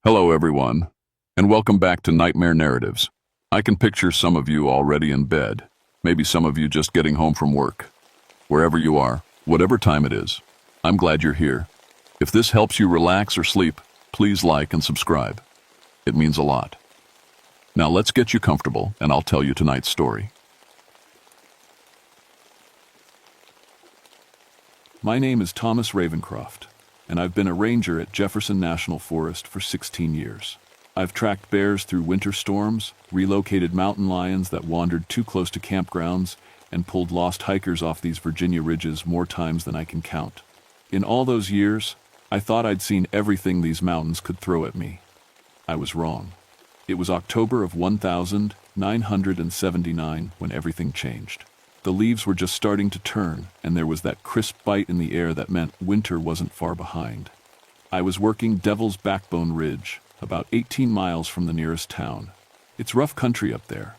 Hello, everyone, and welcome back to Nightmare Narratives. I can picture some of you already in bed, maybe some of you just getting home from work. Wherever you are, whatever time it is, I'm glad you're here. If this helps you relax or sleep, please like and subscribe. It means a lot. Now let's get you comfortable, and I'll tell you tonight's story. My name is Thomas Ravencroft, and I've been a ranger at Jefferson National Forest for 16 years. I've tracked bears through winter storms, relocated mountain lions that wandered too close to campgrounds, and pulled lost hikers off these Virginia ridges more times than I can count. In all those years, I thought I'd seen everything these mountains could throw at me. I was wrong. It was October of 1979 when everything changed. The leaves were just starting to turn, and there was that crisp bite in the air that meant winter wasn't far behind. I was working Devil's Backbone Ridge, about 18 miles from the nearest town. It's rough country up there.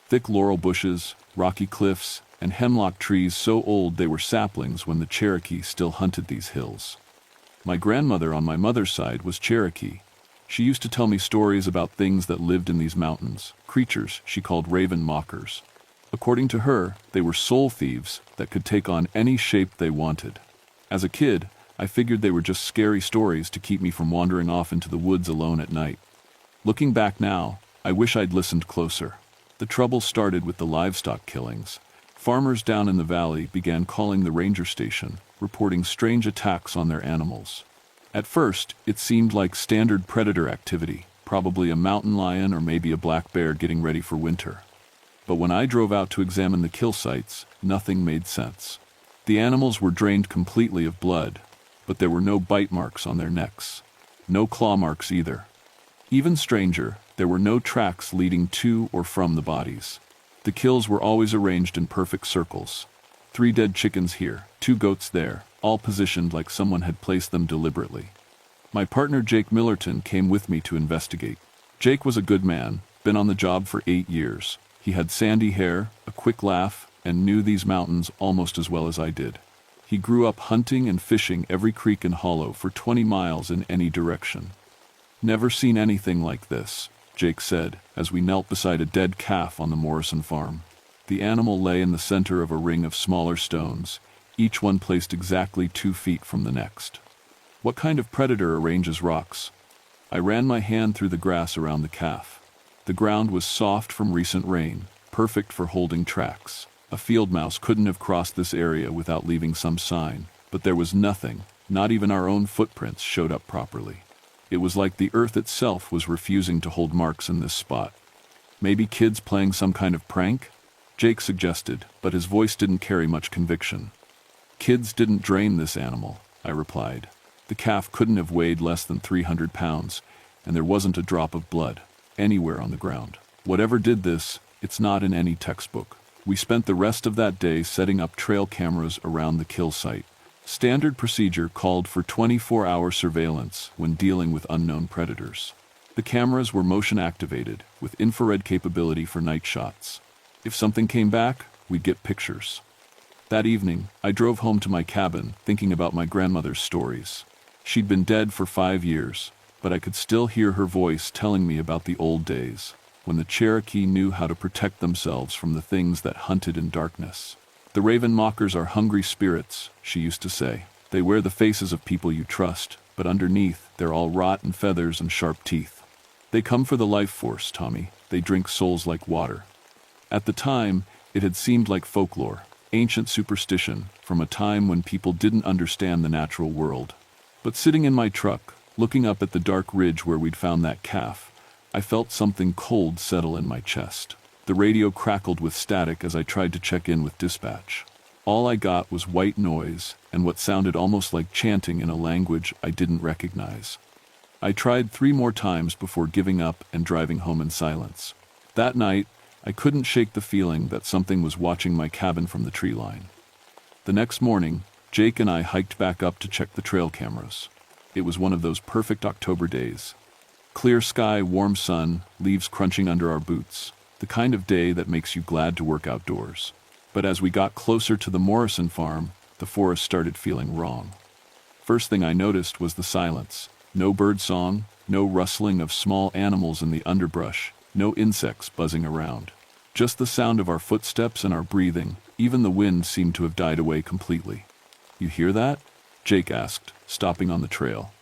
Thick laurel bushes, rocky cliffs, and hemlock trees so old they were saplings when the Cherokee still hunted these hills. My grandmother on my mother's side was Cherokee. She used to tell me stories about things that lived in these mountains, creatures she called raven mockers. According to her, they were soul thieves that could take on any shape they wanted. As a kid, I figured they were just scary stories to keep me from wandering off into the woods alone at night. Looking back now, I wish I'd listened closer. The trouble started with the livestock killings. Farmers down in the valley began calling the ranger station, reporting strange attacks on their animals. At first, it seemed like standard predator activity, probably a mountain lion or maybe a black bear getting ready for winter. But when I drove out to examine the kill sites, nothing made sense. The animals were drained completely of blood, but there were no bite marks on their necks. No claw marks either. Even stranger, there were no tracks leading to or from the bodies. The kills were always arranged in perfect circles. 3 dead chickens here, 2 goats there, all positioned like someone had placed them deliberately. My partner Jake Millerton came with me to investigate. Jake was a good man, been on the job for 8 years. He had sandy hair, a quick laugh, and knew these mountains almost as well as I did. He grew up hunting and fishing every creek and hollow for 20 miles in any direction. "Never seen anything like this," Jake said, as we knelt beside a dead calf on the Morrison farm. The animal lay in the center of a ring of smaller stones, each one placed exactly 2 feet from the next. "What kind of predator arranges rocks?" I ran my hand through the grass around the calf. The ground was soft from recent rain, perfect for holding tracks. A field mouse couldn't have crossed this area without leaving some sign, but there was nothing, not even our own footprints showed up properly. It was like the earth itself was refusing to hold marks in this spot. "Maybe kids playing some kind of prank?" Jake suggested, but his voice didn't carry much conviction. "Kids didn't drain this animal," I replied. "The calf couldn't have weighed less than 300 pounds, and there wasn't a drop of blood anywhere on the ground. Whatever did this, it's not in any textbook." We spent the rest of that day setting up trail cameras around the kill site. Standard procedure called for 24-hour surveillance when dealing with unknown predators. The cameras were motion activated, with infrared capability for night shots. If something came back, we'd get pictures. That evening, I drove home to my cabin, thinking about my grandmother's stories. She'd been dead for 5 years, but I could still hear her voice telling me about the old days, when the Cherokee knew how to protect themselves from the things that hunted in darkness. "The raven mockers are hungry spirits," she used to say. "They wear the faces of people you trust, but underneath, they're all rot and feathers and sharp teeth. They come for the life force, Tommy. They drink souls like water." At the time, it had seemed like folklore, ancient superstition, from a time when people didn't understand the natural world. But sitting in my truck, looking up at the dark ridge where we'd found that calf, I felt something cold settle in my chest. The radio crackled with static as I tried to check in with dispatch. All I got was white noise and what sounded almost like chanting in a language I didn't recognize. I tried 3 more times before giving up and driving home in silence. That night, I couldn't shake the feeling that something was watching my cabin from the tree line. The next morning, Jake and I hiked back up to check the trail cameras. It was one of those perfect October days. Clear sky, warm sun, leaves crunching under our boots. The kind of day that makes you glad to work outdoors. But as we got closer to the Morrison farm, the forest started feeling wrong. First thing I noticed was the silence. No bird song, No rustling of small animals in the underbrush, no insects buzzing around. Just the sound of our footsteps and our breathing. Even the wind seemed to have died away completely. "You hear that?" Jake asked, stopping on the trail.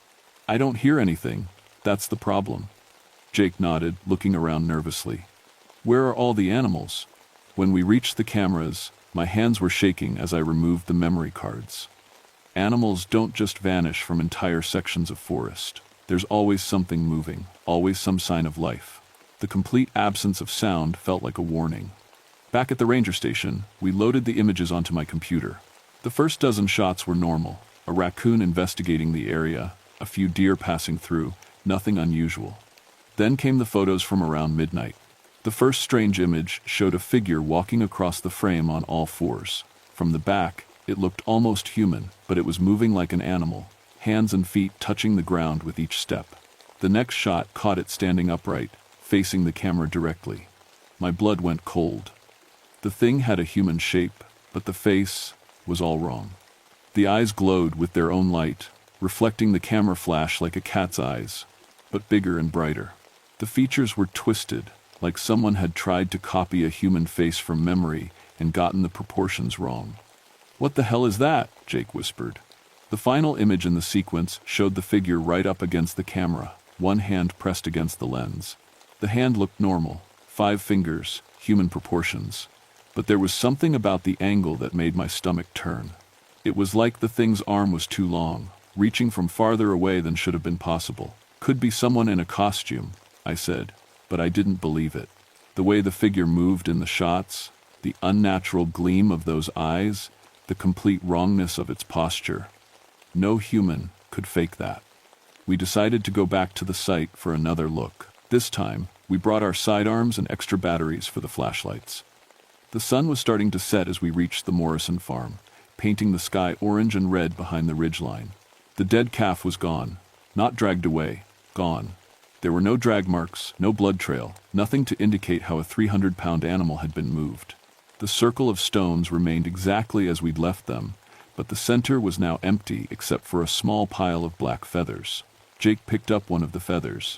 "I don't hear anything. That's the problem." Jake nodded, looking around nervously. "Where are all the animals?" When we reached the cameras, my hands were shaking as I removed the memory cards. Animals don't just vanish from entire sections of forest. There's always something moving, always some sign of life. The complete absence of sound felt like a warning. Back at the ranger station, we loaded the images onto my computer. The first dozen shots were normal. A raccoon investigating the area, a few deer passing through, nothing unusual. Then came the photos from around midnight. The first strange image showed a figure walking across the frame on all fours. From the back, it looked almost human, but it was moving like an animal, hands and feet touching the ground with each step. The next shot caught it standing upright, facing the camera directly. My blood went cold. The thing had a human shape, but the face was all wrong. The eyes glowed with their own light, reflecting the camera flash like a cat's eyes, but bigger and brighter. The features were twisted, like someone had tried to copy a human face from memory and gotten the proportions wrong. "What the hell is that?" Jake whispered. The final image in the sequence showed the figure right up against the camera, one hand pressed against the lens. The hand looked normal, 5 fingers, human proportions. But there was something about the angle that made my stomach turn. It was like the thing's arm was too long, reaching from farther away than should have been possible. "Could be someone in a costume," I said, but I didn't believe it. The way the figure moved in the shots, the unnatural gleam of those eyes, the complete wrongness of its posture. No human could fake that. We decided to go back to the site for another look. This time, we brought our sidearms and extra batteries for the flashlights. The sun was starting to set as we reached the Morrison farm, painting the sky orange and red behind the ridgeline. The dead calf was gone, not dragged away, gone. There were no drag marks, no blood trail, nothing to indicate how a 300-pound animal had been moved. The circle of stones remained exactly as we'd left them, but the center was now empty except for a small pile of black feathers. Jake picked up one of the feathers,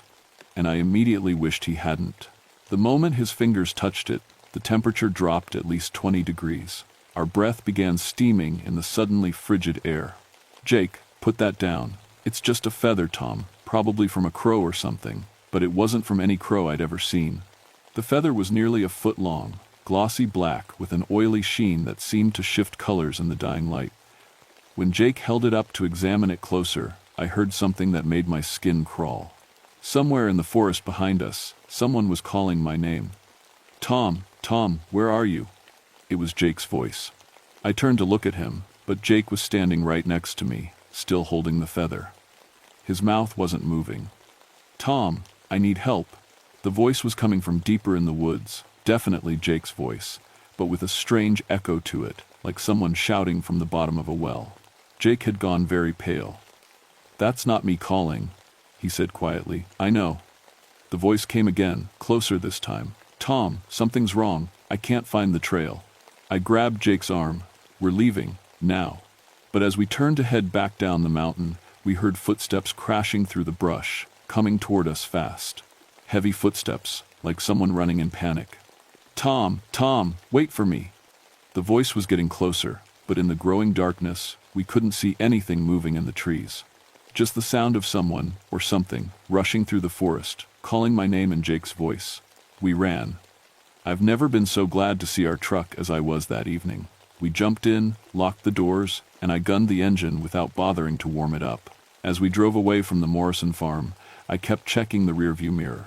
and I immediately wished he hadn't. The moment his fingers touched it, the temperature dropped at least 20 degrees. Our breath began steaming in the suddenly frigid air. "Jake, put that down. It's just a feather, Tom, probably from a crow or something, but it wasn't from any crow I'd ever seen." The feather was nearly a foot long, glossy black with an oily sheen that seemed to shift colors in the dying light. When Jake held it up to examine it closer, I heard something that made my skin crawl. Somewhere in the forest behind us, someone was calling my name. "Tom, Tom, where are you?" It was Jake's voice. I turned to look at him, but Jake was standing right next to me, still holding the feather. His mouth wasn't moving. "Tom, I need help." The voice was coming from deeper in the woods, definitely Jake's voice, but with a strange echo to it, like someone shouting from the bottom of a well. Jake had gone very pale. "That's not me calling," he said quietly. "I know." The voice came again, closer this time. "Tom, something's wrong. I can't find the trail." I grabbed Jake's arm. "We're leaving, now." But as we turned to head back down the mountain, we heard footsteps crashing through the brush, coming toward us fast. Heavy footsteps, like someone running in panic. "Tom, Tom, wait for me." The voice was getting closer, but in the growing darkness, we couldn't see anything moving in the trees. Just the sound of someone, or something, rushing through the forest, calling my name in Jake's voice. We ran. I've never been so glad to see our truck as I was that evening. We jumped in, locked the doors, and I gunned the engine without bothering to warm it up. As we drove away from the Morrison farm, I kept checking the rearview mirror.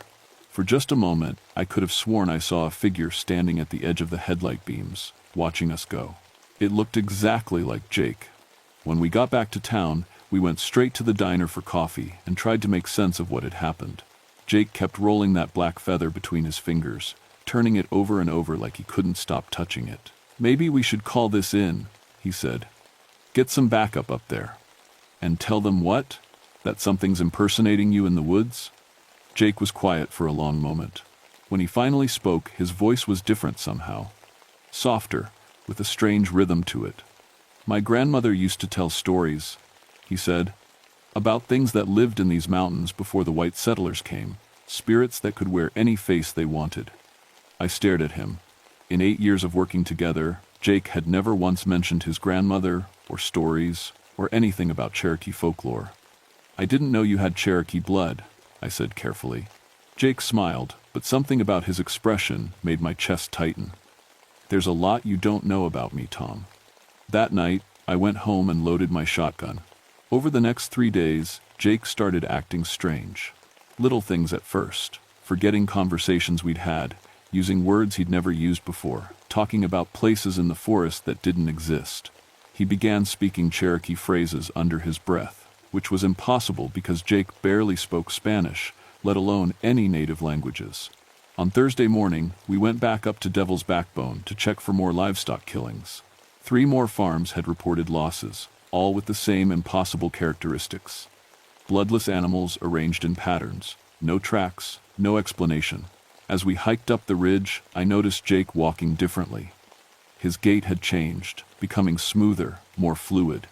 For just a moment, I could have sworn I saw a figure standing at the edge of the headlight beams, watching us go. It looked exactly like Jake. When we got back to town, we went straight to the diner for coffee and tried to make sense of what had happened. Jake kept rolling that black feather between his fingers, turning it over and over like he couldn't stop touching it. "Maybe we should call this in," he said. "Get some backup up there." "And tell them what? That something's impersonating you in the woods?" Jake was quiet for a long moment. When he finally spoke, his voice was different somehow. Softer, with a strange rhythm to it. "My grandmother used to tell stories," he said. About things that lived in these mountains before the white settlers came, spirits that could wear any face they wanted. I stared at him. In 8 years of working together, Jake had never once mentioned his grandmother, or stories, or anything about Cherokee folklore. "I didn't know you had Cherokee blood," I said carefully. Jake smiled, but something about his expression made my chest tighten. "There's a lot you don't know about me, Tom." That night, I went home and loaded my shotgun. Over the next 3 days, Jake started acting strange. Little things at first, forgetting conversations we'd had, using words he'd never used before, talking about places in the forest that didn't exist. He began speaking Cherokee phrases under his breath, which was impossible because Jake barely spoke Spanish, let alone any native languages. On Thursday morning, we went back up to Devil's Backbone to check for more livestock killings. 3 more farms had reported losses, all with the same impossible characteristics. Bloodless animals arranged in patterns, no tracks, no explanation. As we hiked up the ridge, I noticed Jake walking differently. His gait had changed, becoming smoother, more fluid,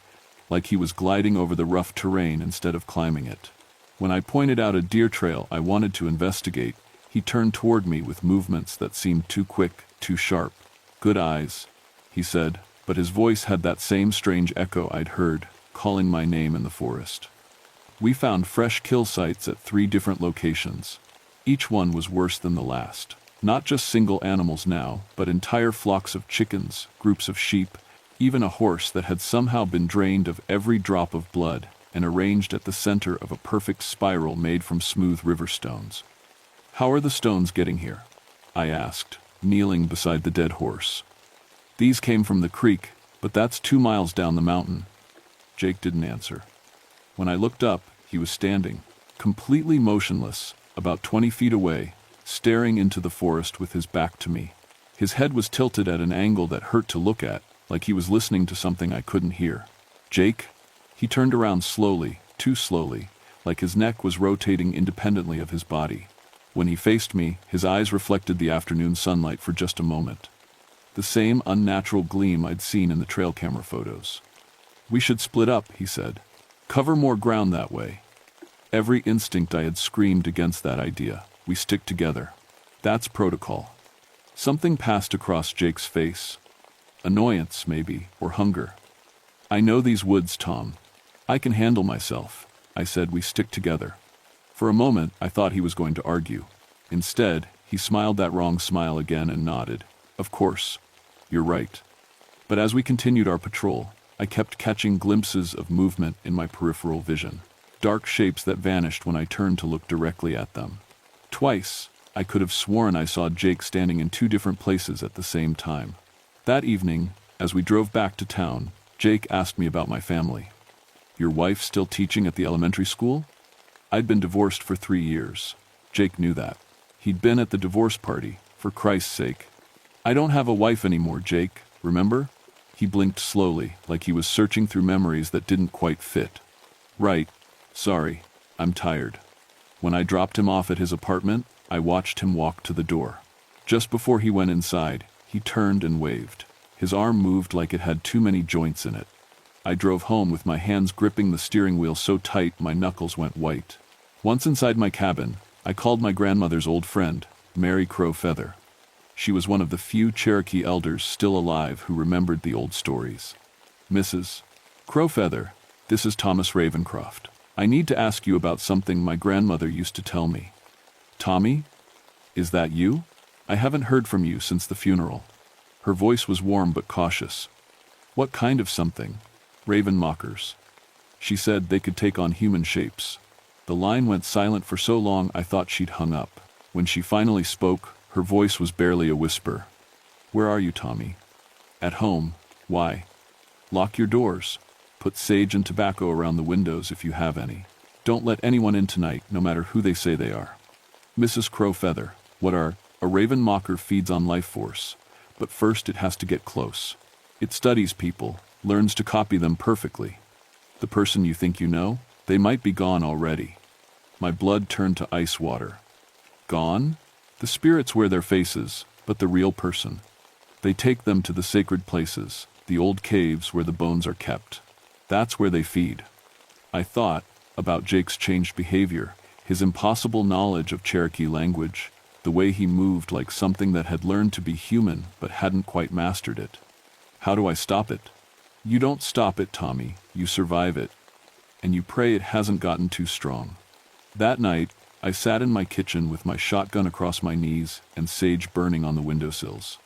like he was gliding over the rough terrain instead of climbing it. When I pointed out a deer trail I wanted to investigate, he turned toward me with movements that seemed too quick, too sharp. "Good eyes," he said, but his voice had that same strange echo I'd heard, calling my name in the forest. We found fresh kill sites at 3 different locations. Each one was worse than the last. Not just single animals now, but entire flocks of chickens, groups of sheep, even a horse that had somehow been drained of every drop of blood and arranged at the center of a perfect spiral made from smooth river stones. "How are the stones getting here?" I asked, kneeling beside the dead horse. "These came from the creek, but that's 2 miles down the mountain." Jake didn't answer. When I looked up, he was standing, completely motionless, about 20 feet away, staring into the forest with his back to me. His head was tilted at an angle that hurt to look at, like he was listening to something I couldn't hear. "Jake?" He turned around slowly, too slowly, like his neck was rotating independently of his body. When he faced me, his eyes reflected the afternoon sunlight for just a moment. The same unnatural gleam I'd seen in the trail camera photos. "We should split up," he said. "Cover more ground that way." Every instinct I had screamed against that idea. We stick together. That's protocol. Something passed across Jake's face. Annoyance, maybe, or hunger. "I know these woods, Tom. I can handle myself," I said. "We stick together." For a moment, I thought he was going to argue. Instead, he smiled that wrong smile again and nodded. "Of course. You're right." But as we continued our patrol, I kept catching glimpses of movement in my peripheral vision. Dark shapes that vanished when I turned to look directly at them. Twice, I could have sworn I saw Jake standing in 2 different places at the same time. That evening, as we drove back to town, Jake asked me about my family. "Your wife still teaching at the elementary school?" I'd been divorced for 3 years. Jake knew that. He'd been at the divorce party, for Christ's sake. "I don't have a wife anymore, Jake, remember?" He blinked slowly, like he was searching through memories that didn't quite fit. "Right. Sorry. I'm tired." When I dropped him off at his apartment, I watched him walk to the door. Just before he went inside, he turned and waved. His arm moved like it had too many joints in it. I drove home with my hands gripping the steering wheel so tight my knuckles went white. Once inside my cabin, I called my grandmother's old friend, Mary Crow Feather. She was one of the few Cherokee elders still alive who remembered the old stories. "Mrs. Crow Feather, this is Thomas Ravencroft. I need to ask you about something my grandmother used to tell me." "Tommy? Is that you? I haven't heard from you since the funeral." Her voice was warm but cautious. "What kind of something?" "Raven mockers. She said they could take on human shapes." The line went silent for so long I thought she'd hung up. When she finally spoke, her voice was barely a whisper. "Where are you, Tommy?" "At home. Why?" "Lock your doors. Put sage and tobacco around the windows if you have any. Don't let anyone in tonight, no matter who they say they are." "Mrs. Crow Feather, what are—" "A raven mocker feeds on life force, but first it has to get close. It studies people, learns to copy them perfectly. The person you think you know, they might be gone already." My blood turned to ice water. "Gone? The spirits wear their faces, but the real person. They take them to the sacred places, the old caves where the bones are kept. That's where they feed." I thought, about Jake's changed behavior, his impossible knowledge of Cherokee language, the way he moved like something that had learned to be human but hadn't quite mastered it. How do I stop it? You don't stop it, Tommy, you survive it. And you pray it hasn't gotten too strong. That night, I sat in my kitchen with my shotgun across my knees and sage burning on the windowsills.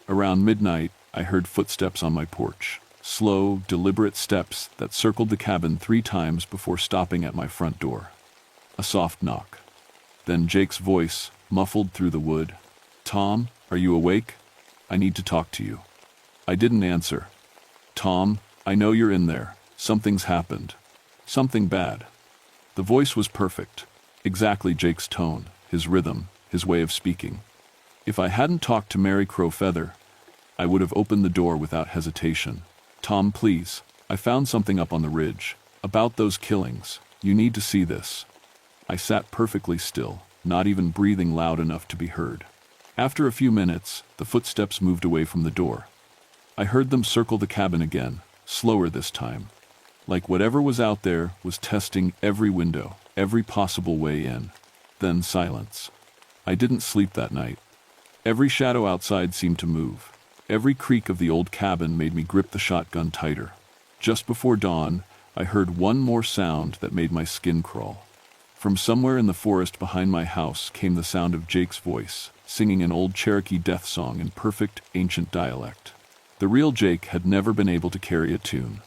Around midnight, I heard footsteps on my porch. Slow, deliberate steps that circled the cabin 3 times before stopping at my front door. A soft knock. Then Jake's voice, muffled through the wood. "Tom, are you awake? I need to talk to you." I didn't answer. "Tom, I know you're in there. Something's happened. Something bad." The voice was perfect. Exactly Jake's tone, his rhythm, his way of speaking. If I hadn't talked to Mary Crow Feather, I would have opened the door without hesitation. "Tom, please, I found something up on the ridge. About those killings. You need to see this." I sat perfectly still, not even breathing loud enough to be heard. After a few minutes, the footsteps moved away from the door. I heard them circle the cabin again, slower this time. Like whatever was out there was testing every window, every possible way in. Then silence. I didn't sleep that night. Every shadow outside seemed to move. Every creak of the old cabin made me grip the shotgun tighter. Just before dawn, I heard one more sound that made my skin crawl. From somewhere in the forest behind my house came the sound of Jake's voice, singing an old Cherokee death song in perfect, ancient dialect. The real Jake had never been able to carry a tune.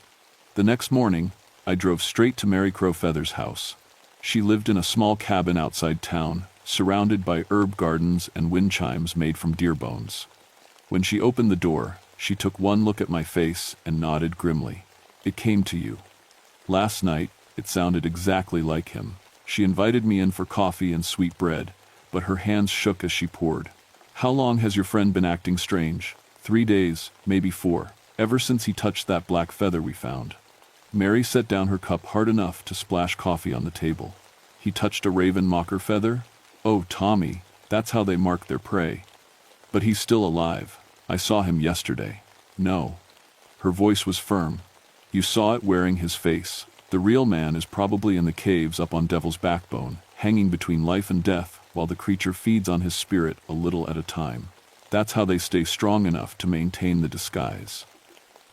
The next morning, I drove straight to Mary Crow Feather's house. She lived in a small cabin outside town, surrounded by herb gardens and wind chimes made from deer bones. When she opened the door, she took one look at my face and nodded grimly. "It came to you. Last night, it sounded exactly like him." She invited me in for coffee and sweet bread, but her hands shook as she poured. "How long has your friend been acting strange?" 3 days, maybe 4, ever since he touched that black feather we found." Mary set down her cup hard enough to splash coffee on the table. "He touched a raven mocker feather? Oh, Tommy, that's how they mark their prey. But he's still alive. I saw him yesterday." "No." Her voice was firm. "You saw it wearing his face. The real man is probably in the caves up on Devil's Backbone, hanging between life and death while the creature feeds on his spirit a little at a time. That's how they stay strong enough to maintain the disguise."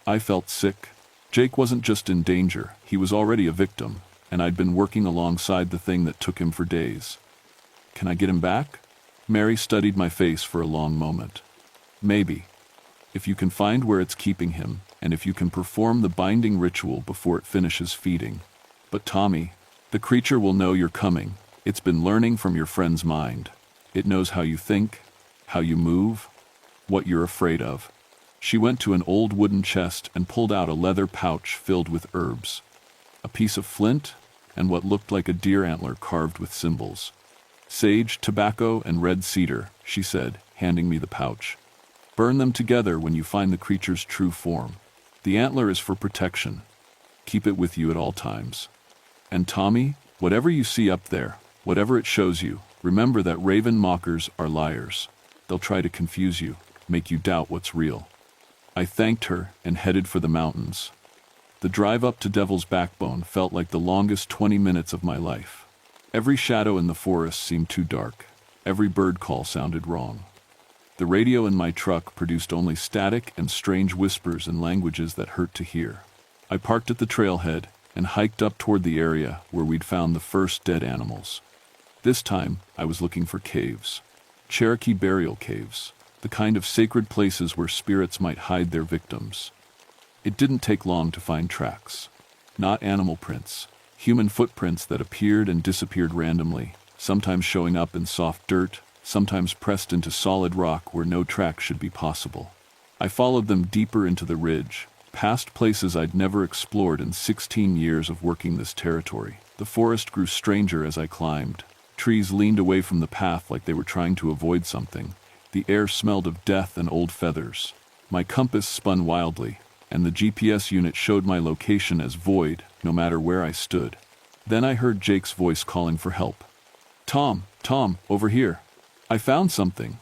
I felt sick. Jake wasn't just in danger, he was already a victim, and I'd been working alongside the thing that took him for days. "Can I get him back?" Mary studied my face for a long moment. "Maybe. If you can find where it's keeping him, and if you can perform the binding ritual before it finishes feeding. But Tommy, the creature will know you're coming. It's been learning from your friend's mind. It knows how you think, how you move, what you're afraid of." She went to an old wooden chest and pulled out a leather pouch filled with herbs. A piece of flint, and what looked like a deer antler carved with symbols. "Sage, tobacco, and red cedar," she said, handing me the pouch. "Burn them together when you find the creature's true form. The antler is for protection. Keep it with you at all times. And Tommy, whatever you see up there, whatever it shows you, remember that raven mockers are liars. They'll try to confuse you, make you doubt what's real." I thanked her and headed for the mountains. The drive up to Devil's Backbone felt like the longest 20 minutes of my life. Every shadow in the forest seemed too dark. Every bird call sounded wrong. The radio in my truck produced only static and strange whispers in languages that hurt to hear. I parked at the trailhead and hiked up toward the area where we'd found the first dead animals. This time, I was looking for caves. Cherokee burial caves. The kind of sacred places where spirits might hide their victims. It didn't take long to find tracks. Not animal prints. Human footprints that appeared and disappeared randomly, sometimes showing up in soft dirt, sometimes pressed into solid rock where no track should be possible. I followed them deeper into the ridge, past places I'd never explored in 16 years of working this territory. The forest grew stranger as I climbed. Trees leaned away from the path like they were trying to avoid something. The air smelled of death and old feathers. My compass spun wildly, and the GPS unit showed my location as void, no matter where I stood. Then I heard Jake's voice calling for help. Tom, over here. I found something."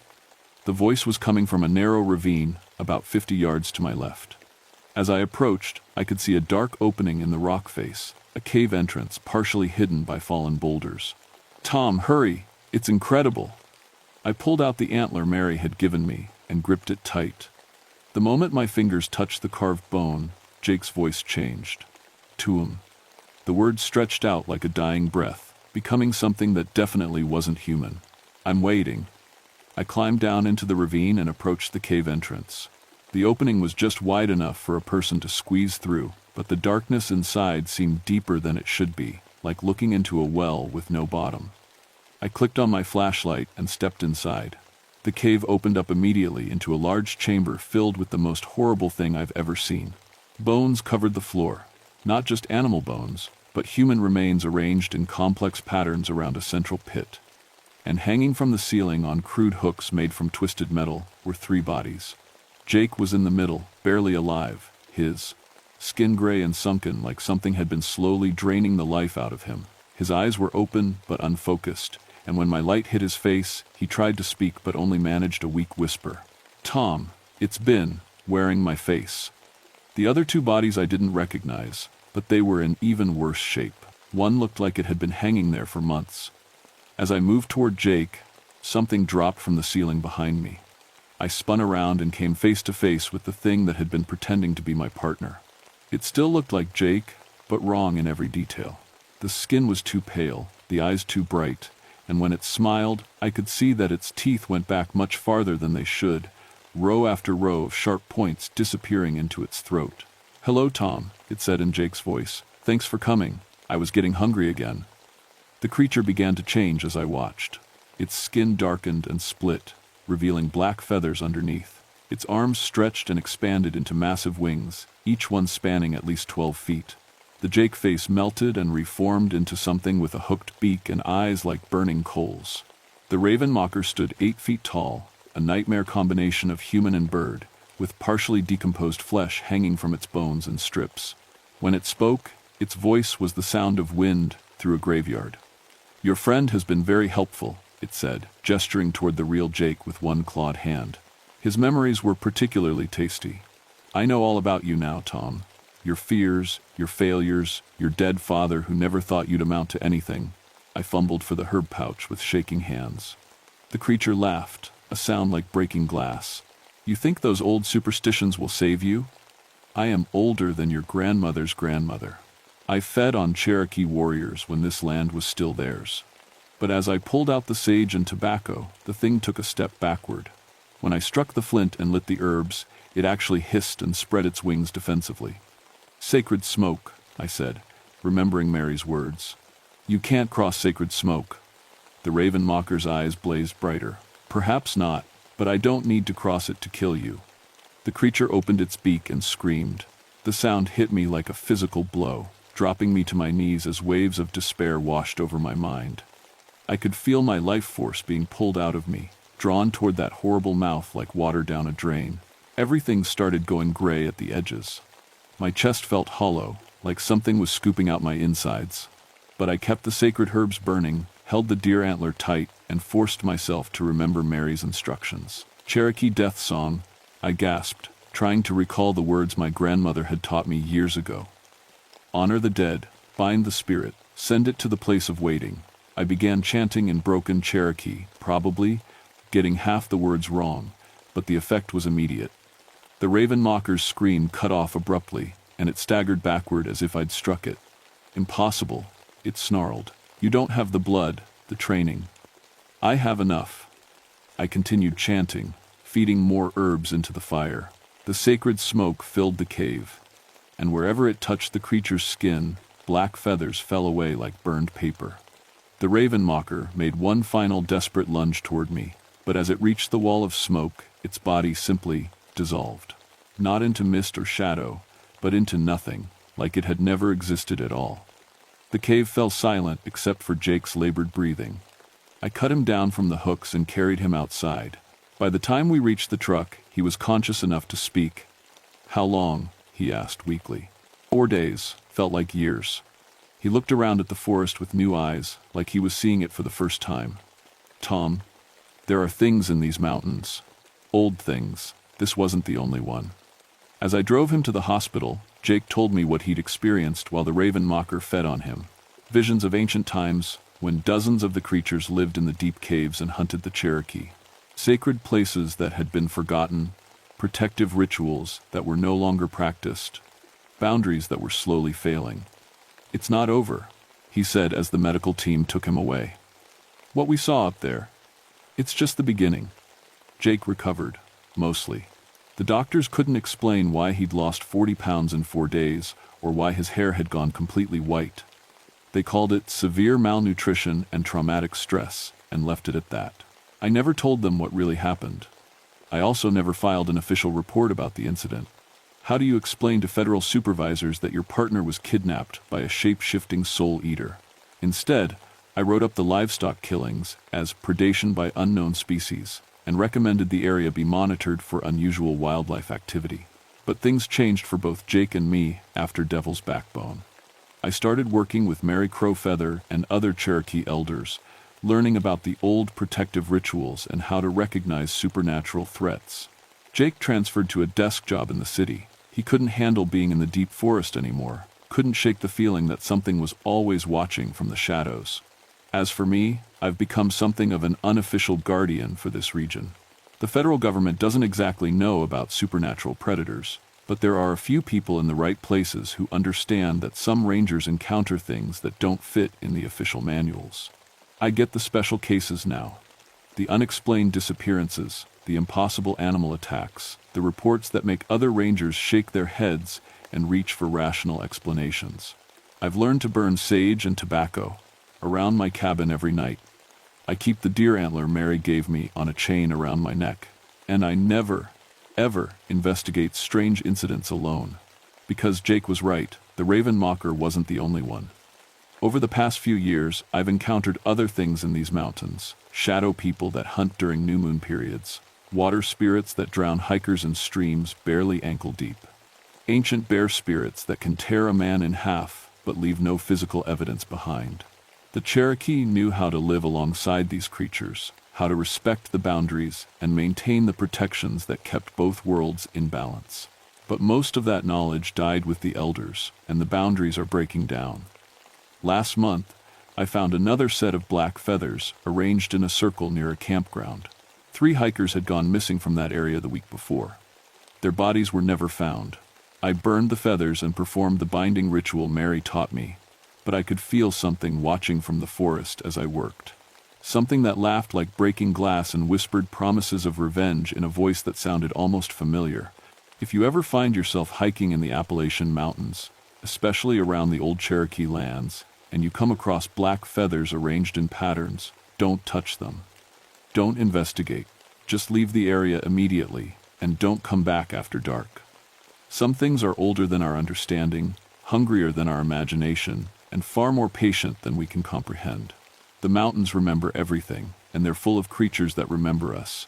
The voice was coming from a narrow ravine about 50 yards to my left. As I approached, I could see a dark opening in the rock face, a cave entrance partially hidden by fallen boulders. "Tom, hurry! It's incredible!" I pulled out the antler Mary had given me and gripped it tight. The moment my fingers touched the carved bone, Jake's voice changed. "Tuum." The word stretched out like a dying breath, becoming something that definitely wasn't human. "I'm waiting." I climbed down into the ravine and approached the cave entrance. The opening was just wide enough for a person to squeeze through, but the darkness inside seemed deeper than it should be, like looking into a well with no bottom. I clicked on my flashlight and stepped inside. The cave opened up immediately into a large chamber filled with the most horrible thing I've ever seen. Bones covered the floor, not just animal bones, but human remains arranged in complex patterns around a central pit. And hanging from the ceiling on crude hooks made from twisted metal were 3 bodies. Jake was in the middle, barely alive, his skin gray and sunken like something had been slowly draining the life out of him. His eyes were open but unfocused, and when my light hit his face, he tried to speak but only managed a weak whisper. "Tom, it's been wearing my face." The other 2 bodies I didn't recognize, but they were in even worse shape. One looked like it had been hanging there for months. As I moved toward Jake, something dropped from the ceiling behind me. I spun around and came face to face with the thing that had been pretending to be my partner. It still looked like Jake, but wrong in every detail. The skin was too pale, the eyes too bright, and when it smiled, I could see that its teeth went back much farther than they should, row after row of sharp points disappearing into its throat. "Hello, Tom," it said in Jake's voice. "Thanks for coming. I was getting hungry again." The creature began to change as I watched. Its skin darkened and split, revealing black feathers underneath. Its arms stretched and expanded into massive wings, each one spanning at least 12 feet. The Jake face melted and reformed into something with a hooked beak and eyes like burning coals. The raven mocker stood 8 feet tall, a nightmare combination of human and bird, with partially decomposed flesh hanging from its bones in strips. When it spoke, its voice was the sound of wind through a graveyard. "Your friend has been very helpful," it said, gesturing toward the real Jake with one clawed hand. "His memories were particularly tasty. I know all about you now, Tom. Your fears, your failures, your dead father who never thought you'd amount to anything." I fumbled for the herb pouch with shaking hands. The creature laughed, a sound like breaking glass. "You think those old superstitions will save you? I am older than your grandmother's grandmother. I fed on Cherokee warriors when this land was still theirs." But as I pulled out the sage and tobacco, the thing took a step backward. When I struck the flint and lit the herbs, it actually hissed and spread its wings defensively. "Sacred smoke," I said, remembering Mary's words. "You can't cross sacred smoke." The raven mocker's eyes blazed brighter. "Perhaps not, but I don't need to cross it to kill you." The creature opened its beak and screamed. The sound hit me like a physical blow, dropping me to my knees as waves of despair washed over my mind. I could feel my life force being pulled out of me, drawn toward that horrible mouth like water down a drain. Everything started going gray at the edges. My chest felt hollow, like something was scooping out my insides. But I kept the sacred herbs burning, held the deer antler tight, and forced myself to remember Mary's instructions. "Cherokee death song," I gasped, trying to recall the words my grandmother had taught me years ago. "Honor the dead, bind the spirit, send it to the place of waiting." I began chanting in broken Cherokee, probably getting half the words wrong, but the effect was immediate. The raven mocker's scream cut off abruptly, and it staggered backward as if I'd struck it. "Impossible," it snarled. "You don't have the blood, the training." "I have enough." I continued chanting, feeding more herbs into the fire. The sacred smoke filled the cave, and wherever it touched the creature's skin, black feathers fell away like burned paper. The raven mocker made one final desperate lunge toward me, but as it reached the wall of smoke, its body simply dissolved. Not into mist or shadow, but into nothing, like it had never existed at all. The cave fell silent except for Jake's labored breathing. I cut him down from the hooks and carried him outside. By the time we reached the truck, he was conscious enough to speak. "How long?" he asked weakly. 4 days, felt like years. He looked around at the forest with new eyes, like he was seeing it for the first time. "Tom, there are things in these mountains. Old things. This wasn't the only one." As I drove him to the hospital, Jake told me what he'd experienced while the raven mocker fed on him. Visions of ancient times, when dozens of the creatures lived in the deep caves and hunted the Cherokee. Sacred places that had been forgotten, protective rituals that were no longer practiced, boundaries that were slowly failing. "It's not over," he said as the medical team took him away. "What we saw up there, it's just the beginning." Jake recovered, mostly. The doctors couldn't explain why he'd lost 40 pounds in 4 days, or why his hair had gone completely white. They called it severe malnutrition and traumatic stress, and left it at that. I never told them what really happened. I also never filed an official report about the incident. How do you explain to federal supervisors that your partner was kidnapped by a shape-shifting soul eater? Instead, I wrote up the livestock killings as predation by unknown species, and recommended the area be monitored for unusual wildlife activity. But things changed for both Jake and me after Devil's Backbone. I started working with Mary Crowfeather and other Cherokee elders, learning about the old protective rituals and how to recognize supernatural threats. Jake transferred to a desk job in the city. He couldn't handle being in the deep forest anymore, couldn't shake the feeling that something was always watching from the shadows. As for me, I've become something of an unofficial guardian for this region. The federal government doesn't exactly know about supernatural predators, but there are a few people in the right places who understand that some rangers encounter things that don't fit in the official manuals. I get the special cases now. The unexplained disappearances, the impossible animal attacks, the reports that make other rangers shake their heads and reach for rational explanations. I've learned to burn sage and tobacco around my cabin every night. I keep the deer antler Mary gave me on a chain around my neck, and I never, ever investigate strange incidents alone. Because Jake was right, the raven mocker wasn't the only one. Over the past few years, I've encountered other things in these mountains: shadow people that hunt during new moon periods, water spirits that drown hikers in streams barely ankle deep, ancient bear spirits that can tear a man in half but leave no physical evidence behind. The Cherokee knew how to live alongside these creatures, how to respect the boundaries and maintain the protections that kept both worlds in balance. But most of that knowledge died with the elders, and the boundaries are breaking down. Last month, I found another set of black feathers arranged in a circle near a campground. 3 hikers had gone missing from that area the week before. Their bodies were never found. I burned the feathers and performed the binding ritual Mary taught me, but I could feel something watching from the forest as I worked. Something that laughed like breaking glass and whispered promises of revenge in a voice that sounded almost familiar. If you ever find yourself hiking in the Appalachian Mountains, especially around the old Cherokee lands, and you come across black feathers arranged in patterns, don't touch them. Don't investigate. Just leave the area immediately, and don't come back after dark. Some things are older than our understanding, hungrier than our imagination, and far more patient than we can comprehend. The mountains remember everything, and they're full of creatures that remember us.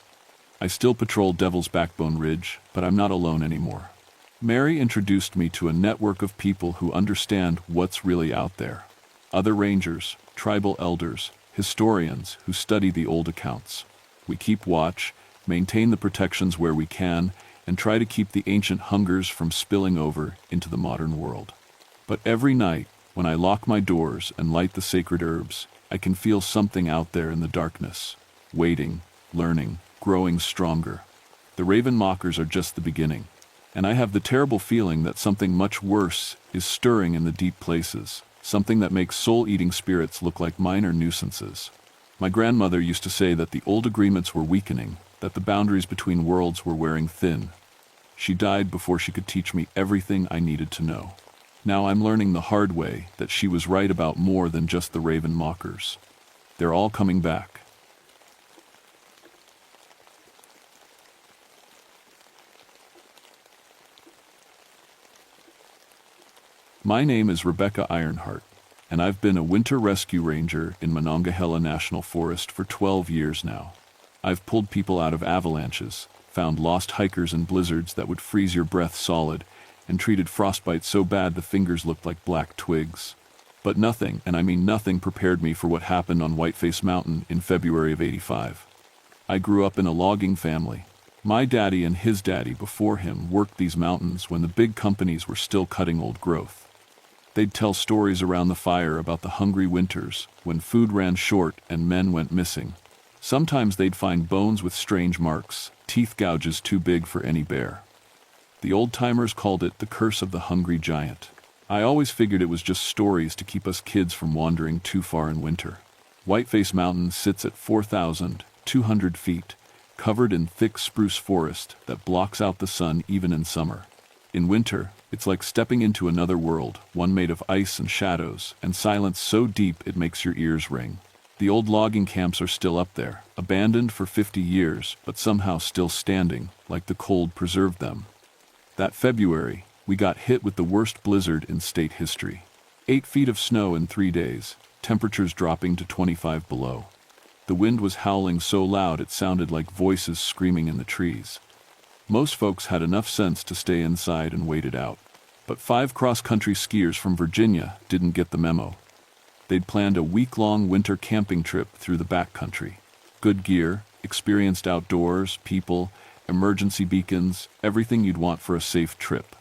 I still patrol Devil's Backbone Ridge, but I'm not alone anymore. Mary introduced me to a network of people who understand what's really out there. Other rangers, tribal elders, historians who study the old accounts. We keep watch, maintain the protections where we can, and try to keep the ancient hungers from spilling over into the modern world. But every night, when I lock my doors and light the sacred herbs, I can feel something out there in the darkness, waiting, learning, growing stronger. The raven mockers are just the beginning, and I have the terrible feeling that something much worse is stirring in the deep places, something that makes soul-eating spirits look like minor nuisances. My grandmother used to say that the old agreements were weakening, that the boundaries between worlds were wearing thin. She died before she could teach me everything I needed to know. Now I'm learning the hard way that she was right about more than just the raven mockers. They're all coming back. My name is Rebecca Ironheart, and I've been a winter rescue ranger in Monongahela National Forest for 12 years now. I've pulled people out of avalanches, found lost hikers in blizzards that would freeze your breath solid, and treated frostbite so bad the fingers looked like black twigs. But nothing, and I mean nothing, prepared me for what happened on Whiteface Mountain in February of '85. I grew up in a logging family. My daddy and his daddy before him worked these mountains when the big companies were still cutting old growth. They'd tell stories around the fire about the hungry winters, when food ran short and men went missing. Sometimes they'd find bones with strange marks, teeth gouges too big for any bear. The old-timers called it the curse of the hungry giant. I always figured it was just stories to keep us kids from wandering too far in winter. Whiteface Mountain sits at 4,200 feet, covered in thick spruce forest that blocks out the sun even in summer. In winter, it's like stepping into another world, one made of ice and shadows, and silence so deep it makes your ears ring. The old logging camps are still up there, abandoned for 50 years, but somehow still standing, like the cold preserved them. That February, we got hit with the worst blizzard in state history. 8 feet of snow in 3 days, temperatures dropping to 25 below. The wind was howling so loud it sounded like voices screaming in the trees. Most folks had enough sense to stay inside and wait it out. But 5 cross-country skiers from Virginia didn't get the memo. They'd planned a week-long winter camping trip through the backcountry. Good gear, experienced outdoors, people, emergency beacons, everything you'd want for a safe trip.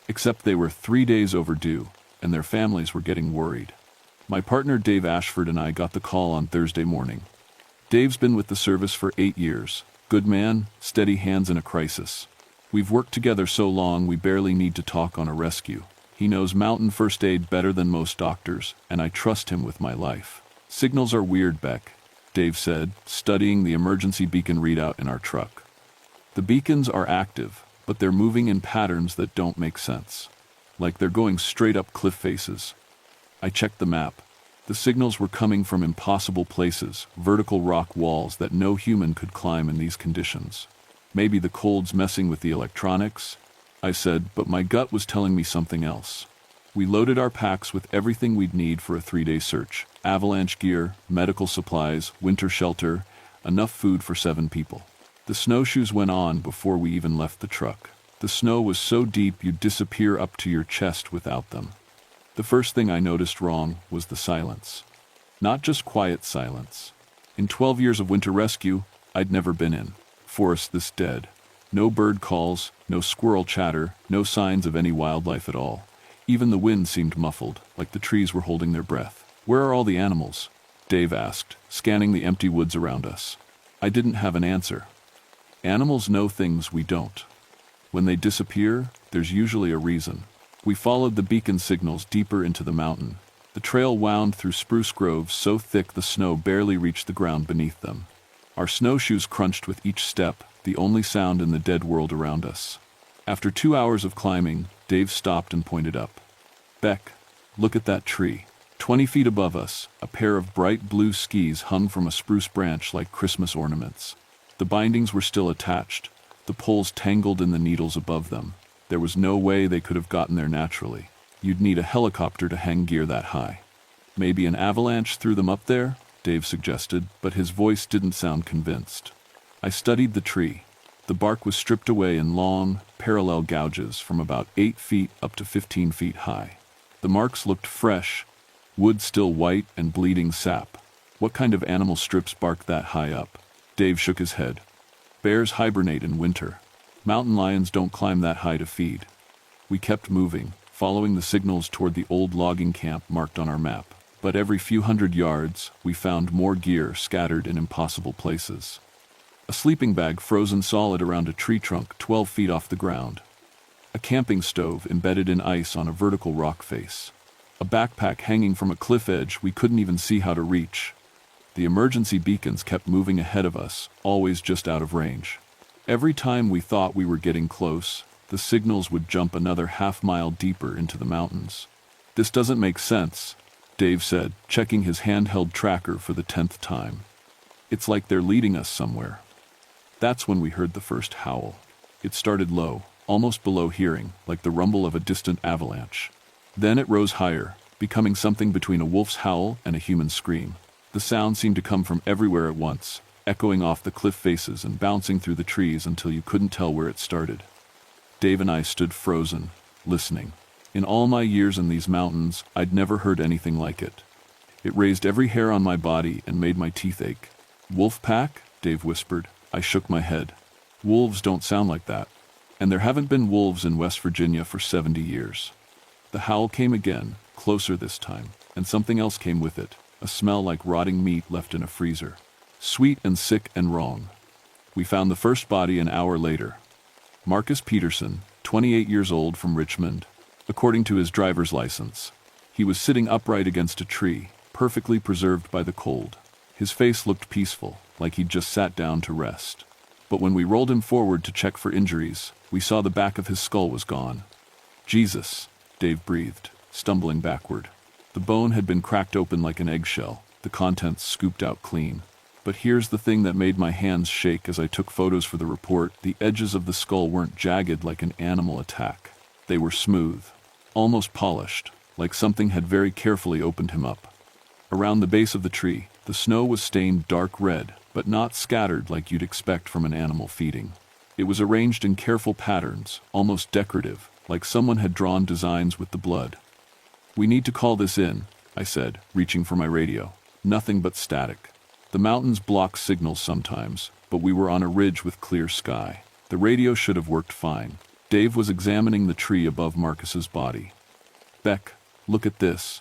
Except they were 3 days overdue, and their families were getting worried. My partner Dave Ashford and I got the call on Thursday morning. Dave's been with the service for 8 years. Good man, steady hands in a crisis. We've worked together so long we barely need to talk on a rescue. He knows mountain first aid better than most doctors, and I trust him with my life. Signals are weird, Beck, Dave said, studying the emergency beacon readout in our truck. The beacons are active, but they're moving in patterns that don't make sense. Like they're going straight up cliff faces. I checked the map. The signals were coming from impossible places, vertical rock walls that no human could climb in these conditions. Maybe the cold's messing with the electronics, I said, but my gut was telling me something else. We loaded our packs with everything we'd need for a 3-day search. Avalanche gear, medical supplies, winter shelter, enough food for 7 people. The snowshoes went on before we even left the truck. The snow was so deep you'd disappear up to your chest without them. The first thing I noticed wrong was the silence. Not just quiet silence. In 12 years of winter rescue, I'd never been in forest this dead. No bird calls, no squirrel chatter, no signs of any wildlife at all. Even the wind seemed muffled, like the trees were holding their breath. Where are all the animals? Dave asked, scanning the empty woods around us. I didn't have an answer. Animals know things we don't. When they disappear, there's usually a reason. We followed the beacon signals deeper into the mountain. The trail wound through spruce groves so thick the snow barely reached the ground beneath them. Our snowshoes crunched with each step, the only sound in the dead world around us. After 2 hours of climbing, Dave stopped and pointed up. Beck, look at that tree. 20 feet above us, a pair of bright blue skis hung from a spruce branch like Christmas ornaments. The bindings were still attached, the poles tangled in the needles above them. There was no way they could have gotten there naturally. You'd need a helicopter to hang gear that high. Maybe an avalanche threw them up there, Dave suggested, but his voice didn't sound convinced. I studied the tree. The bark was stripped away in long, parallel gouges from about 8 feet up to 15 feet high. The marks looked fresh, wood still white and bleeding sap. What kind of animal strips bark that high up? Dave shook his head. Bears hibernate in winter. Mountain lions don't climb that high to feed. We kept moving, following the signals toward the old logging camp marked on our map. But every few hundred yards, we found more gear scattered in impossible places. A sleeping bag frozen solid around a tree trunk 12 feet off the ground. A camping stove embedded in ice on a vertical rock face. A backpack hanging from a cliff edge we couldn't even see how to reach. The emergency beacons kept moving ahead of us, always just out of range. Every time we thought we were getting close, the signals would jump another half-mile deeper into the mountains. This doesn't make sense, Dave said, checking his handheld tracker for the 10th time. It's like they're leading us somewhere. That's when we heard the first howl. It started low, almost below hearing, like the rumble of a distant avalanche. Then it rose higher, becoming something between a wolf's howl and a human scream. The sound seemed to come from everywhere at once, echoing off the cliff faces and bouncing through the trees until you couldn't tell where it started. Dave and I stood frozen, listening. In all my years in these mountains, I'd never heard anything like it. It raised every hair on my body and made my teeth ache. Wolf pack? Dave whispered. I shook my head. Wolves don't sound like that. And there haven't been wolves in West Virginia for 70 years. The howl came again, closer this time, and something else came with it, a smell like rotting meat left in a freezer. Sweet and sick and wrong. We found the first body an hour later. Marcus Peterson, 28 years old, from Richmond, according to his driver's license. He was sitting upright against a tree, perfectly preserved by the cold. His face looked peaceful, like he'd just sat down to rest. But when we rolled him forward to check for injuries, we saw the back of his skull was gone. Jesus, Dave breathed, stumbling backward. The bone had been cracked open like an eggshell, the contents scooped out clean. But here's the thing that made my hands shake as I took photos for the report. The edges of the skull weren't jagged like an animal attack. They were smooth, almost polished, like something had very carefully opened him up. Around the base of the tree, the snow was stained dark red, but not scattered like you'd expect from an animal feeding. It was arranged in careful patterns, almost decorative, like someone had drawn designs with the blood. "We need to call this in," I said, reaching for my radio. Nothing but static. The mountains block signals sometimes, but we were on a ridge with clear sky. The radio should have worked fine. Dave was examining the tree above Marcus's body. "Beck, look at this."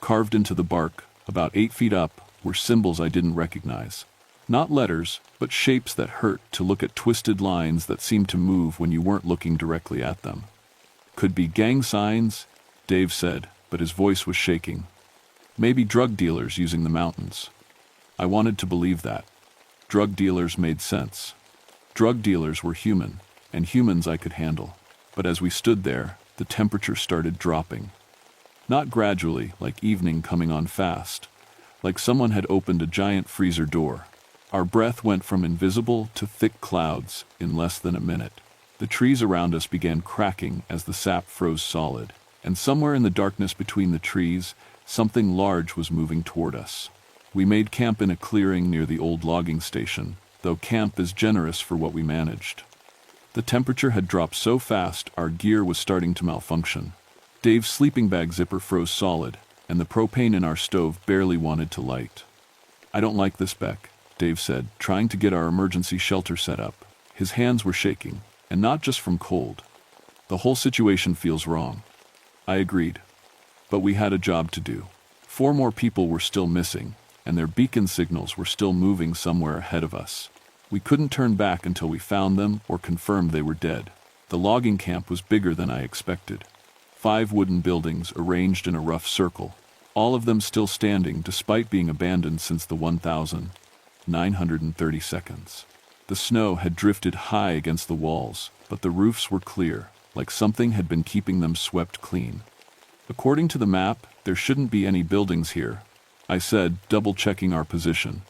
Carved into the bark, about 8 feet up, were symbols I didn't recognize. Not letters, but shapes that hurt to look at, twisted lines that seemed to move when you weren't looking directly at them. "Could be gang signs," Dave said, but his voice was shaking. "Maybe drug dealers using the mountains." I wanted to believe that. Drug dealers made sense. Drug dealers were human, and humans I could handle. But as we stood there, the temperature started dropping. Not gradually, like evening coming on fast, like someone had opened a giant freezer door. Our breath went from invisible to thick clouds in less than a minute. The trees around us began cracking as the sap froze solid, and somewhere in the darkness between the trees, something large was moving toward us. We made camp in a clearing near the old logging station, though camp is generous for what we managed. The temperature had dropped so fast our gear was starting to malfunction. Dave's sleeping bag zipper froze solid, and the propane in our stove barely wanted to light. "I don't like this, Beck," Dave said, trying to get our emergency shelter set up. His hands were shaking, and not just from cold. "The whole situation feels wrong." I agreed. But we had a job to do. 4 more people were still missing, and their beacon signals were still moving somewhere ahead of us. We couldn't turn back until we found them or confirmed they were dead. The logging camp was bigger than I expected. 5 wooden buildings arranged in a rough circle, all of them still standing despite being abandoned since the 1930s. The snow had drifted high against the walls, but the roofs were clear, like something had been keeping them swept clean. "According to the map, there shouldn't be any buildings here," I said, double-checking our position.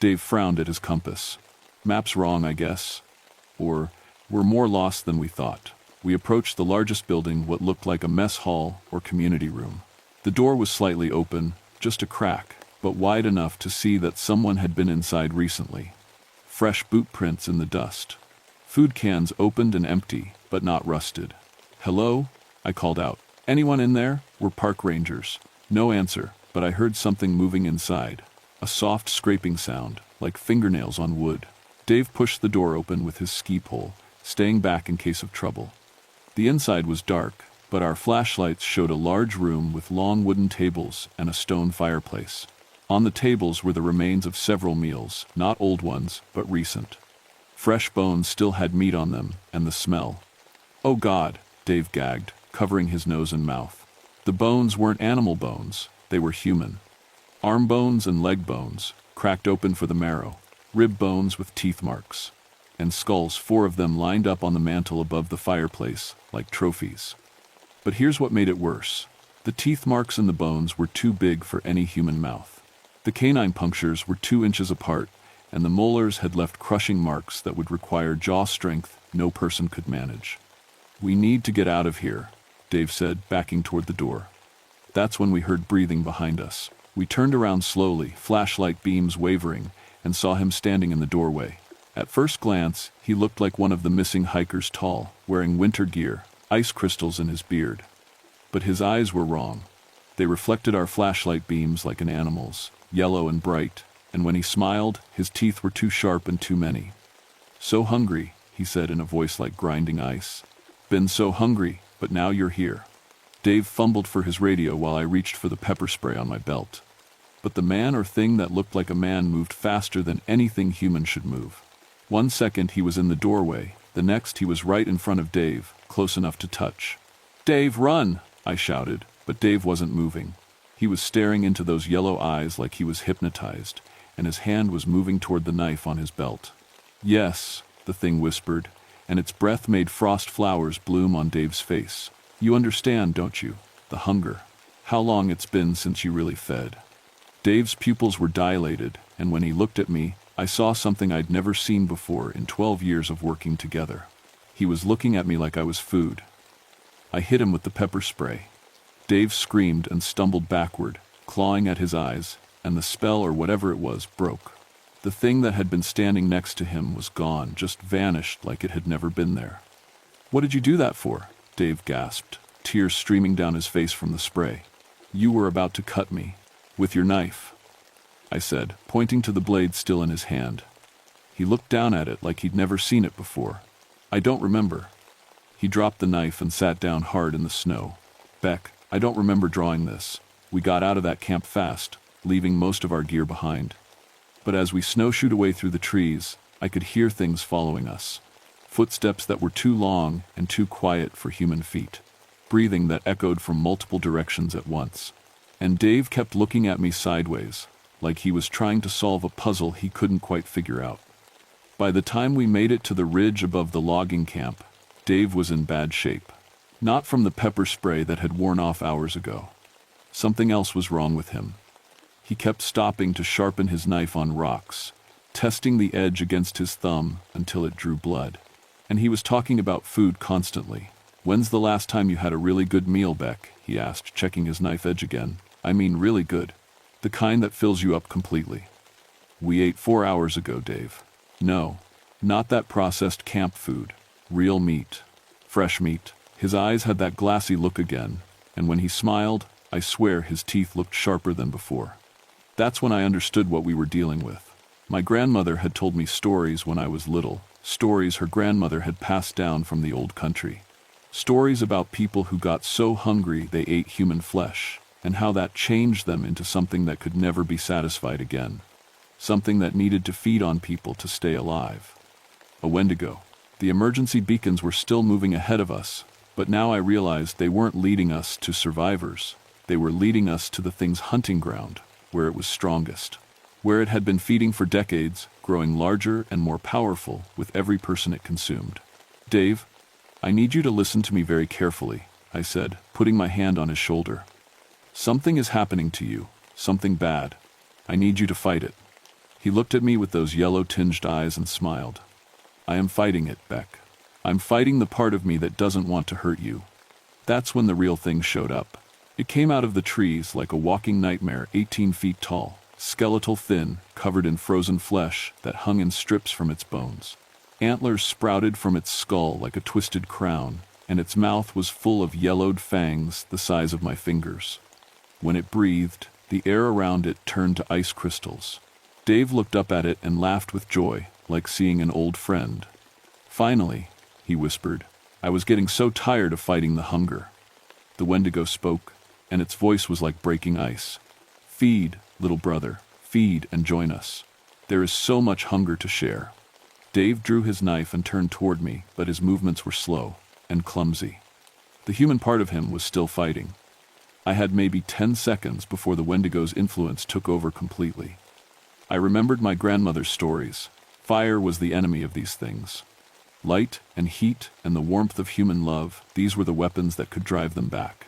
Dave frowned at his compass. "Map's wrong, I guess. Or, we're more lost than we thought." We approached the largest building, what looked like a mess hall or community room. The door was slightly open, just a crack, but wide enough to see that someone had been inside recently. Fresh boot prints in the dust. Food cans opened and empty, but not rusted. "Hello?" I called out. "Anyone in there?" We're park rangers. No answer, but I heard something moving inside. A soft scraping sound, like fingernails on wood. Dave pushed the door open with his ski pole, staying back in case of trouble. The inside was dark, but our flashlights showed a large room with long wooden tables and a stone fireplace. On the tables were the remains of several meals, not old ones, but recent. Fresh bones still had meat on them, and the smell. "Oh God," Dave gagged, covering his nose and mouth. The bones weren't animal bones, they were human. Arm bones and leg bones, cracked open for the marrow, rib bones with teeth marks, and skulls, 4 of them lined up on the mantel above the fireplace, like trophies. But here's what made it worse. The teeth marks in the bones were too big for any human mouth. The canine punctures were 2 inches apart, and the molars had left crushing marks that would require jaw strength no person could manage. "We need to get out of here," Dave said, backing toward the door. That's when we heard breathing behind us. We turned around slowly, flashlight beams wavering, and saw him standing in the doorway. At first glance, he looked like one of the missing hikers, tall, wearing winter gear, ice crystals in his beard. But his eyes were wrong. They reflected our flashlight beams like an animal's, yellow and bright, and when he smiled, his teeth were too sharp and too many. "So hungry," he said in a voice like grinding ice. Been so hungry, but now you're here. Dave fumbled for his radio while I reached for the pepper spray on my belt. But the man or thing that looked like a man moved faster than anything human should move. 1 second he was in the doorway, the next he was right in front of Dave, close enough to touch. "Dave, run!" I shouted, but Dave wasn't moving. He was staring into those yellow eyes like he was hypnotized, and his hand was moving toward the knife on his belt. "Yes," the thing whispered, and its breath made frost flowers bloom on Dave's face. "You understand, don't you? The hunger. How long it's been since you really fed." Dave's pupils were dilated, and when he looked at me, I saw something I'd never seen before in 12 years of working together. He was looking at me like I was food. I hit him with the pepper spray. Dave screamed and stumbled backward, clawing at his eyes, and the spell or whatever it was broke. The thing that had been standing next to him was gone, just vanished like it had never been there. "What did you do that for?" Dave gasped, tears streaming down his face from the spray. "You were about to cut me. With your knife," I said, pointing to the blade still in his hand. He looked down at it like he'd never seen it before. "I don't remember." He dropped the knife and sat down hard in the snow. "Beck, I don't remember drawing this. We got out of that camp fast, leaving most of our gear behind. But as we snowshoed away through the trees, I could hear things following us. Footsteps that were too long and too quiet for human feet. Breathing that echoed from multiple directions at once. And Dave kept looking at me sideways, like he was trying to solve a puzzle he couldn't quite figure out. By the time we made it to the ridge above the logging camp, Dave was in bad shape. Not from the pepper spray that had worn off hours ago. Something else was wrong with him. He kept stopping to sharpen his knife on rocks, testing the edge against his thumb until it drew blood. And he was talking about food constantly. "When's the last time you had a really good meal, Beck?" he asked, checking his knife edge again. "I mean really good. The kind that fills you up completely." "We ate 4 hours ago, Dave." "No, not that processed camp food. Real meat. Fresh meat." His eyes had that glassy look again, and when he smiled, I swear his teeth looked sharper than before. That's when I understood what we were dealing with. My grandmother had told me stories when I was little, stories her grandmother had passed down from the old country. Stories about people who got so hungry they ate human flesh, and how that changed them into something that could never be satisfied again. Something that needed to feed on people to stay alive. A Wendigo. The emergency beacons were still moving ahead of us, but now I realized they weren't leading us to survivors. They were leading us to the thing's hunting ground, where it was strongest. Where it had been feeding for decades, growing larger and more powerful with every person it consumed. "Dave, I need you to listen to me very carefully," I said, putting my hand on his shoulder. "Something is happening to you, something bad. I need you to fight it." He looked at me with those yellow-tinged eyes and smiled. "I am fighting it, Beck. I'm fighting the part of me that doesn't want to hurt you." That's when the real thing showed up. It came out of the trees like a walking nightmare 18 feet tall, skeletal thin, covered in frozen flesh that hung in strips from its bones. Antlers sprouted from its skull like a twisted crown, and its mouth was full of yellowed fangs the size of my fingers. When it breathed, the air around it turned to ice crystals. Dave looked up at it and laughed with joy, like seeing an old friend. "Finally," he whispered. "I was getting so tired of fighting the hunger." The Wendigo spoke, and its voice was like breaking ice. "Feed, little brother, feed and join us. There is so much hunger to share." Dave drew his knife and turned toward me, but his movements were slow and clumsy. The human part of him was still fighting. I had maybe 10 seconds before the Wendigo's influence took over completely. I remembered my grandmother's stories. Fire was the enemy of these things. Light and heat and the warmth of human love, these were the weapons that could drive them back.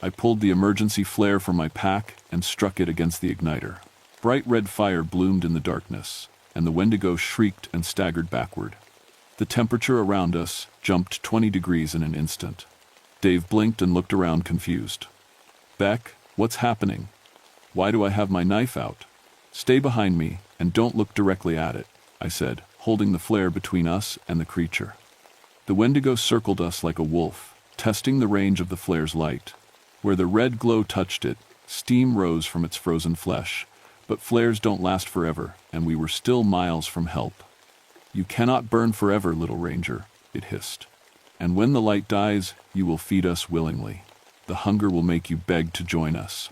I pulled the emergency flare from my pack and struck it against the igniter. Bright red fire bloomed in the darkness, and the Wendigo shrieked and staggered backward. The temperature around us jumped 20 degrees in an instant. Dave blinked and looked around confused. "Beck, what's happening? Why do I have my knife out?" "Stay behind me and don't look directly at it," I said, holding the flare between us and the creature. The Wendigo circled us like a wolf, testing the range of the flare's light. Where the red glow touched it, steam rose from its frozen flesh, but flares don't last forever, and we were still miles from help. "You cannot burn forever, little ranger," it hissed. "And when the light dies, you will feed us willingly. The hunger will make you beg to join us."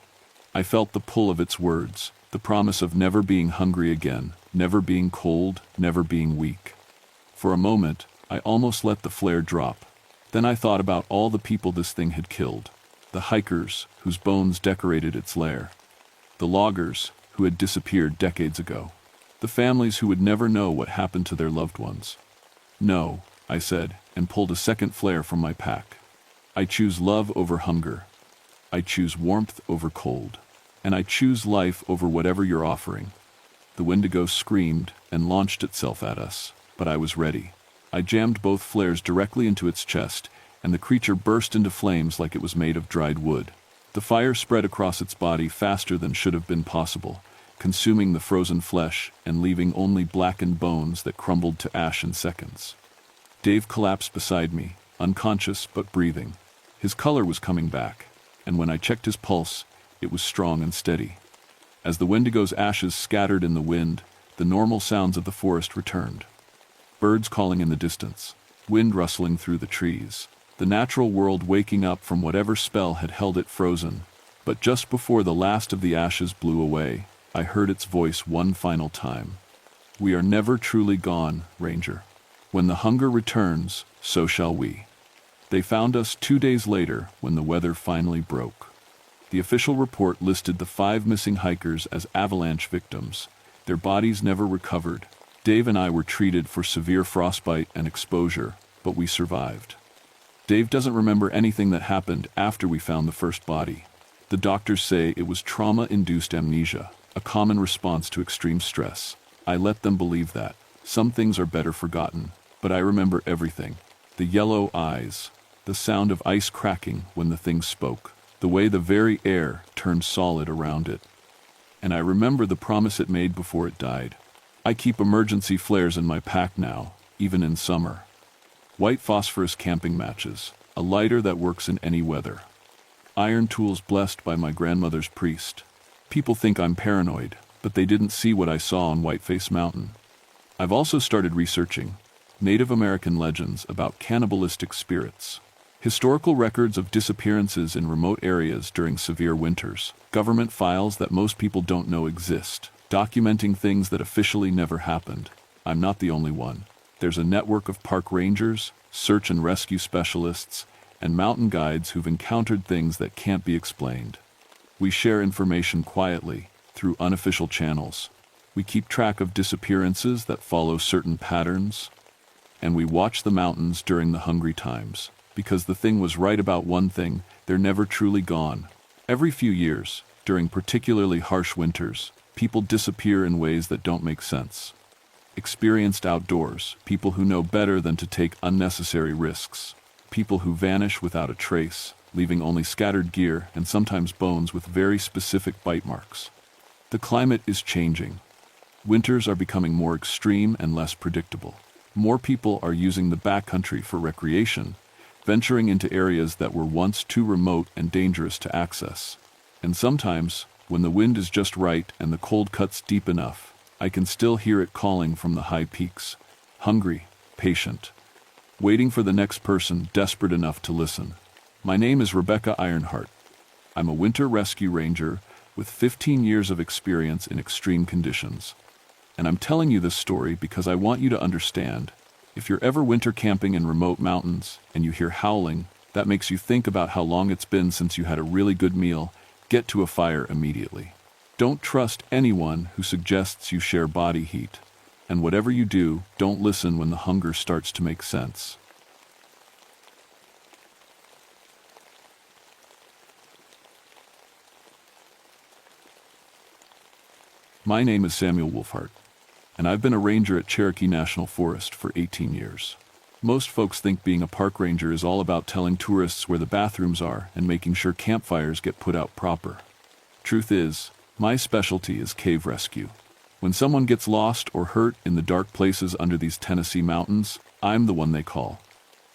I felt the pull of its words, the promise of never being hungry again, never being cold, never being weak. For a moment, I almost let the flare drop. Then I thought about all the people this thing had killed. The hikers, whose bones decorated its lair. The loggers, who had disappeared decades ago. The families who would never know what happened to their loved ones. "No," I said, and pulled a second flare from my pack. "I choose love over hunger. I choose warmth over cold. And I choose life over whatever you're offering." The Wendigo screamed and launched itself at us, but I was ready. I jammed both flares directly into its chest, and the creature burst into flames like it was made of dried wood. The fire spread across its body faster than should have been possible, consuming the frozen flesh and leaving only blackened bones that crumbled to ash in seconds. Dave collapsed beside me, unconscious but breathing. His color was coming back, and when I checked his pulse, it was strong and steady. As the Wendigo's ashes scattered in the wind, the normal sounds of the forest returned. Birds calling in the distance, wind rustling through the trees, the natural world waking up from whatever spell had held it frozen. But just before the last of the ashes blew away, I heard its voice one final time. "We are never truly gone, Ranger. When the hunger returns, so shall we." They found us 2 days later when the weather finally broke. The official report listed the 5 missing hikers as avalanche victims. Their bodies never recovered. Dave and I were treated for severe frostbite and exposure, but we survived. Dave doesn't remember anything that happened after we found the first body. The doctors say it was trauma-induced amnesia, a common response to extreme stress. I let them believe that. Some things are better forgotten, but I remember everything. The yellow eyes, the sound of ice cracking when the thing spoke, the way the very air turned solid around it. And I remember the promise it made before it died. I keep emergency flares in my pack now, even in summer. White phosphorus camping matches, a lighter that works in any weather. Iron tools blessed by my grandmother's priest. People think I'm paranoid, but they didn't see what I saw on Whiteface Mountain. I've also started researching Native American legends about cannibalistic spirits. Historical records of disappearances in remote areas during severe winters. Government files that most people don't know exist. Documenting things that officially never happened. I'm not the only one. There's a network of park rangers, search and rescue specialists, and mountain guides who've encountered things that can't be explained. We share information quietly, through unofficial channels. We keep track of disappearances that follow certain patterns. And we watch the mountains during the hungry times. Because the thing was right about one thing, they're never truly gone. Every few years, during particularly harsh winters, people disappear in ways that don't make sense. Experienced outdoors, people who know better than to take unnecessary risks. People who vanish without a trace, leaving only scattered gear and sometimes bones with very specific bite marks. The climate is changing. Winters are becoming more extreme and less predictable. More people are using the backcountry for recreation, venturing into areas that were once too remote and dangerous to access. And sometimes, when the wind is just right and the cold cuts deep enough, I can still hear it calling from the high peaks. Hungry, patient, waiting for the next person desperate enough to listen. My name is Rebecca Ironheart. I'm a winter rescue ranger with 15 years of experience in extreme conditions. And I'm telling you this story because I want you to understand, if you're ever winter camping in remote mountains and you hear howling, that makes you think about how long it's been since you had a really good meal. Get to a fire immediately. Don't trust anyone who suggests you share body heat. And whatever you do, don't listen when the hunger starts to make sense. My name is Samuel Wolfhart, and I've been a ranger at Cherokee National Forest for 18 years. Most folks think being a park ranger is all about telling tourists where the bathrooms are and making sure campfires get put out proper. Truth is, my specialty is cave rescue. When someone gets lost or hurt in the dark places under these Tennessee mountains, I'm the one they call.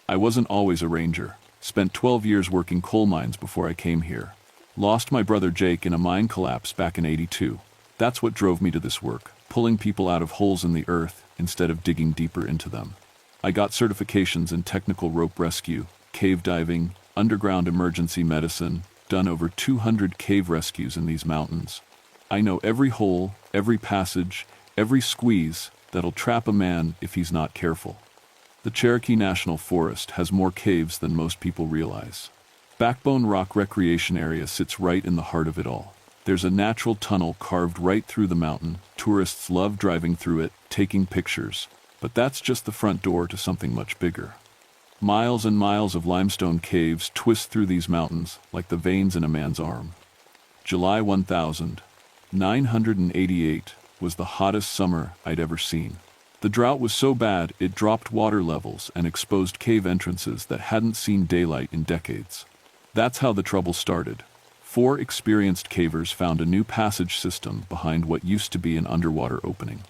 I wasn't always a ranger. Spent 12 years working coal mines before I came here. Lost my brother Jake in a mine collapse back in '82. That's what drove me to this work. pulling people out of holes in the earth instead of digging deeper into them. I got certifications in technical rope rescue, cave diving, underground emergency medicine, done over 200 cave rescues in these mountains. I know every hole, every passage, every squeeze that'll trap a man if he's not careful. The Cherokee National Forest has more caves than most people realize. Backbone Rock Recreation Area sits right in the heart of it all. There's a natural tunnel carved right through the mountain. Tourists love driving through it, taking pictures. But that's just the front door to something much bigger. Miles and miles of limestone caves twist through these mountains like the veins in a man's arm. July 1988 was the hottest summer I'd ever seen. The drought was so bad it dropped water levels and exposed cave entrances that hadn't seen daylight in decades. That's how the trouble started. 4 experienced cavers found a new passage system behind what used to be an underwater opening.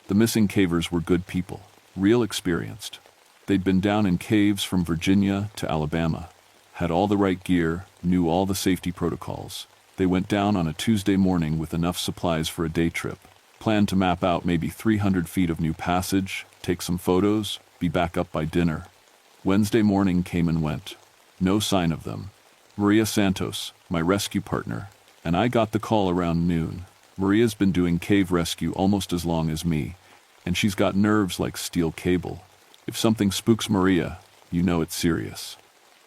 The missing cavers were good people, real experienced. They'd been down in caves from Virginia to Alabama, had all the right gear, knew all the safety protocols. They went down on a Tuesday morning with enough supplies for a day trip, planned to map out maybe 300 feet of new passage, take some photos, be back up by dinner. Wednesday morning came and went. No sign of them. Maria Santos, my rescue partner, and I got the call around noon. Maria's been doing cave rescue almost as long as me, and she's got nerves like steel cable. If something spooks Maria, you know it's serious.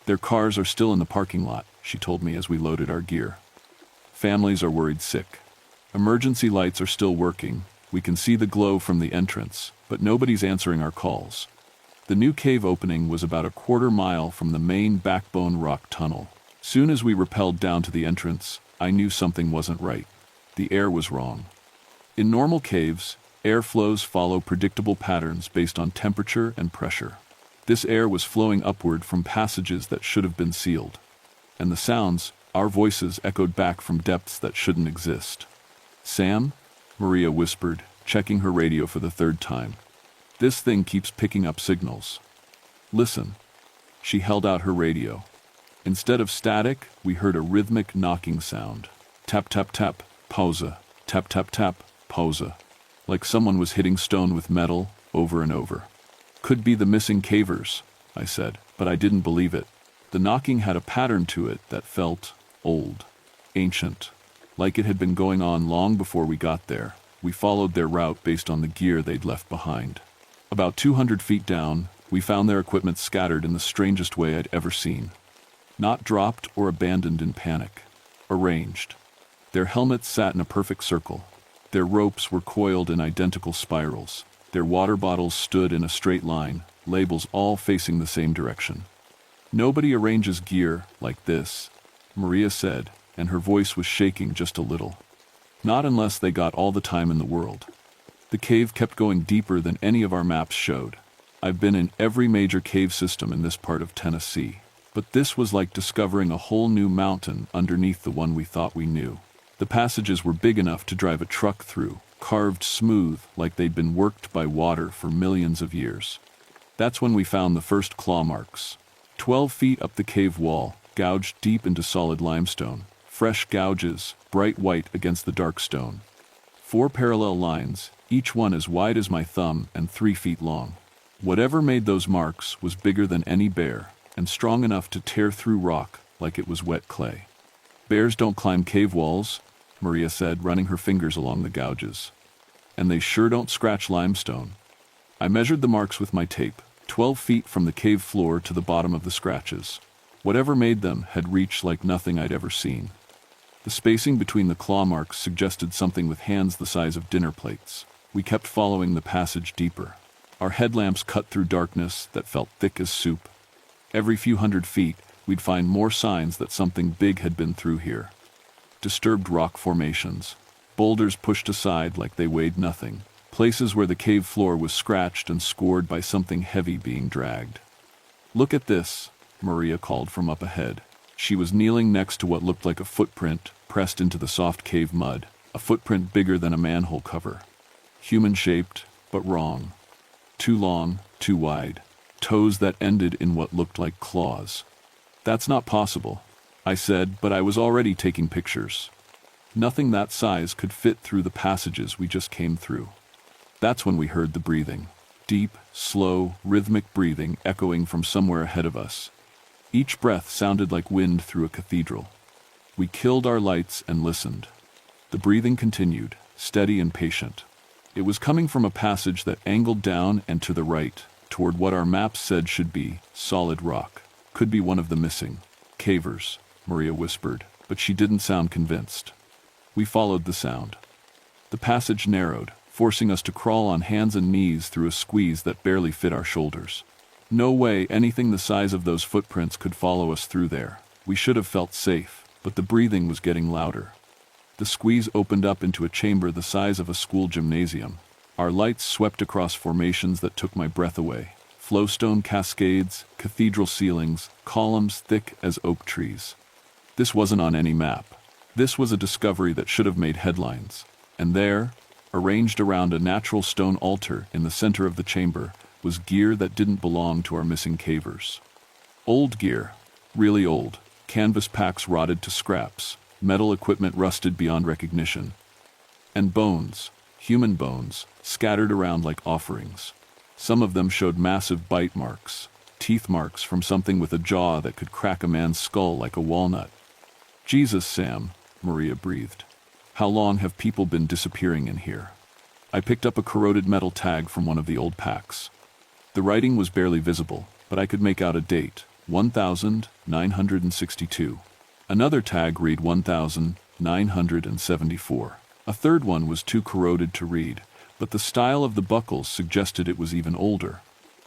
Their cars are still in the parking lot, she told me as we loaded our gear. Families are worried sick. Emergency lights are still working. We can see the glow from the entrance, but nobody's answering our calls. The new cave opening was about a quarter mile from the main Backbone Rock tunnel. Soon as we rappelled down to the entrance, I knew something wasn't right. The air was wrong. In normal caves, air flows follow predictable patterns based on temperature and pressure. This air was flowing upward from passages that should have been sealed. And the sounds, our voices, echoed back from depths that shouldn't exist. "Sam?" Maria whispered, checking her radio for the 3rd time. "This thing keeps picking up signals." "Listen." She held out her radio. Instead of static, we heard a rhythmic knocking sound. Tap, tap, tap, pausa. Tap, tap, tap, pausa. Like someone was hitting stone with metal over and over. "Could be the missing cavers," I said, but I didn't believe it. The knocking had a pattern to it that felt old, ancient, like it had been going on long before we got there. We followed their route based on the gear they'd left behind. About 200 feet down, we found their equipment scattered in the strangest way I'd ever seen. Not dropped or abandoned in panic. Arranged. Their helmets sat in a perfect circle. Their ropes were coiled in identical spirals. Their water bottles stood in a straight line, labels all facing the same direction. "Nobody arranges gear like this," Maria said, and her voice was shaking just a little. "Not unless they got all the time in the world." The cave kept going deeper than any of our maps showed. I've been in every major cave system in this part of Tennessee, but this was like discovering a whole new mountain underneath the one we thought we knew. The passages were big enough to drive a truck through, carved smooth like they'd been worked by water for millions of years. That's when we found the first claw marks. 12 feet up the cave wall, gouged deep into solid limestone. Fresh gouges, bright white against the dark stone. 4 parallel lines, each one as wide as my thumb and 3 feet long. Whatever made those marks was bigger than any bear, and strong enough to tear through rock like it was wet clay. "Bears don't climb cave walls," Maria said, running her fingers along the gouges. "And they sure don't scratch limestone." I measured the marks with my tape, 12 feet from the cave floor to the bottom of the scratches. Whatever made them had reached like nothing I'd ever seen. The spacing between the claw marks suggested something with hands the size of dinner plates. We kept following the passage deeper. Our headlamps cut through darkness that felt thick as soup. Every few hundred feet, we'd find more signs that something big had been through here. Disturbed rock formations, boulders pushed aside like they weighed nothing, places where the cave floor was scratched and scored by something heavy being dragged. "Look at this," Maria called from up ahead. She was kneeling next to what looked like a footprint pressed into the soft cave mud, a footprint bigger than a manhole cover. Human-shaped, but wrong. Too long, too wide. Toes that ended in what looked like claws. "That's not possible," I said, but I was already taking pictures. Nothing that size could fit through the passages we just came through. That's when we heard the breathing. Deep, slow, rhythmic breathing echoing from somewhere ahead of us. Each breath sounded like wind through a cathedral. We killed our lights and listened. The breathing continued, steady and patient. It was coming from a passage that angled down and to the right, toward what our maps said should be solid rock. Could be one of the missing cavers, Maria whispered, but she didn't sound convinced. We followed the sound. The passage narrowed, forcing us to crawl on hands and knees through a squeeze that barely fit our shoulders. No way anything the size of those footprints could follow us through there. We should have felt safe, but the breathing was getting louder. The squeeze opened up into a chamber the size of a school gymnasium. Our lights swept across formations that took my breath away. Flowstone cascades, cathedral ceilings, columns thick as oak trees. This wasn't on any map. This was a discovery that should have made headlines. And there, arranged around a natural stone altar in the center of the chamber, was gear that didn't belong to our missing cavers. Old gear, really old, canvas packs rotted to scraps, metal equipment rusted beyond recognition. And bones, human bones, scattered around like offerings. Some of them showed massive bite marks, teeth marks from something with a jaw that could crack a man's skull like a walnut. Jesus, Sam, Maria breathed. How long have people been disappearing in here? I picked up a corroded metal tag from one of the old packs. The writing was barely visible, but I could make out a date, 1962. Another tag read 1974. A third one was too corroded to read, but the style of the buckles suggested it was even older.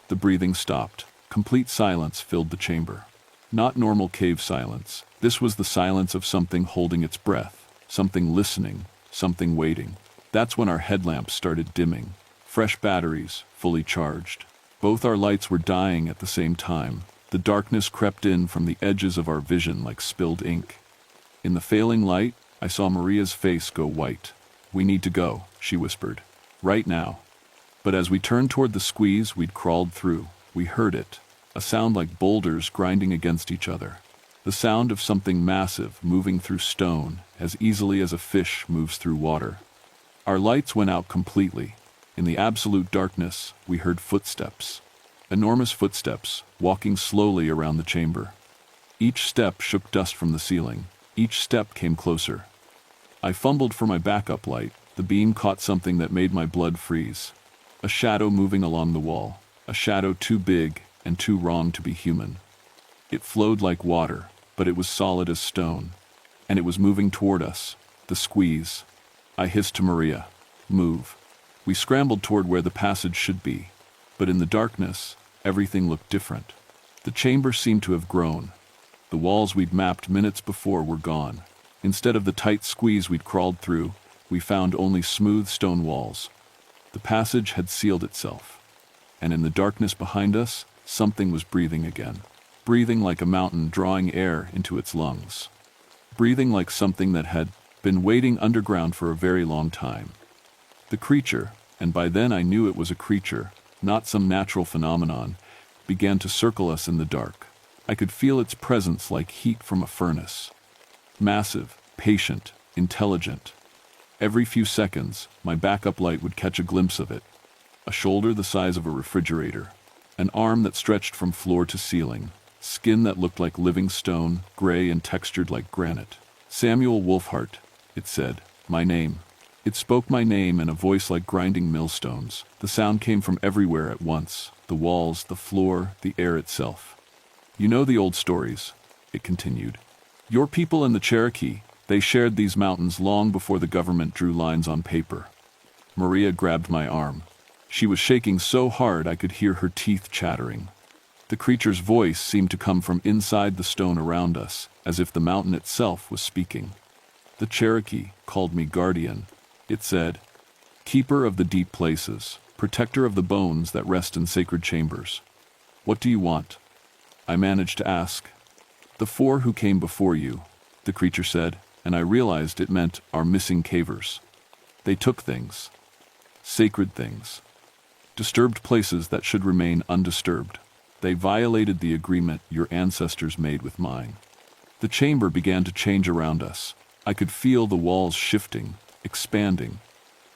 The breathing stopped. Complete silence filled the chamber. Not normal cave silence. This was the silence of something holding its breath, something listening, something waiting. That's when our headlamps started dimming. Fresh batteries, fully charged. Both our lights were dying at the same time. The darkness crept in from the edges of our vision like spilled ink. In the failing light, I saw Maria's face go white. "We need to go," she whispered. "Right now." But as we turned toward the squeeze we'd crawled through, we heard it. A sound like boulders grinding against each other. The sound of something massive moving through stone as easily as a fish moves through water. Our lights went out completely. In the absolute darkness, we heard footsteps. Enormous footsteps, walking slowly around the chamber. Each step shook dust from the ceiling. Each step came closer. I fumbled for my backup light. The beam caught something that made my blood freeze. A shadow moving along the wall. A shadow too big and too wrong to be human. It flowed like water, but it was solid as stone. And it was moving toward us. The squeeze. I hissed to Maria, "Move." We scrambled toward where the passage should be. But in the darkness, everything looked different. The chamber seemed to have grown. The walls we'd mapped minutes before were gone. Instead of the tight squeeze we'd crawled through, we found only smooth stone walls. The passage had sealed itself. And in the darkness behind us, something was breathing again. Breathing like a mountain drawing air into its lungs. Breathing like something that had been waiting underground for a very long time. The creature, and by then I knew it was a creature, not some natural phenomenon, began to circle us in the dark. I could feel its presence like heat from a furnace. Massive, patient, intelligent. Every few seconds, my backup light would catch a glimpse of it. A shoulder the size of a refrigerator. An arm that stretched from floor to ceiling. Skin that looked like living stone, gray and textured like granite. "Samuel Wolfhart," it said. My name. It spoke my name in a voice like grinding millstones. The sound came from everywhere at once. The walls, the floor, the air itself. "You know the old stories," it continued. "Your people in the Cherokee, they shared these mountains long before the government drew lines on paper." Maria grabbed my arm. She was shaking so hard I could hear her teeth chattering. The creature's voice seemed to come from inside the stone around us, as if the mountain itself was speaking. "The Cherokee called me guardian," it said. "Keeper of the deep places, protector of the bones that rest in sacred chambers. What do you want?" I managed to ask. "The four who came before you," the creature said, and I realized it meant our missing cavers. "They took things. Sacred things. Disturbed places that should remain undisturbed. They violated the agreement your ancestors made with mine." The chamber began to change around us. I could feel the walls shifting, expanding.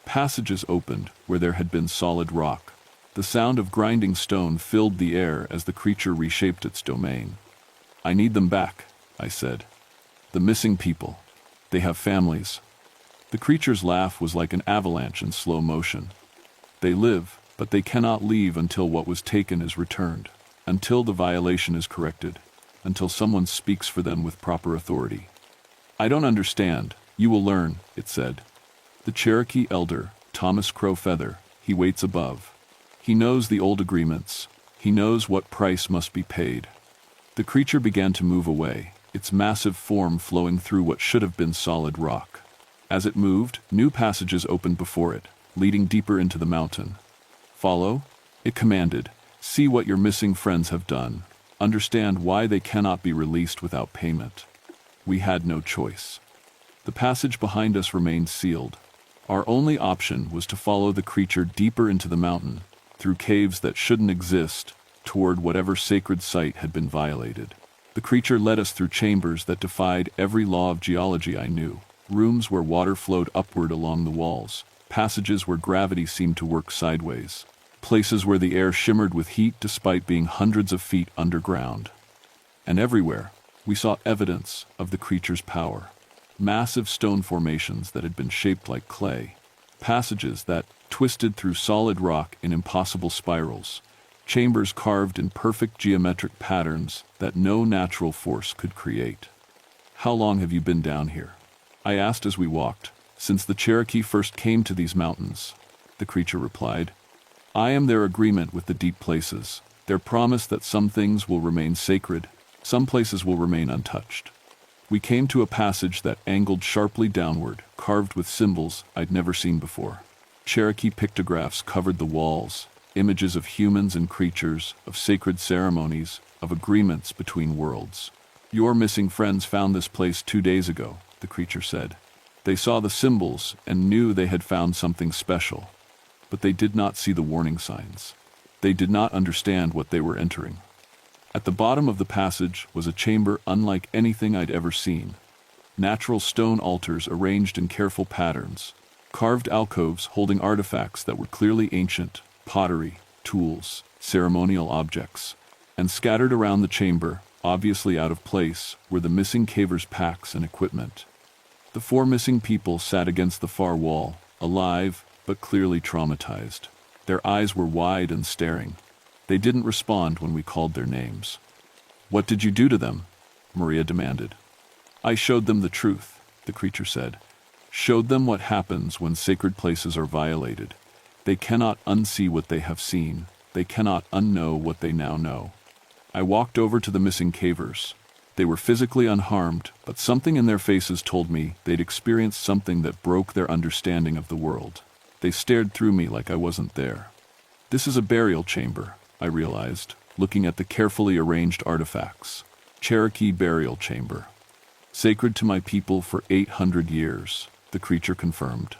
Passages opened where there had been solid rock. The sound of grinding stone filled the air as the creature reshaped its domain. "I need them back," I said. "The missing people. They have families." The creature's laugh was like an avalanche in slow motion. "They live, but they cannot leave until what was taken is returned, until the violation is corrected, until someone speaks for them with proper authority." "I don't understand. You will learn," it said. "The Cherokee elder, Thomas Crowfeather, he waits above. He knows the old agreements. He knows what price must be paid." The creature began to move away, its massive form flowing through what should have been solid rock. As it moved, new passages opened before it, leading deeper into the mountain. "Follow," it commanded. "See what your missing friends have done. Understand why they cannot be released without payment." We had no choice. The passage behind us remained sealed. Our only option was to follow the creature deeper into the mountain, through caves that shouldn't exist, toward whatever sacred site had been violated. The creature led us through chambers that defied every law of geology I knew, rooms where water flowed upward along the walls, passages where gravity seemed to work sideways, places where the air shimmered with heat despite being hundreds of feet underground. And everywhere, we saw evidence of the creature's power. Massive stone formations that had been shaped like clay, passages that twisted through solid rock in impossible spirals, chambers carved in perfect geometric patterns that no natural force could create. "How long have you been down here?" I asked as we walked. "Since the Cherokee first came to these mountains," the creature replied. "I am their agreement with the deep places, their promise that some things will remain sacred, some places will remain untouched." We came to a passage that angled sharply downward, carved with symbols I'd never seen before. Cherokee pictographs covered the walls, images of humans and creatures, of sacred ceremonies, of agreements between worlds. "Your missing friends found this place 2 days ago," the creature said. "They saw the symbols and knew they had found something special, but they did not see the warning signs. They did not understand what they were entering." At the bottom of the passage was a chamber unlike anything I'd ever seen. Natural stone altars arranged in careful patterns, carved alcoves holding artifacts that were clearly ancient, pottery, tools, ceremonial objects, and scattered around the chamber, obviously out of place, were the missing cavers' packs and equipment. The 4 missing people sat against the far wall, alive but clearly traumatized. Their eyes were wide and staring. They didn't respond when we called their names. "What did you do to them?" Maria demanded. "I showed them the truth," the creature said. "Showed them what happens when sacred places are violated. They cannot unsee what they have seen. They cannot unknow what they now know." I walked over to the missing cavers. They were physically unharmed, but something in their faces told me they'd experienced something that broke their understanding of the world. They stared through me like I wasn't there. "This is a burial chamber," I realized, looking at the carefully arranged artifacts. "Cherokee burial chamber. Sacred to my people for 800 years, the creature confirmed.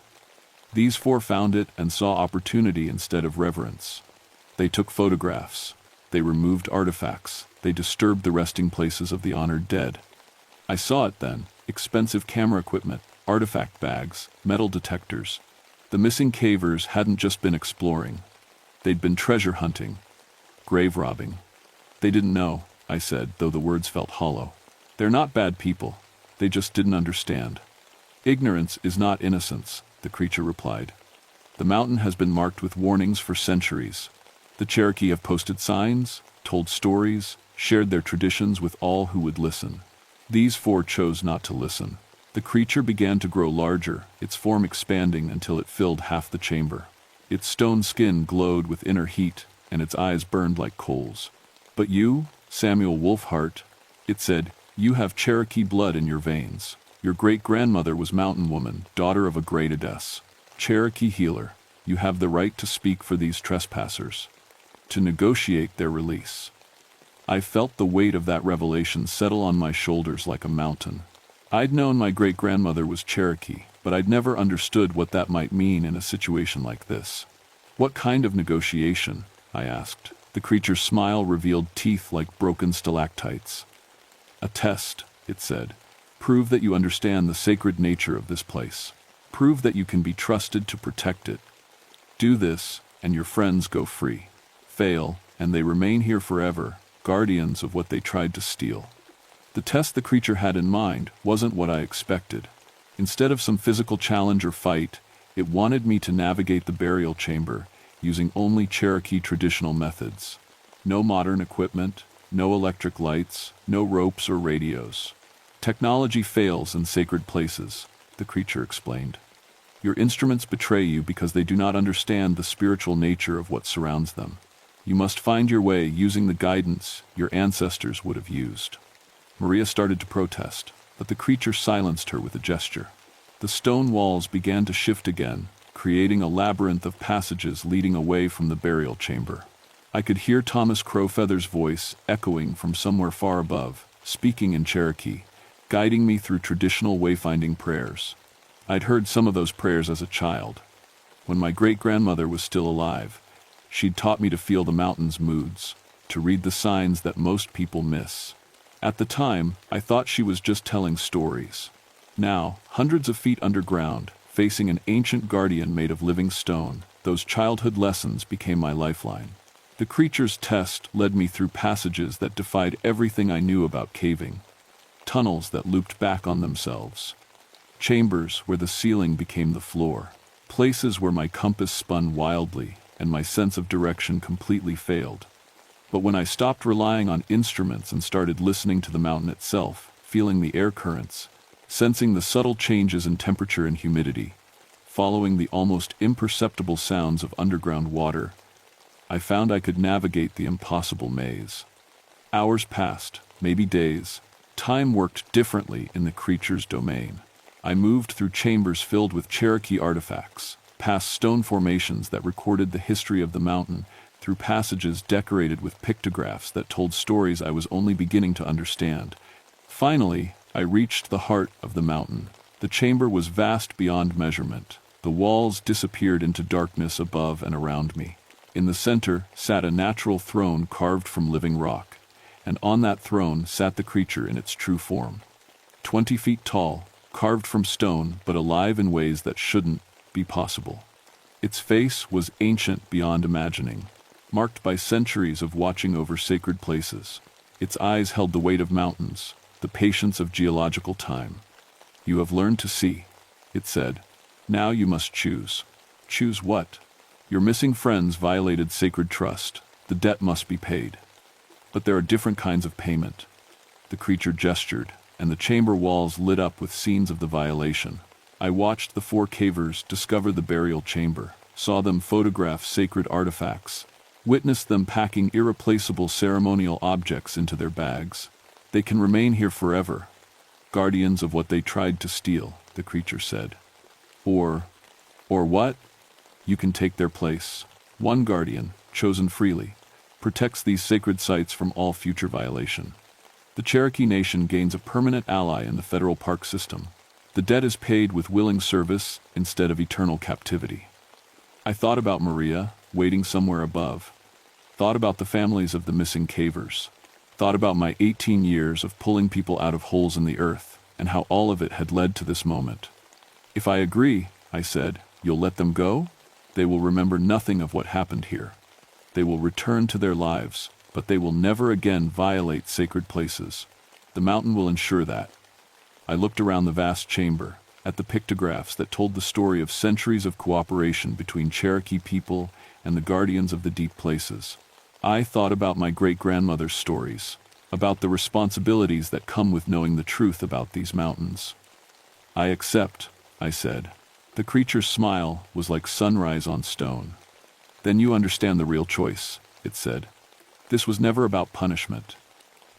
These 4 found it and saw opportunity instead of reverence. They took photographs. They removed artifacts. They disturbed the resting places of the honored dead. I saw it then, expensive camera equipment, artifact bags, metal detectors. The missing cavers hadn't just been exploring. They'd been treasure hunting, grave robbing. They didn't know," I said, though the words felt hollow. "They're not bad people. They just didn't understand." "Ignorance is not innocence," the creature replied. "The mountain has been marked with warnings for centuries. The Cherokee have posted signs, told stories, shared their traditions with all who would listen. These 4 chose not to listen." The creature began to grow larger, its form expanding until it filled half the chamber. Its stone skin glowed with inner heat, and its eyes burned like coals. "But you, Samuel Wolfhart," it said, "you have Cherokee blood in your veins. Your great-grandmother was mountain woman, daughter of a great Adess. Cherokee healer, you have the right to speak for these trespassers, to negotiate their release." I felt the weight of that revelation settle on my shoulders like a mountain. I'd known my great-grandmother was Cherokee, but I'd never understood what that might mean in a situation like this. "What kind of negotiation?" I asked. The creature's smile revealed teeth like broken stalactites. "A test," it said. Prove that you understand the sacred nature of this place. Prove that you can be trusted to protect it. Do this, and your friends go free. Fail, and they remain here forever, guardians of what they tried to steal. The test the creature had in mind wasn't what I expected. Instead of some physical challenge or fight, it wanted me to navigate the burial chamber using only Cherokee traditional methods. No modern equipment, no electric lights, no ropes or radios. Technology fails in sacred places, the creature explained. Your instruments betray you because they do not understand the spiritual nature of what surrounds them. You must find your way using the guidance your ancestors would have used. Maria started to protest, but the creature silenced her with a gesture. The stone walls began to shift again, creating a labyrinth of passages leading away from the burial chamber. I could hear Thomas Crowfeather's voice echoing from somewhere far above, speaking in Cherokee, guiding me through traditional wayfinding prayers. I'd heard some of those prayers as a child. When my great-grandmother was still alive, she'd taught me to feel the mountain's moods, to read the signs that most people miss. At the time, I thought she was just telling stories. Now, hundreds of feet underground, facing an ancient guardian made of living stone, those childhood lessons became my lifeline. The creature's test led me through passages that defied everything I knew about caving. Tunnels that looped back on themselves. Chambers where the ceiling became the floor. Places where my compass spun wildly and my sense of direction completely failed. But when I stopped relying on instruments and started listening to the mountain itself, feeling the air currents, sensing the subtle changes in temperature and humidity, following the almost imperceptible sounds of underground water, I found I could navigate the impossible maze. Hours passed, maybe days. Time worked differently in the creature's domain. I moved through chambers filled with Cherokee artifacts, past stone formations that recorded the history of the mountain, through passages decorated with pictographs that told stories I was only beginning to understand. Finally, I reached the heart of the mountain. The chamber was vast beyond measurement. The walls disappeared into darkness above and around me. In the center sat a natural throne carved from living rock, and on that throne sat the creature in its true form. 20 feet tall, carved from stone but alive in ways that shouldn't be possible. Its face was ancient beyond imagining, marked by centuries of watching over sacred places. Its eyes held the weight of mountains, the patience of geological time. "You have learned to see," it said. "Now you must choose." "Choose what?" "Your missing friends violated sacred trust. The debt must be paid. But there are different kinds of payment." The creature gestured, and the chamber walls lit up with scenes of the violation. I watched the 4 cavers discover the burial chamber, saw them photograph sacred artifacts, witnessed them packing irreplaceable ceremonial objects into their bags. "They can remain here forever, guardians of what they tried to steal," the creature said. Or what? "You can take their place. One guardian, chosen freely, protects these sacred sites from all future violation. The Cherokee Nation gains a permanent ally in the federal park system. The debt is paid with willing service instead of eternal captivity." I thought about Maria, waiting somewhere above. Thought about the families of the missing cavers. Thought about my 18 years of pulling people out of holes in the earth, and how all of it had led to this moment. "If I agree," I said, "you'll let them go? They will remember nothing of what happened here. They will return to their lives, but they will never again violate sacred places. The mountain will ensure that." I looked around the vast chamber, at the pictographs that told the story of centuries of cooperation between Cherokee people and the guardians of the deep places. I thought about my great-grandmother's stories, about the responsibilities that come with knowing the truth about these mountains. "I accept," I said. The creature's smile was like sunrise on stone. "Then you understand the real choice," it said. "This was never about punishment.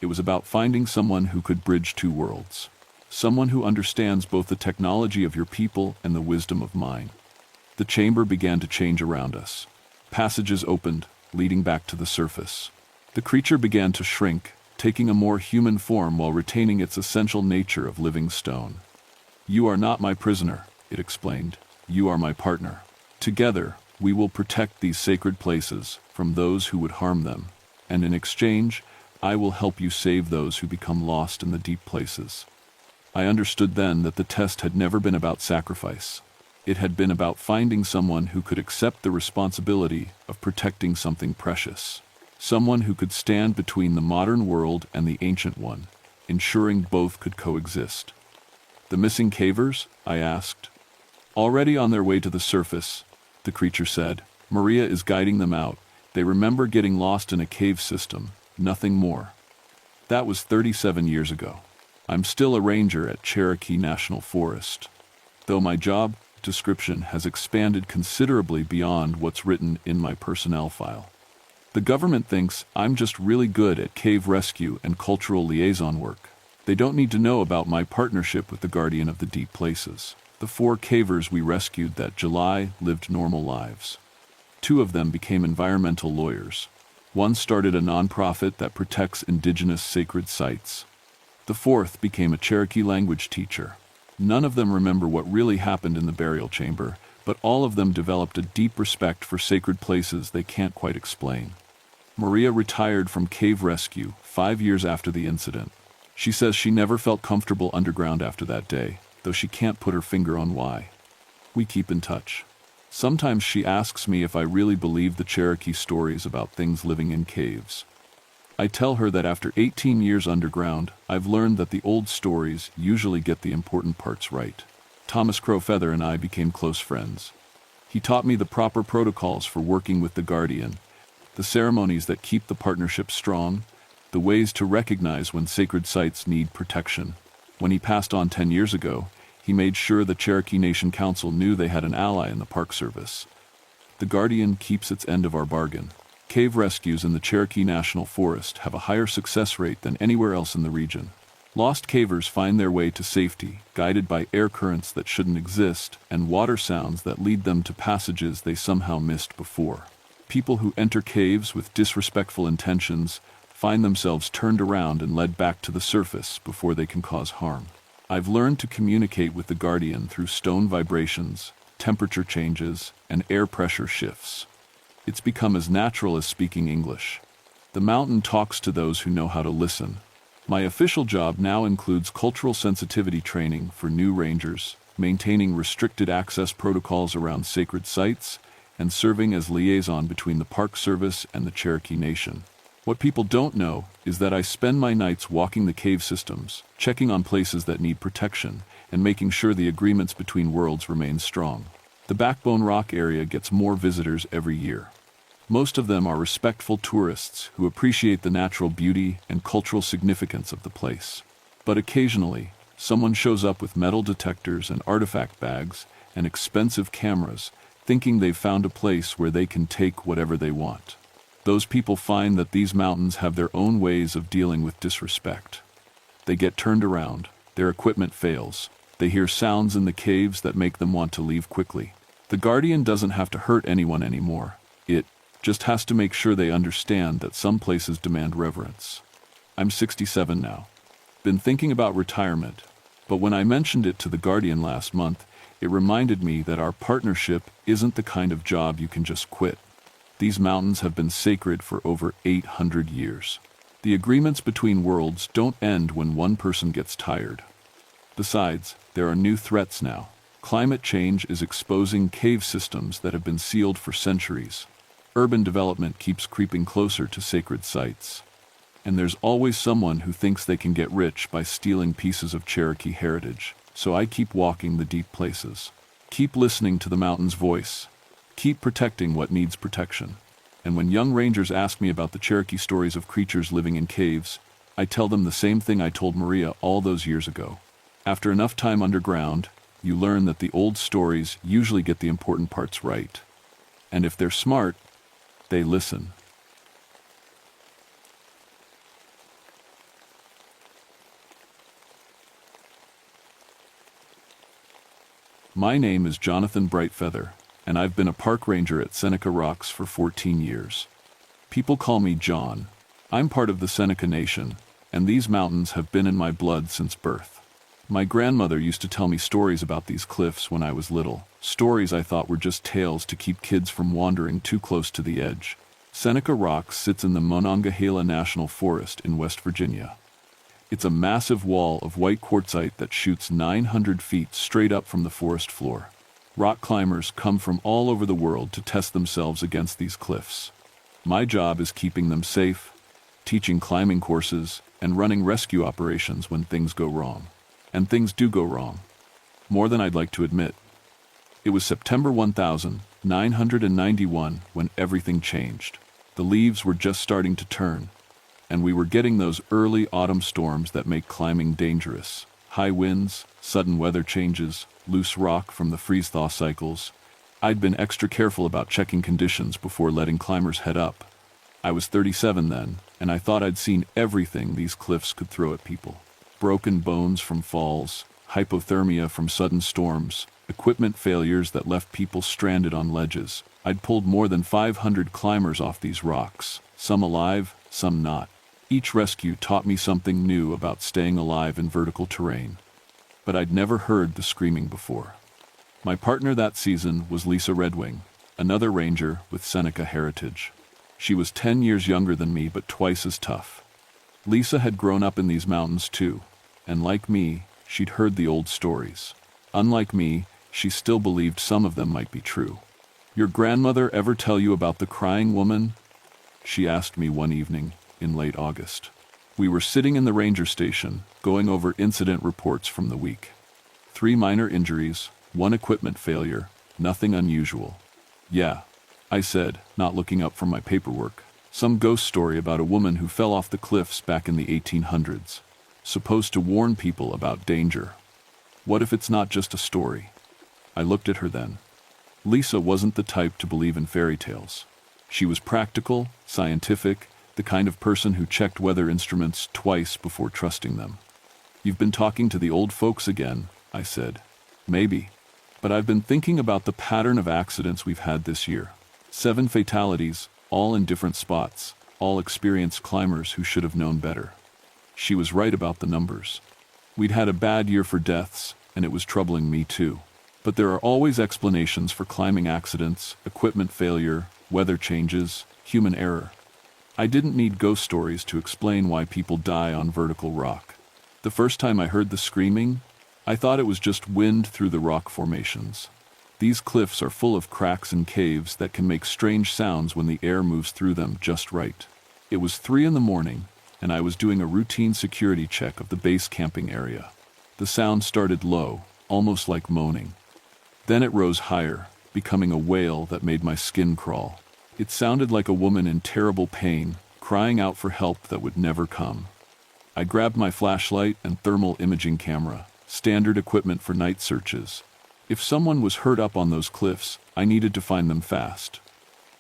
It was about finding someone who could bridge 2 worlds. Someone who understands both the technology of your people and the wisdom of mine." The chamber began to change around us. Passages opened, leading back to the surface. The creature began to shrink, taking a more human form while retaining its essential nature of living stone. "You are not my prisoner," it explained. "You are my partner. Together, we will protect these sacred places from those who would harm them, and in exchange, I will help you save those who become lost in the deep places." I understood then that the test had never been about sacrifice. It had been about finding someone who could accept the responsibility of protecting something precious. Someone who could stand between the modern world and the ancient one, ensuring both could coexist. The missing cavers? I asked. Already on their way to the surface, the creature said. Maria is guiding them out. They remember getting lost in a cave system, nothing more. That was 37 years ago. I'm still a ranger at Cherokee National Forest, though my job description has expanded considerably beyond what's written in my personnel file. The government thinks I'm just really good at cave rescue and cultural liaison work. They don't need to know about my partnership with the Guardian of the Deep Places. The 4 cavers we rescued that July lived normal lives. 2 of them became environmental lawyers. 1 started a nonprofit that protects indigenous sacred sites. The 4th became a Cherokee language teacher. None of them remember what really happened in the burial chamber, but all of them developed a deep respect for sacred places they can't quite explain. Maria retired from cave rescue 5 years after the incident. She says she never felt comfortable underground after that day, though she can't put her finger on why. We keep in touch. Sometimes she asks me if I really believe the Cherokee stories about things living in caves. I tell her that after 18 years underground, I've learned that the old stories usually get the important parts right. Thomas Crowfeather and I became close friends. He taught me the proper protocols for working with the Guardian, the ceremonies that keep the partnership strong, the ways to recognize when sacred sites need protection. When he passed on 10 years ago, he made sure the Cherokee Nation Council knew they had an ally in the Park Service. The Guardian keeps its end of our bargain. Cave rescues in the Cherokee National Forest have a higher success rate than anywhere else in the region. Lost cavers find their way to safety, guided by air currents that shouldn't exist and water sounds that lead them to passages they somehow missed before. People who enter caves with disrespectful intentions find themselves turned around and led back to the surface before they can cause harm. I've learned to communicate with the Guardian through stone vibrations, temperature changes, and air pressure shifts. It's become as natural as speaking English. The mountain talks to those who know how to listen. My official job now includes cultural sensitivity training for new rangers, maintaining restricted access protocols around sacred sites, and serving as liaison between the Park Service and the Cherokee Nation. What people don't know is that I spend my nights walking the cave systems, checking on places that need protection, and making sure the agreements between worlds remain strong. The Backbone Rock area gets more visitors every year. Most of them are respectful tourists who appreciate the natural beauty and cultural significance of the place. But occasionally, someone shows up with metal detectors and artifact bags and expensive cameras, thinking they've found a place where they can take whatever they want. Those people find that these mountains have their own ways of dealing with disrespect. They get turned around, their equipment fails, they hear sounds in the caves that make them want to leave quickly. The Guardian doesn't have to hurt anyone anymore. It just has to make sure they understand that some places demand reverence. I'm 67 now. Been thinking about retirement, but when I mentioned it to the Guardian last month, it reminded me that our partnership isn't the kind of job you can just quit. These mountains have been sacred for over 800 years. The agreements between worlds don't end when one person gets tired. Besides, there are new threats now. Climate change is exposing cave systems that have been sealed for centuries. Urban development keeps creeping closer to sacred sites. And there's always someone who thinks they can get rich by stealing pieces of Cherokee heritage. So I keep walking the deep places. Keep listening to the mountain's voice. Keep protecting what needs protection. And when young rangers ask me about the Cherokee stories of creatures living in caves, I tell them the same thing I told Maria all those years ago. After enough time underground, you learn that the old stories usually get the important parts right. And if they're smart, they listen. My name is Jonathan Brightfeather, and I've been a park ranger at Seneca Rocks for 14 years. People call me John. I'm part of the Seneca Nation, and these mountains have been in my blood since birth. My grandmother used to tell me stories about these cliffs when I was little, stories I thought were just tales to keep kids from wandering too close to the edge. Seneca Rocks sits in the Monongahela National Forest in West Virginia. It's a massive wall of white quartzite that shoots 900 feet straight up from the forest floor. Rock climbers come from all over the world to test themselves against these cliffs. My job is keeping them safe, teaching climbing courses, and running rescue operations when things go wrong. And things do go wrong. More than I'd like to admit. It was September 1991 when everything changed. The leaves were just starting to turn, and we were getting those early autumn storms that make climbing dangerous. High winds, sudden weather changes, loose rock from the freeze-thaw cycles. I'd been extra careful about checking conditions before letting climbers head up. I was 37 then, and I thought I'd seen everything these cliffs could throw at people. Broken bones from falls, hypothermia from sudden storms, equipment failures that left people stranded on ledges. I'd pulled more than 500 climbers off these rocks, some alive, some not. Each rescue taught me something new about staying alive in vertical terrain. But I'd never heard the screaming before. My partner that season was Lisa Redwing, another ranger with Seneca heritage. She was 10 years younger than me, but twice as tough. Lisa had grown up in these mountains too, and like me, she'd heard the old stories. Unlike me, she still believed some of them might be true. "Your grandmother ever tell you about the crying woman?" she asked me one evening in late August. We were sitting in the ranger station, going over incident reports from the week. 3 minor injuries, 1 equipment failure, nothing unusual. "Yeah," I said, not looking up from my paperwork. "Some ghost story about a woman who fell off the cliffs back in the 1800s. Supposed to warn people about danger. What if it's not just a story?" I looked at her then. Lisa wasn't the type to believe in fairy tales. She was practical, scientific, the kind of person who checked weather instruments twice before trusting them. "You've been talking to the old folks again," I said. "Maybe. But I've been thinking about the pattern of accidents we've had this year. 7 fatalities, all in different spots, all experienced climbers who should have known better." She was right about the numbers. We'd had a bad year for deaths, and it was troubling me too. But there are always explanations for climbing accidents, equipment failure, weather changes, human error. I didn't need ghost stories to explain why people die on vertical rock. The first time I heard the screaming, I thought it was just wind through the rock formations. These cliffs are full of cracks and caves that can make strange sounds when the air moves through them just right. It was 3 in the morning, and I was doing a routine security check of the base camping area. The sound started low, almost like moaning. Then it rose higher, becoming a wail that made my skin crawl. It sounded like a woman in terrible pain, crying out for help that would never come. I grabbed my flashlight and thermal imaging camera, standard equipment for night searches. If someone was hurt up on those cliffs, I needed to find them fast.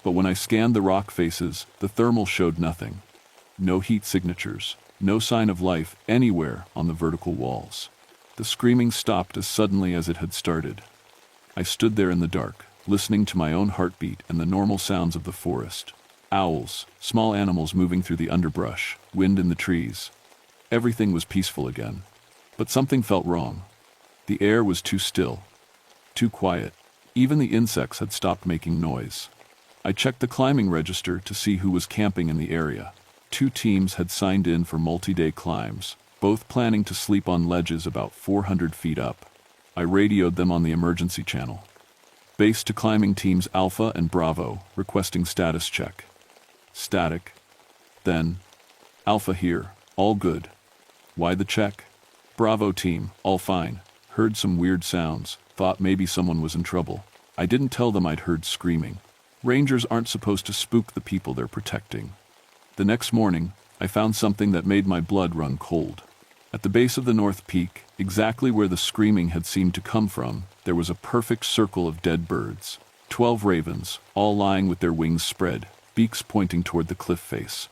But when I scanned the rock faces, the thermal showed nothing. No heat signatures, no sign of life anywhere on the vertical walls. The screaming stopped as suddenly as it had started. I stood there in the dark, listening to my own heartbeat and the normal sounds of the forest. Owls, small animals moving through the underbrush, wind in the trees. Everything was peaceful again. But something felt wrong. The air was too still, too quiet. Even the insects had stopped making noise. I checked the climbing register to see who was camping in the area. 2 teams had signed in for multi-day climbs, both planning to sleep on ledges about 400 feet up. I radioed them on the emergency channel. Base to climbing teams Alpha and Bravo, requesting status check. Static. Then, Alpha here, all good. Why the check? Bravo team, all fine. Heard some weird sounds, thought maybe someone was in trouble. I didn't tell them I'd heard screaming. Rangers aren't supposed to spook the people they're protecting. The next morning, I found something that made my blood run cold. At the base of the North Peak, exactly where the screaming had seemed to come from, there was a perfect circle of dead birds. 12 ravens, all lying with their wings spread, beaks pointing toward the cliff face.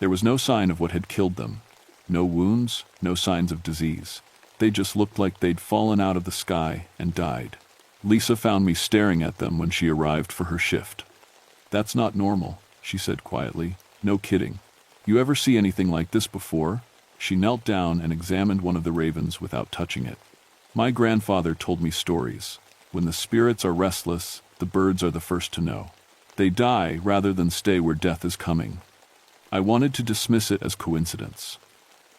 There was no sign of what had killed them. No wounds, no signs of disease. They just looked like they'd fallen out of the sky and died. Lisa found me staring at them when she arrived for her shift. "That's not normal," she said quietly. "No kidding. You ever see anything like this before?" She knelt down and examined one of the ravens without touching it. "My grandfather told me stories. When the spirits are restless, the birds are the first to know. They die rather than stay where death is coming." I wanted to dismiss it as coincidence.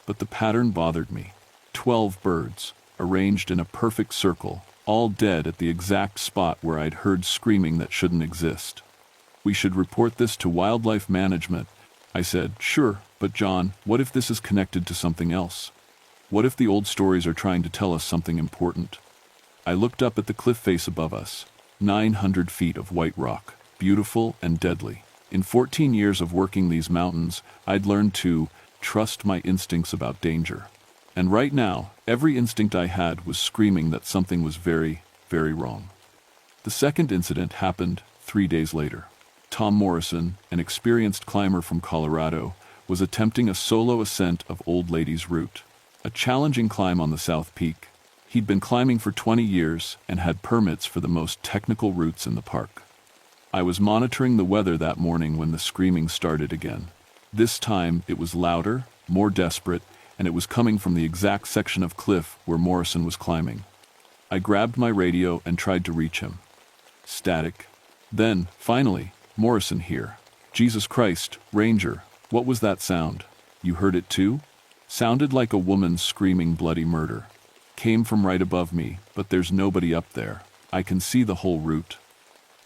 but the pattern bothered me. 12 birds, arranged in a perfect circle, all dead at the exact spot where I'd heard screaming that shouldn't exist. "We should report this to wildlife management," I said. "Sure, but John, what if this is connected to something else? What if the old stories are trying to tell us something important?" I looked up at the cliff face above us. 900 feet of white rock, beautiful and deadly. In 14 years of working these mountains, I'd learned to trust my instincts about danger. And right now, every instinct I had was screaming that something was very, very wrong. The second incident happened 3 days later. Tom Morrison, an experienced climber from Colorado, was attempting a solo ascent of Old Lady's Route, a challenging climb on the South Peak. He'd been climbing for 20 years and had permits for the most technical routes in the park. I was monitoring the weather that morning when the screaming started again. This time it was louder, more desperate, and it was coming from the exact section of cliff where Morrison was climbing. I grabbed my radio and tried to reach him. Static. Then, finally, "Morrison here. Jesus Christ, Ranger, what was that sound? You heard it too?" Sounded like a woman screaming bloody murder. Came from right above me, but there's nobody up there. I can see the whole route.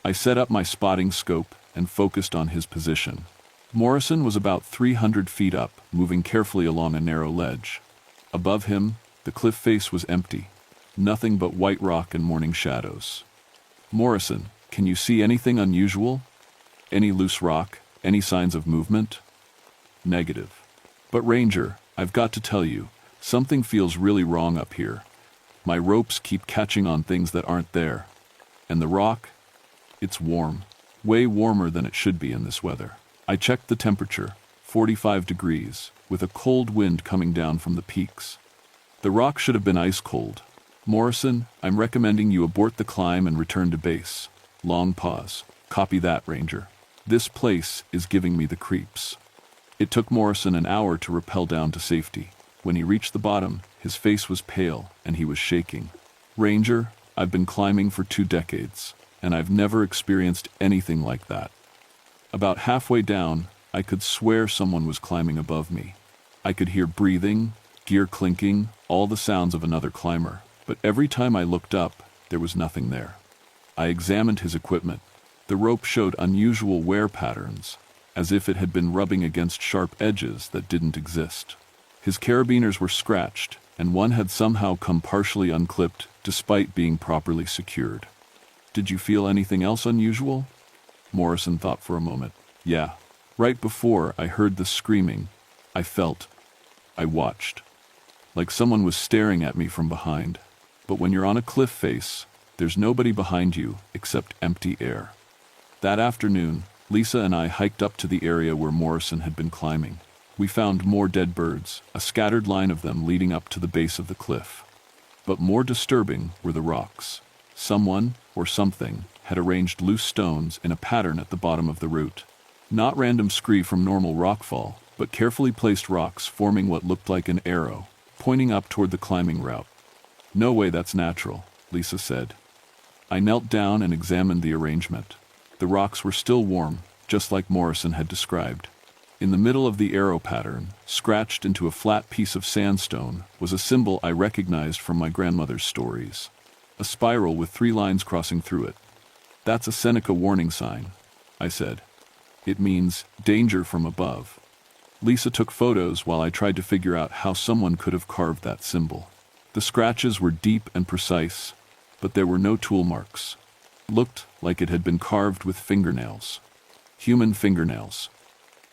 I set up my spotting scope and focused on his position. Morrison was about 300 feet up, moving carefully along a narrow ledge. Above him, the cliff face was empty. Nothing but white rock and morning shadows. "Morrison, can you see anything unusual? Any loose rock? Any signs of movement?" "Negative. But Ranger, I've got to tell you, something feels really wrong up here. My ropes keep catching on things that aren't there. And the rock? It's warm. Way warmer than it should be in this weather." I checked the temperature, 45 degrees, with a cold wind coming down from the peaks. The rock should have been ice cold. "Morrison, I'm recommending you abort the climb and return to base." Long pause. "Copy that, Ranger. This place is giving me the creeps." It took Morrison an hour to rappel down to safety. When he reached the bottom, his face was pale and he was shaking. "Ranger, I've been climbing for 2 decades, and I've never experienced anything like that. About halfway down, I could swear someone was climbing above me. I could hear breathing, gear clinking, all the sounds of another climber, but every time I looked up, there was nothing there." I examined his equipment. The rope showed unusual wear patterns, as if it had been rubbing against sharp edges that didn't exist. His carabiners were scratched, and one had somehow come partially unclipped despite being properly secured. "Did you feel anything else unusual?" Morrison thought for a moment. "Yeah. Right before I heard the screaming, I watched. Like someone was staring at me from behind. But when you're on a cliff face, there's nobody behind you except empty air." That afternoon, Lisa and I hiked up to the area where Morrison had been climbing. We found more dead birds, a scattered line of them leading up to the base of the cliff. But more disturbing were the rocks. Someone, or something, had arranged loose stones in a pattern at the bottom of the route. Not random scree from normal rockfall, but carefully placed rocks forming what looked like an arrow, pointing up toward the climbing route. "No way that's natural," Lisa said. I knelt down and examined the arrangement. The rocks were still warm, just like Morrison had described. In the middle of the arrow pattern, scratched into a flat piece of sandstone, was a symbol I recognized from my grandmother's stories. A spiral with 3 lines crossing through it. "That's a Seneca warning sign," I said. "It means danger from above." Lisa took photos while I tried to figure out how someone could have carved that symbol. The scratches were deep and precise, but there were no tool marks. Looked like it had been carved with fingernails. Human fingernails.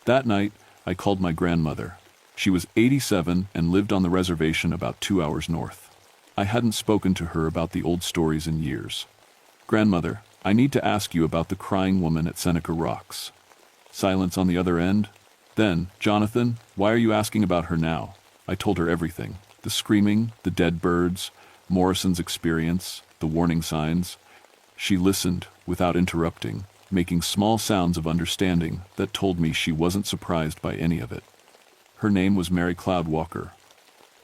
That night, I called my grandmother. She was 87 and lived on the reservation about 2 hours north. I hadn't spoken to her about the old stories in years. "Grandmother, I need to ask you about the crying woman at Seneca Rocks." Silence on the other end. Then, "Jonathan, why are you asking about her now?" I told her everything. The screaming, the dead birds, Morrison's experience, the warning signs. She listened, without interrupting, making small sounds of understanding that told me she wasn't surprised by any of it. "Her name was Mary Cloud Walker,"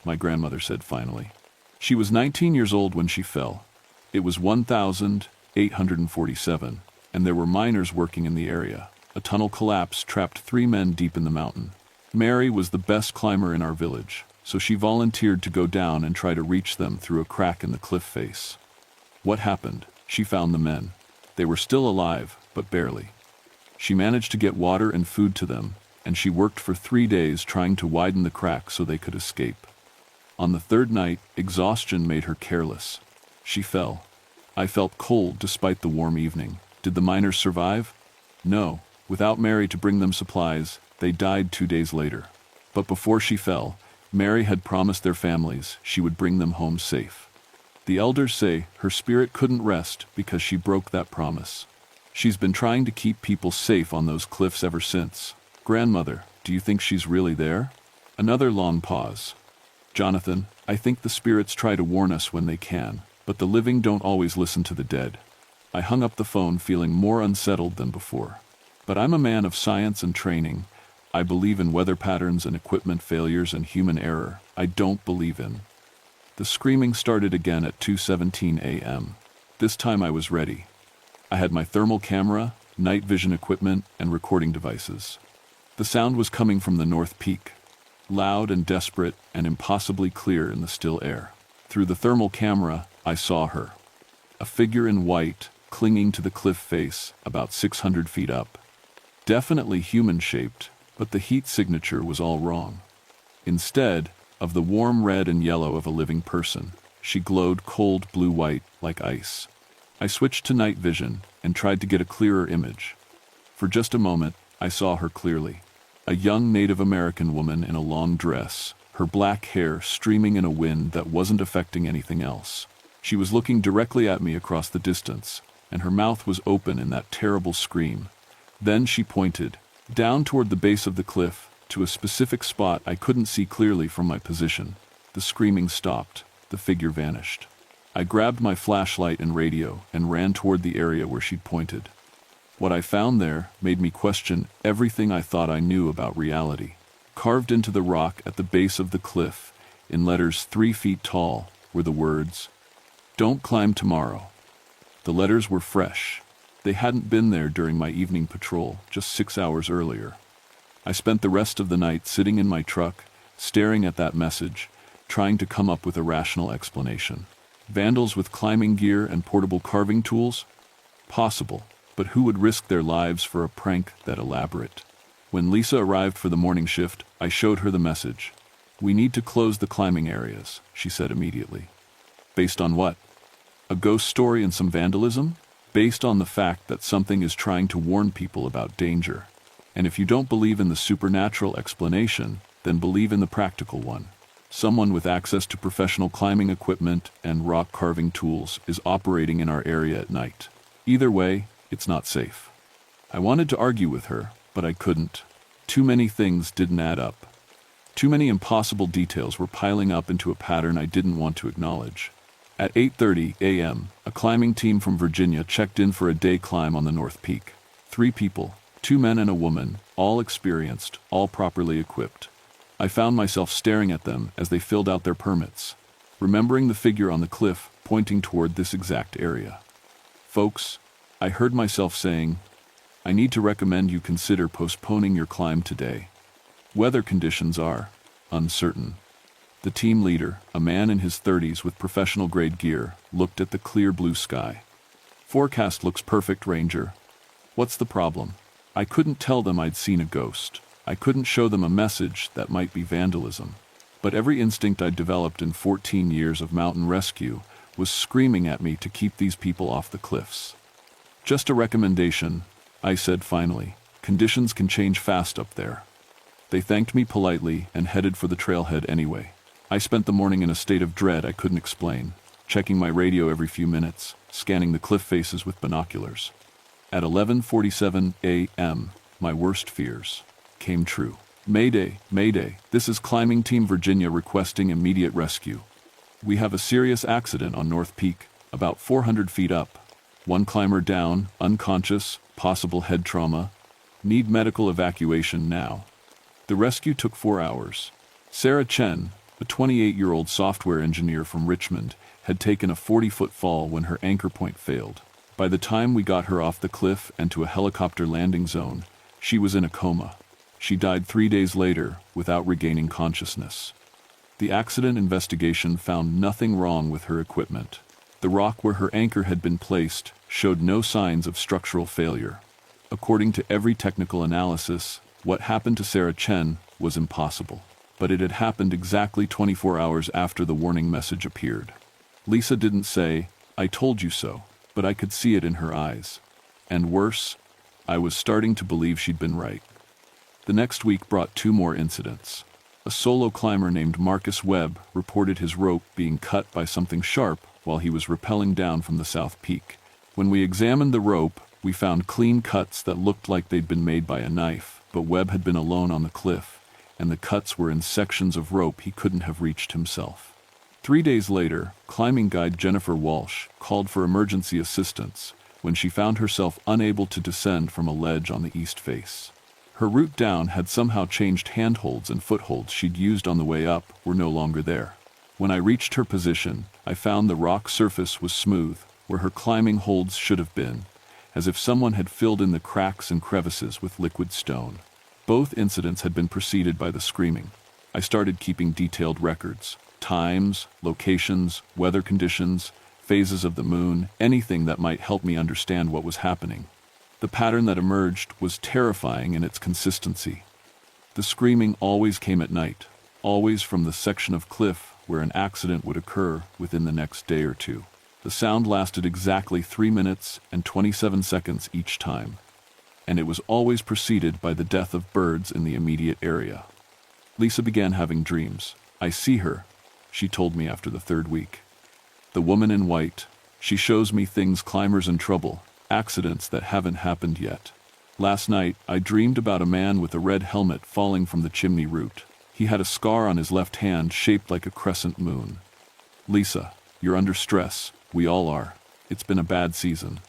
my grandmother said finally. "She was 19 years old when she fell. It was 1847, and there were miners working in the area. A tunnel collapse trapped 3 men deep in the mountain. Mary was the best climber in our village. so she volunteered to go down and try to reach them through a crack in the cliff face. What happened? She found the men. They were still alive, but barely. She managed to get water and food to them, and she worked for 3 days trying to widen the crack so they could escape. On the third night, exhaustion made her careless. She fell. I felt cold despite the warm evening. Did the miners survive? No. Without Mary to bring them supplies, they died 2 days later. But before she fell, Mary had promised their families she would bring them home safe. The elders say her spirit couldn't rest because she broke that promise. She's been trying to keep people safe on those cliffs ever since. Grandmother, do you think she's really there? Another long pause. Jonathan, I think the spirits try to warn us when they can, but the living don't always listen to the dead. I hung up the phone feeling more unsettled than before. But I'm a man of science and training. I believe in weather patterns and equipment failures and human error. I don't believe in. The screaming started again at 2:17 a.m. This time I was ready. I had my thermal camera, night vision equipment, and recording devices. The sound was coming from the North Peak, loud and desperate and impossibly clear in the still air. Through the thermal camera, I saw her. A figure in white, clinging to the cliff face, about 600 feet up. Definitely human-shaped, but the heat signature was all wrong. Instead of the warm red and yellow of a living person, she glowed cold blue-white like ice. I switched to night vision and tried to get a clearer image. For just a moment, I saw her clearly. A young Native American woman in a long dress, her black hair streaming in a wind that wasn't affecting anything else. She was looking directly at me across the distance, and her mouth was open in that terrible scream. Then she pointed, down toward the base of the cliff, to a specific spot I couldn't see clearly from my position. The screaming stopped. The figure vanished. I grabbed my flashlight and radio and ran toward the area where she'd pointed. What I found there made me question everything I thought I knew about reality. Carved into the rock at the base of the cliff, in letters 3 feet tall, were the words, "Don't climb tomorrow." The letters were fresh. They hadn't been there during my evening patrol, just 6 hours earlier. I spent the rest of the night sitting in my truck, staring at that message, trying to come up with a rational explanation. Vandals with climbing gear and portable carving tools? Possible, but who would risk their lives for a prank that elaborate? When Lisa arrived for the morning shift, I showed her the message. "We need to close the climbing areas," she said immediately. Based on what? A ghost story and some vandalism? Based on the fact that something is trying to warn people about danger. And if you don't believe in the supernatural explanation, then believe in the practical one. Someone with access to professional climbing equipment and rock carving tools is operating in our area at night. Either way, it's not safe. I wanted to argue with her, but I couldn't. Too many things didn't add up. Too many impossible details were piling up into a pattern I didn't want to acknowledge. At 8:30 a.m., a climbing team from Virginia checked in for a day climb on the North Peak. 3 people, 2 men and a woman, all experienced, all properly equipped. I found myself staring at them as they filled out their permits, remembering the figure on the cliff pointing toward this exact area. "Folks," I heard myself saying, "I need to recommend you consider postponing your climb today. Weather conditions are uncertain." The team leader, a man in his 30s with professional-grade gear, looked at the clear blue sky. "Forecast looks perfect, Ranger. What's the problem?" I couldn't tell them I'd seen a ghost. I couldn't show them a message that might be vandalism. But every instinct I'd developed in 14 years of mountain rescue was screaming at me to keep these people off the cliffs. "Just a recommendation," I said finally. "Conditions can change fast up there." They thanked me politely and headed for the trailhead anyway. I spent the morning in a state of dread I couldn't explain, checking my radio every few minutes, scanning the cliff faces with binoculars. At 11:47 a.m., my worst fears came true. "Mayday, Mayday, this is Climbing Team Virginia requesting immediate rescue. We have a serious accident on North Peak, about 400 feet up. 1 climber down, unconscious, possible head trauma. Need medical evacuation now." The rescue took 4 hours. Sarah Chen, a 28-year-old software engineer from Richmond, had taken a 40-foot fall when her anchor point failed. By the time we got her off the cliff and to a helicopter landing zone, she was in a coma. She died 3 days later without regaining consciousness. The accident investigation found nothing wrong with her equipment. The rock where her anchor had been placed showed no signs of structural failure. According to every technical analysis, what happened to Sarah Chen was impossible. But it had happened exactly 24 hours after the warning message appeared. Lisa didn't say, "I told you so," but I could see it in her eyes. And worse, I was starting to believe she'd been right. The next week brought 2 more incidents. A solo climber named Marcus Webb reported his rope being cut by something sharp while he was rappelling down from the south peak. When we examined the rope, we found clean cuts that looked like they'd been made by a knife, but Webb had been alone on the cliff, and the cuts were in sections of rope he couldn't have reached himself. 3 days later, climbing guide Jennifer Walsh called for emergency assistance when she found herself unable to descend from a ledge on the east face. Her route down had somehow changed. Handholds and footholds she'd used on the way up were no longer there. When I reached her position, I found the rock surface was smooth, where her climbing holds should have been, as if someone had filled in the cracks and crevices with liquid stone. Both incidents had been preceded by the screaming. I started keeping detailed records: times, locations, weather conditions, phases of the moon, anything that might help me understand what was happening. The pattern that emerged was terrifying in its consistency. The screaming always came at night, always from the section of cliff where an accident would occur within the next day or two. The sound lasted exactly 3 minutes and 27 seconds each time, and it was always preceded by the death of birds in the immediate area. Lisa began having dreams. "I see her," she told me after the 3rd week. "The woman in white. She shows me things, climbers in trouble, accidents that haven't happened yet. Last night, I dreamed about a man with a red helmet falling from the chimney route. He had a scar on his left hand shaped like a crescent moon." "Lisa, you're under stress. We all are. It's been a bad season."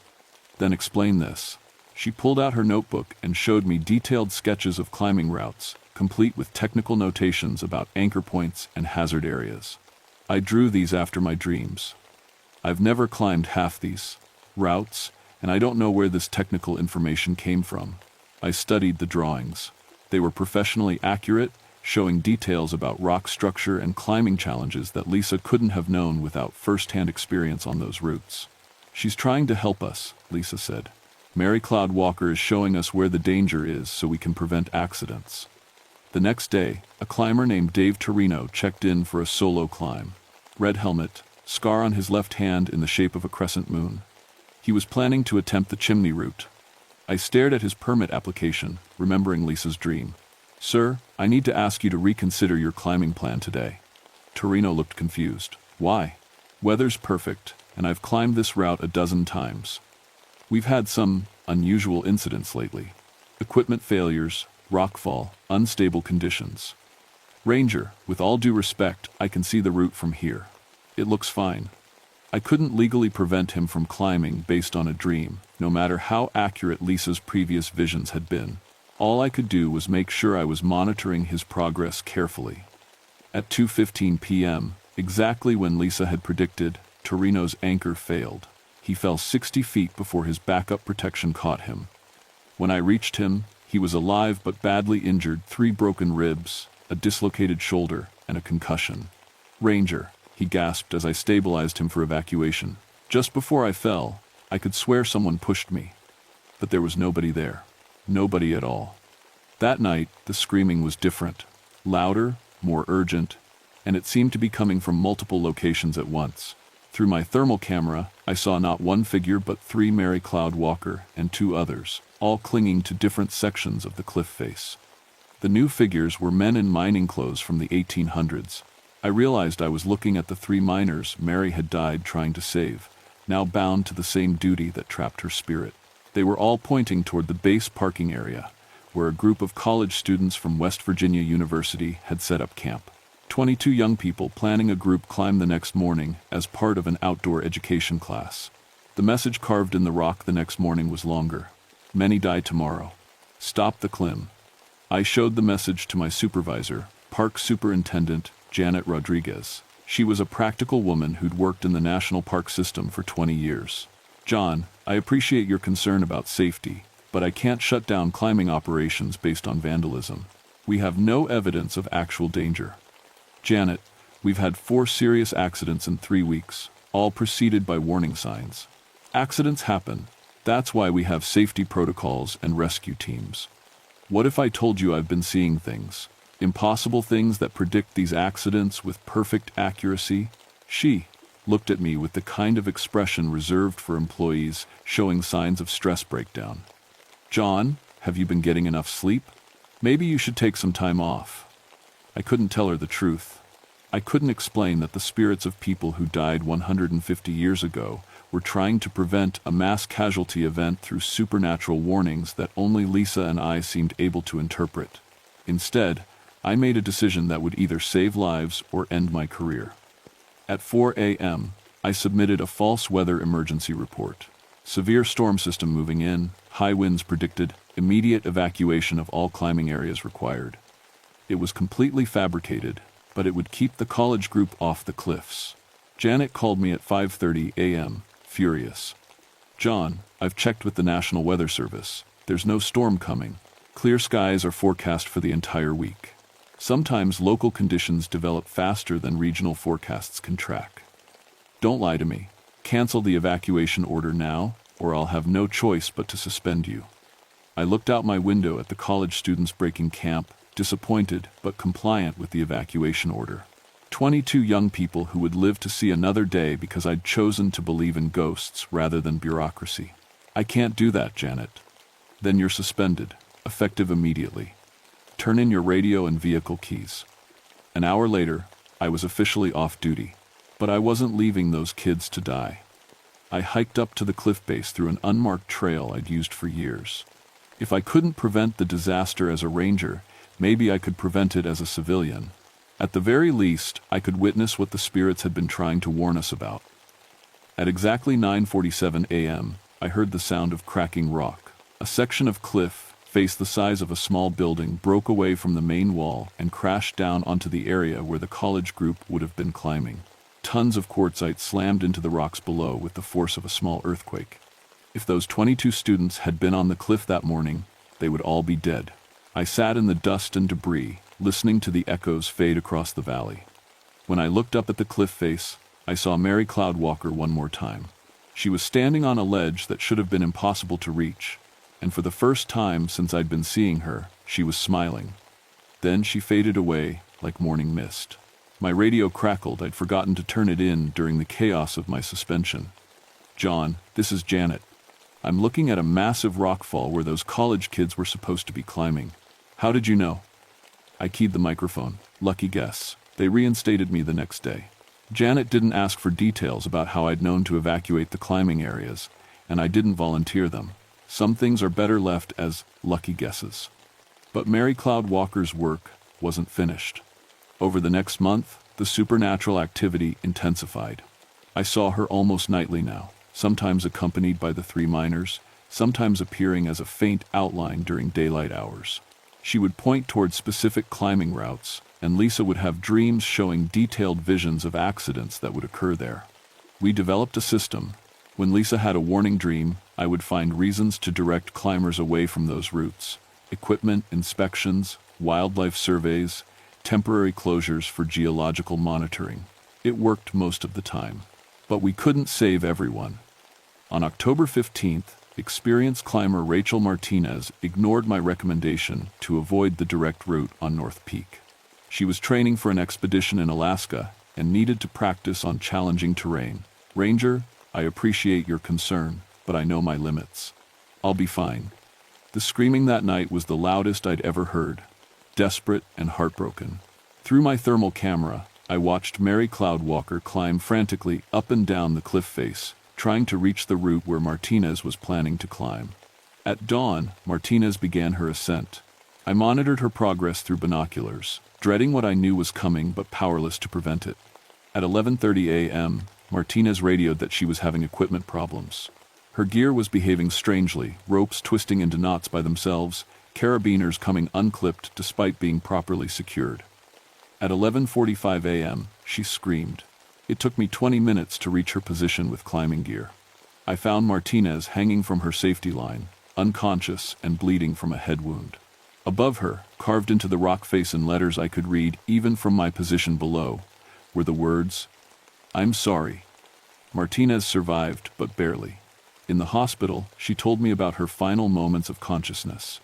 "Then explain this." She pulled out her notebook and showed me detailed sketches of climbing routes, complete with technical notations about anchor points and hazard areas. "I drew these after my dreams. I've never climbed half these routes, and I don't know where this technical information came from. I studied the drawings. They were professionally accurate, showing details about rock structure and climbing challenges that Lisa couldn't have known without first-hand experience on those routes." "She's trying to help us," Lisa said. "Mary Cloud Walker is showing us where the danger is so we can prevent accidents." The next day, a climber named Dave Torino checked in for a solo climb. Red helmet, scar on his left hand in the shape of a crescent moon. He was planning to attempt the chimney route. I stared at his permit application, remembering Lisa's dream. "Sir, I need to ask you to reconsider your climbing plan today." Torino looked confused. "Why?" "Weather's perfect, and I've climbed this route a dozen times. We've had some unusual incidents lately. Equipment failures, rockfall, unstable conditions. Ranger, with all due respect, I can see the route from here. It looks fine. I couldn't legally prevent him from climbing based on a dream, no matter how accurate Lisa's previous visions had been. All I could do was make sure I was monitoring his progress carefully." At 2:15 p.m., exactly when Lisa had predicted, Torino's anchor failed. He fell 60 feet before his backup protection caught him. When I reached him, he was alive but badly injured, 3 broken ribs, a dislocated shoulder, and a concussion. "Ranger," he gasped as I stabilized him for evacuation. "Just before I fell, I could swear someone pushed me. But there was nobody there. Nobody at all." That night, the screaming was different. Louder, more urgent, and it seemed to be coming from multiple locations at once. Through my thermal camera, I saw not one figure but 3: Mary Cloud Walker and 2 others, all clinging to different sections of the cliff face. The new figures were men in mining clothes from the 1800s. I realized I was looking at the 3 miners Mary had died trying to save, now bound to the same duty that trapped her spirit. They were all pointing toward the base parking area, where a group of college students from West Virginia University had set up camp. 22 young people planning a group climb the next morning as part of an outdoor education class. The message carved in the rock the next morning was longer. "Many die tomorrow. Stop the climb." I showed the message to my supervisor, Park Superintendent Janet Rodriguez. She was a practical woman who'd worked in the national park system for 20 years. "John, I appreciate your concern about safety, but I can't shut down climbing operations based on vandalism. We have no evidence of actual danger." "Janet, We've had 4 serious accidents in 3 weeks, all preceded by warning signs. Accidents happen. That's why we have safety protocols and rescue teams. What if I told you I've been seeing things? Impossible things that predict these accidents with perfect accuracy? She looked at me with the kind of expression reserved for employees showing signs of stress breakdown. John, have you been getting enough sleep? Maybe you should take some time off. I couldn't tell her the truth. I couldn't explain that the spirits of people who died 150 years ago were trying to prevent a mass casualty event through supernatural warnings that only Lisa and I seemed able to interpret. Instead, I made a decision that would either save lives or end my career. At 4 a.m., I submitted a false weather emergency report. Severe storm system moving in, high winds predicted, immediate evacuation of all climbing areas required. It was completely fabricated, but it would keep the college group off the cliffs. Janet called me at 5:30 a.m., furious. John, I've checked with the National Weather Service. There's no storm coming. Clear skies are forecast for the entire week. Sometimes local conditions develop faster than regional forecasts can track. Don't lie to me. Cancel the evacuation order now, or I'll have no choice but to suspend you. I looked out my window at the college students breaking camp, disappointed but compliant with the evacuation order. 22 young people who would live to see another day because I'd chosen to believe in ghosts rather than bureaucracy. I can't do that, Janet. Then you're suspended, effective immediately. Turn in your radio and vehicle keys. An hour later, I was officially off duty, but I wasn't leaving those kids to die. I hiked up to the cliff base through an unmarked trail I'd used for years. If I couldn't prevent the disaster as a ranger, maybe I could prevent it as a civilian. At the very least, I could witness what the spirits had been trying to warn us about. At exactly 9:47 a.m., I heard the sound of cracking rock. A section of cliff, face the size of a small building, broke away from the main wall and crashed down onto the area where the college group would have been climbing. Tons of quartzite slammed into the rocks below with the force of a small earthquake. If those 22 students had been on the cliff that morning, they would all be dead. I sat in the dust and debris, listening to the echoes fade across the valley. When I looked up at the cliff face, I saw Mary Cloudwalker one more time. She was standing on a ledge that should have been impossible to reach, and for the first time since I'd been seeing her, she was smiling. Then she faded away like morning mist. My radio crackled. I'd forgotten to turn it in during the chaos of my suspension. John, this is Janet. I'm looking at a massive rockfall where those college kids were supposed to be climbing. How did you know? I keyed the microphone. Lucky guess. They reinstated me the next day. Janet didn't ask for details about how I'd known to evacuate the climbing areas, and I didn't volunteer them. Some things are better left as lucky guesses. But Mary Cloudwalker's work wasn't finished. Over the next month, the supernatural activity intensified. I saw her almost nightly now, sometimes accompanied by the 3 miners, sometimes appearing as a faint outline during daylight hours. She would point towards specific climbing routes, and Lisa would have dreams showing detailed visions of accidents that would occur there. We developed a system. When Lisa had a warning dream, I would find reasons to direct climbers away from those routes. Equipment inspections, wildlife surveys, temporary closures for geological monitoring. It worked most of the time. But we couldn't save everyone. On October 15th, experienced climber Rachel Martinez ignored my recommendation to avoid the direct route on North Peak. She was training for an expedition in Alaska and needed to practice on challenging terrain. Ranger, I appreciate your concern, but I know my limits. I'll be fine. The screaming that night was the loudest I'd ever heard, desperate and heartbroken. Through my thermal camera, I watched Mary Cloudwalker climb frantically up and down the cliff face, trying to reach the route where Martinez was planning to climb. At dawn, Martinez began her ascent. I monitored her progress through binoculars, dreading what I knew was coming but powerless to prevent it. At 11:30 a.m., Martinez radioed that she was having equipment problems. Her gear was behaving strangely, ropes twisting into knots by themselves, carabiners coming unclipped despite being properly secured. At 11:45 a.m., she screamed. It took me 20 minutes to reach her position with climbing gear. I found Martinez hanging from her safety line, unconscious and bleeding from a head wound. Above her, carved into the rock face in letters I could read even from my position below, were the words, "I'm sorry." Martinez survived, but barely. In the hospital, she told me about her final moments of consciousness.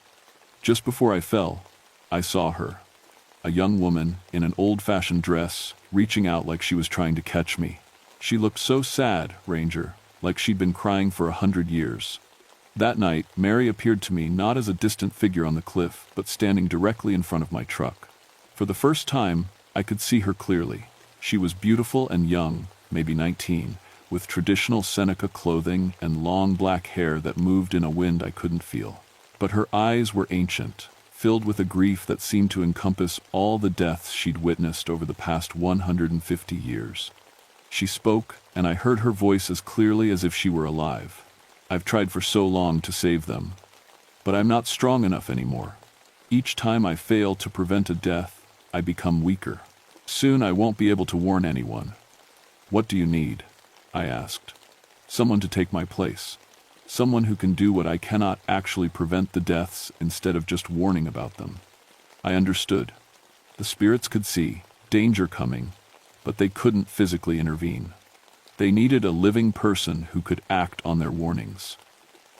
Just before I fell, I saw her. A young woman, in an old-fashioned dress, reaching out like she was trying to catch me. She looked so sad, Ranger, like she'd been crying for 100 years. That night, Mary appeared to me not as a distant figure on the cliff, but standing directly in front of my truck. For the first time, I could see her clearly. She was beautiful and young, maybe 19, with traditional Seneca clothing and long black hair that moved in a wind I couldn't feel. But her eyes were ancient, filled with a grief that seemed to encompass all the deaths she'd witnessed over the past 150 years. She spoke, and I heard her voice as clearly as if she were alive. "I've tried for so long to save them, but I'm not strong enough anymore. Each time I fail to prevent a death, I become weaker. Soon I won't be able to warn anyone." "What do you need?" I asked. "Someone to take my place. Someone who can do what I cannot, actually prevent the deaths instead of just warning about them." I understood. The spirits could see danger coming, but they couldn't physically intervene. They needed a living person who could act on their warnings.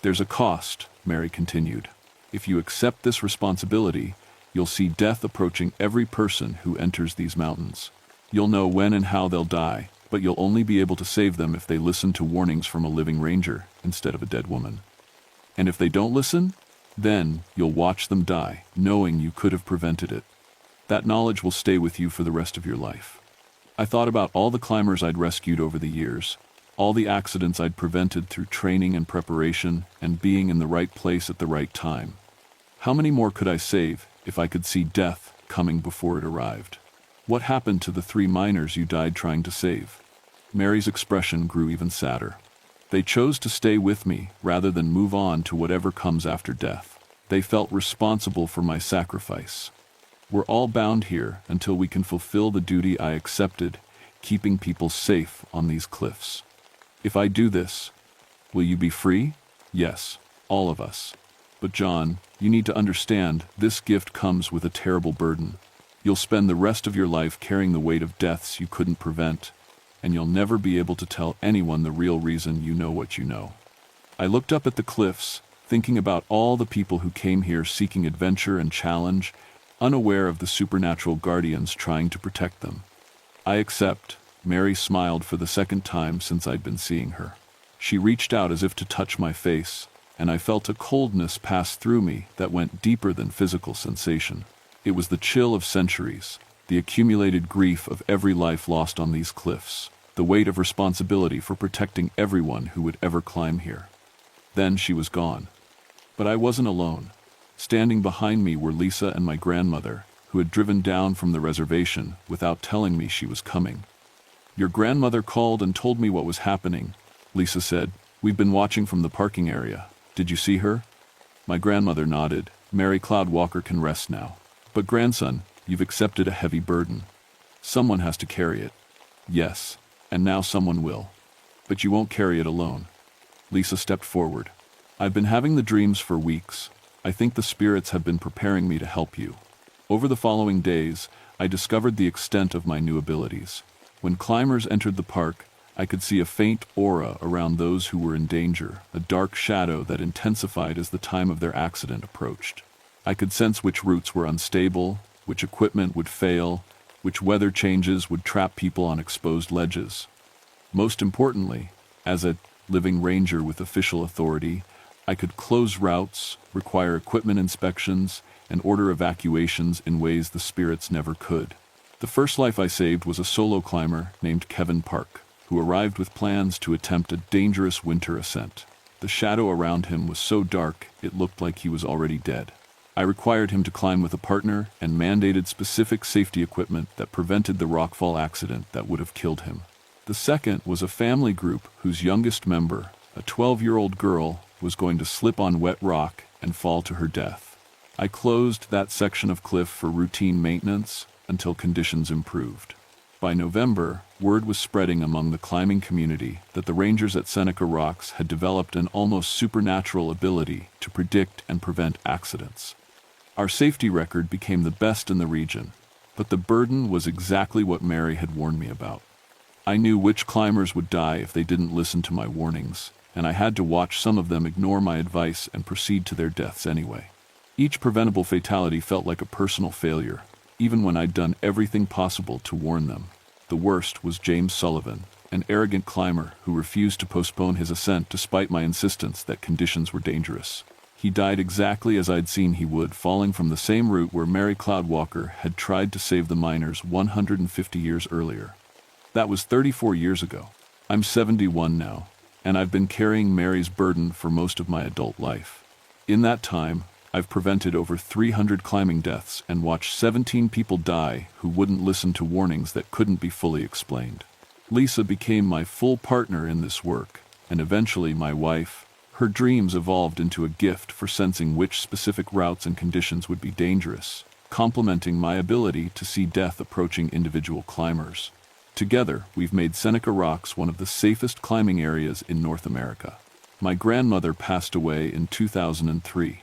"There's a cost," Mary continued. "If you accept this responsibility, you'll see death approaching every person who enters these mountains. You'll know when and how they'll die, but you'll only be able to save them if they listen to warnings from a living ranger instead of a dead woman. And if they don't listen, then you'll watch them die, knowing you could have prevented it. That knowledge will stay with you for the rest of your life." I thought about all the climbers I'd rescued over the years, all the accidents I'd prevented through training and preparation, and being in the right place at the right time. How many more could I save if I could see death coming before it arrived? "What happened to the 3 miners you died trying to save?" Mary's expression grew even sadder. "They chose to stay with me rather than move on to whatever comes after death. They felt responsible for my sacrifice. We're all bound here until we can fulfill the duty I accepted, keeping people safe on these cliffs. If I do this, will you be free?" "Yes, all of us. But John, you need to understand, this gift comes with a terrible burden. You'll spend the rest of your life carrying the weight of deaths you couldn't prevent, and you'll never be able to tell anyone the real reason you know what you know." I looked up at the cliffs, thinking about all the people who came here seeking adventure and challenge, unaware of the supernatural guardians trying to protect them. "I accept." Mary smiled for the second time since I'd been seeing her. She reached out as if to touch my face, and I felt a coldness pass through me that went deeper than physical sensation. It was the chill of centuries, the accumulated grief of every life lost on these cliffs, the weight of responsibility for protecting everyone who would ever climb here. Then she was gone. But I wasn't alone. Standing behind me were Lisa and my grandmother, who had driven down from the reservation without telling me she was coming. "Your grandmother called and told me what was happening," Lisa said. "We've been watching from the parking area. Did you see her?" My grandmother nodded. "Mary Cloud Walker can rest now. But grandson, you've accepted a heavy burden. Someone has to carry it." "Yes, and now someone will. But you won't carry it alone." Lisa stepped forward. "I've been having the dreams for weeks. I think the spirits have been preparing me to help you." Over the following days, I discovered the extent of my new abilities. When climbers entered the park, I could see a faint aura around those who were in danger, a dark shadow that intensified as the time of their accident approached. I could sense which routes were unstable, which equipment would fail, which weather changes would trap people on exposed ledges. Most importantly, as a living ranger with official authority, I could close routes, require equipment inspections, and order evacuations in ways the spirits never could. The first life I saved was a solo climber named Kevin Park, who arrived with plans to attempt a dangerous winter ascent. The shadow around him was so dark it looked like he was already dead. I required him to climb with a partner and mandated specific safety equipment that prevented the rockfall accident that would have killed him. The second was a family group whose youngest member, a 12-year-old girl, was going to slip on wet rock and fall to her death. I closed that section of cliff for routine maintenance until conditions improved. By November, word was spreading among the climbing community that the rangers at Seneca Rocks had developed an almost supernatural ability to predict and prevent accidents. Our safety record became the best in the region, But the burden was exactly what Mary had warned me about. I knew which climbers would die if they didn't listen to my warnings, and I had to watch some of them ignore my advice and proceed to their deaths anyway. Each preventable fatality felt like a personal failure, even when I'd done everything possible to warn them. The worst was James Sullivan, an arrogant climber who refused to postpone his ascent despite my insistence that conditions were dangerous. He died exactly as I'd seen he would, falling from the same route where Mary Cloudwalker had tried to save the miners 150 years earlier. That was 34 years ago. I'm 71 now, and I've been carrying Mary's burden for most of my adult life. In that time, I've prevented over 300 climbing deaths and watched 17 people die who wouldn't listen to warnings that couldn't be fully explained. Lisa became my full partner in this work, and eventually my wife. Her dreams evolved into a gift for sensing which specific routes and conditions would be dangerous, complementing my ability to see death approaching individual climbers. Together, we've made Seneca Rocks one of the safest climbing areas in North America. My grandmother passed away in 2003.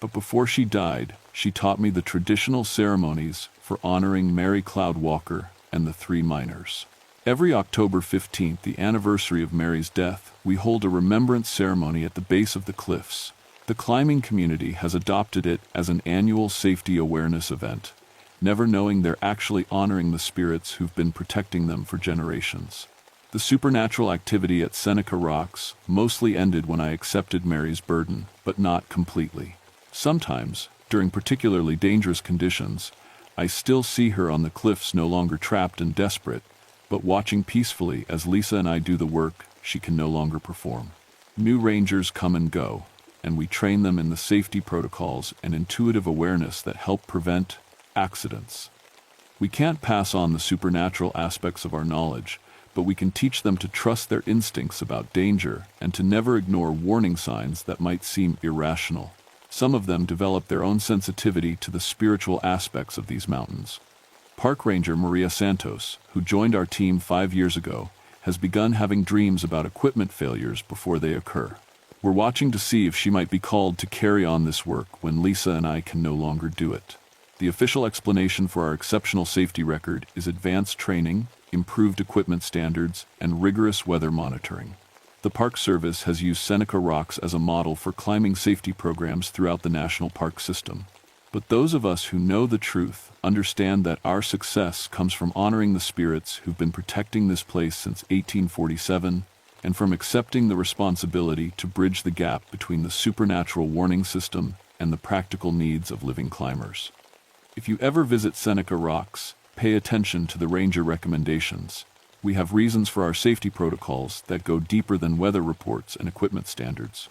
But before she died, she taught me the traditional ceremonies for honoring Mary Cloudwalker and the 3 miners. Every October 15th, the anniversary of Mary's death, we hold a remembrance ceremony at the base of the cliffs. The climbing community has adopted it as an annual safety awareness event, never knowing they're actually honoring the spirits who've been protecting them for generations. The supernatural activity at Seneca Rocks mostly ended when I accepted Mary's burden, but not completely. Sometimes, during particularly dangerous conditions, I still see her on the cliffs, no longer trapped and desperate, but watching peacefully as Lisa and I do the work she can no longer perform. New rangers come and go, and we train them in the safety protocols and intuitive awareness that help prevent accidents. We can't pass on the supernatural aspects of our knowledge, but we can teach them to trust their instincts about danger and to never ignore warning signs that might seem irrational. Some of them develop their own sensitivity to the spiritual aspects of these mountains. Park Ranger Maria Santos, who joined our team 5 years ago, has begun having dreams about equipment failures before they occur. We're watching to see if she might be called to carry on this work when Lisa and I can no longer do it. The official explanation for our exceptional safety record is advanced training, improved equipment standards, and rigorous weather monitoring. The Park Service has used Seneca Rocks as a model for climbing safety programs throughout the national park system. But those of us who know the truth understand that our success comes from honoring the spirits who've been protecting this place since 1847, and from accepting the responsibility to bridge the gap between the supernatural warning system and the practical needs of living climbers. If you ever visit Seneca Rocks, pay attention to the ranger recommendations. We have reasons for our safety protocols that go deeper than weather reports and equipment standards.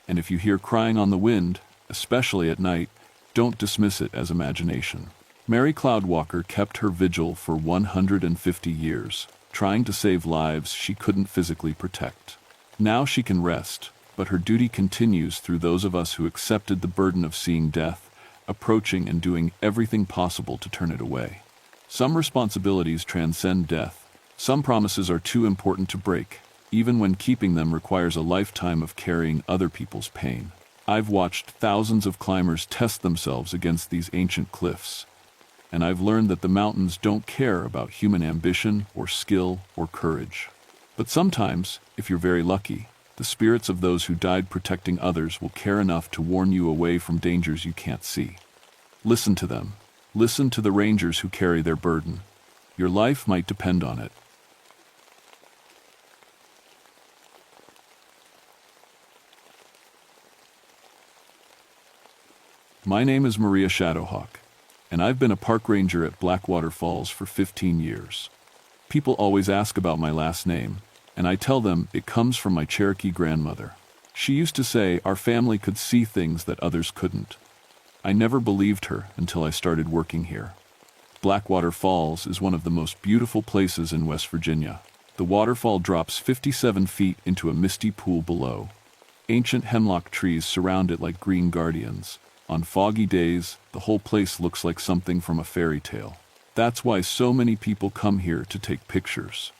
And if you hear crying on the wind, especially at night, don't dismiss it as imagination. Mary Cloudwalker kept her vigil for 150 years, trying to save lives she couldn't physically protect. Now she can rest, but her duty continues through those of us who accepted the burden of seeing death, approaching and doing everything possible to turn it away. Some responsibilities transcend death. Some promises are too important to break, even when keeping them requires a lifetime of carrying other people's pain. I've watched thousands of climbers test themselves against these ancient cliffs, and I've learned that the mountains don't care about human ambition or skill or courage. But sometimes, if you're very lucky, the spirits of those who died protecting others will care enough to warn you away from dangers you can't see. Listen to them. Listen to the rangers who carry their burden. Your life might depend on it. My name is Maria Shadowhawk, and I've been a park ranger at Blackwater Falls for 15 years. People always ask about my last name, and I tell them it comes from my Cherokee grandmother. She used to say our family could see things that others couldn't. I never believed her until I started working here. Blackwater Falls is one of the most beautiful places in West Virginia. The waterfall drops 57 feet into a misty pool below. Ancient hemlock trees surround it like green guardians. On foggy days, the whole place looks like something from a fairy tale. That's why so many people come here to take pictures.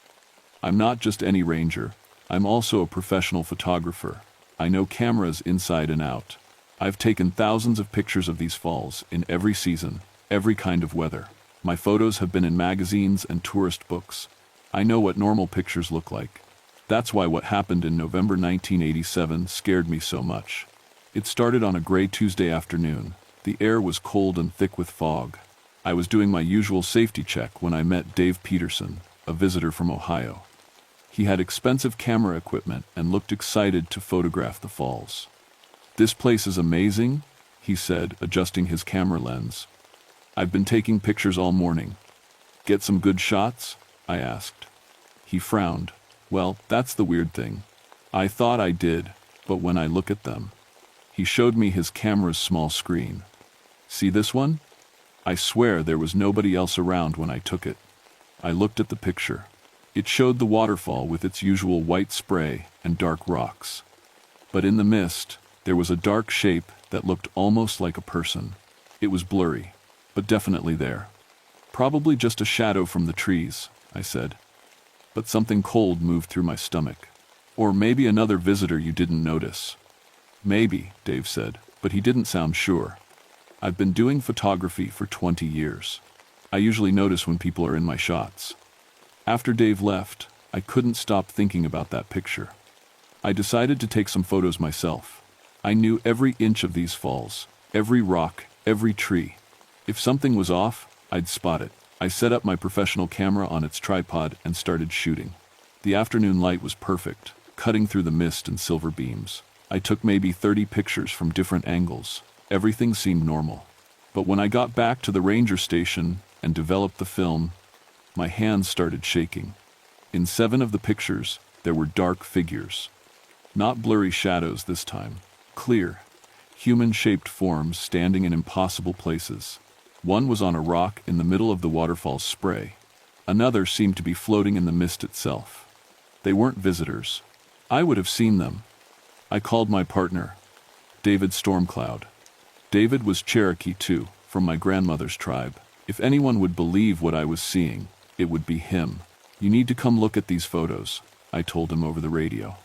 I'm not just any ranger. I'm also a professional photographer. I know cameras inside and out. I've taken thousands of pictures of these falls in every season, every kind of weather. My photos have been in magazines and tourist books. I know what normal pictures look like. That's why what happened in November 1987 scared me so much. It started on a gray Tuesday afternoon. The air was cold and thick with fog. I was doing my usual safety check when I met Dave Peterson, a visitor from Ohio. He had expensive camera equipment and looked excited to photograph the falls. "This place is amazing," he said, adjusting his camera lens. "I've been taking pictures all morning." "Get some good shots?" I asked. He frowned. "Well, that's the weird thing. I thought I did, but when I look at them..." He showed me his camera's small screen. "See this one? I swear there was nobody else around when I took it." I looked at the picture. It showed the waterfall with its usual white spray and dark rocks. But in the mist, there was a dark shape that looked almost like a person. It was blurry, but definitely there. "Probably just a shadow from the trees," I said. But something cold moved through my stomach. "Or maybe another visitor you didn't notice." "Maybe," Dave said, but he didn't sound sure. "I've been doing photography for 20 years. I usually notice when people are in my shots." After Dave left, I couldn't stop thinking about that picture. I decided to take some photos myself. I knew every inch of these falls, every rock, every tree. If something was off, I'd spot it. I set up my professional camera on its tripod and started shooting. The afternoon light was perfect, cutting through the mist and silver beams. I took maybe 30 pictures from different angles. Everything seemed normal. But when I got back to the ranger station and developed the film, my hands started shaking. In 7 of the pictures, there were dark figures. Not blurry shadows this time. Clear, human-shaped forms standing in impossible places. One was on a rock in the middle of the waterfall's spray. Another seemed to be floating in the mist itself. They weren't visitors. I would have seen them. I called my partner, David Stormcloud. David was Cherokee too, from my grandmother's tribe. If anyone would believe what I was seeing, it would be him. "You need to come look at these photos," I told him over the radio.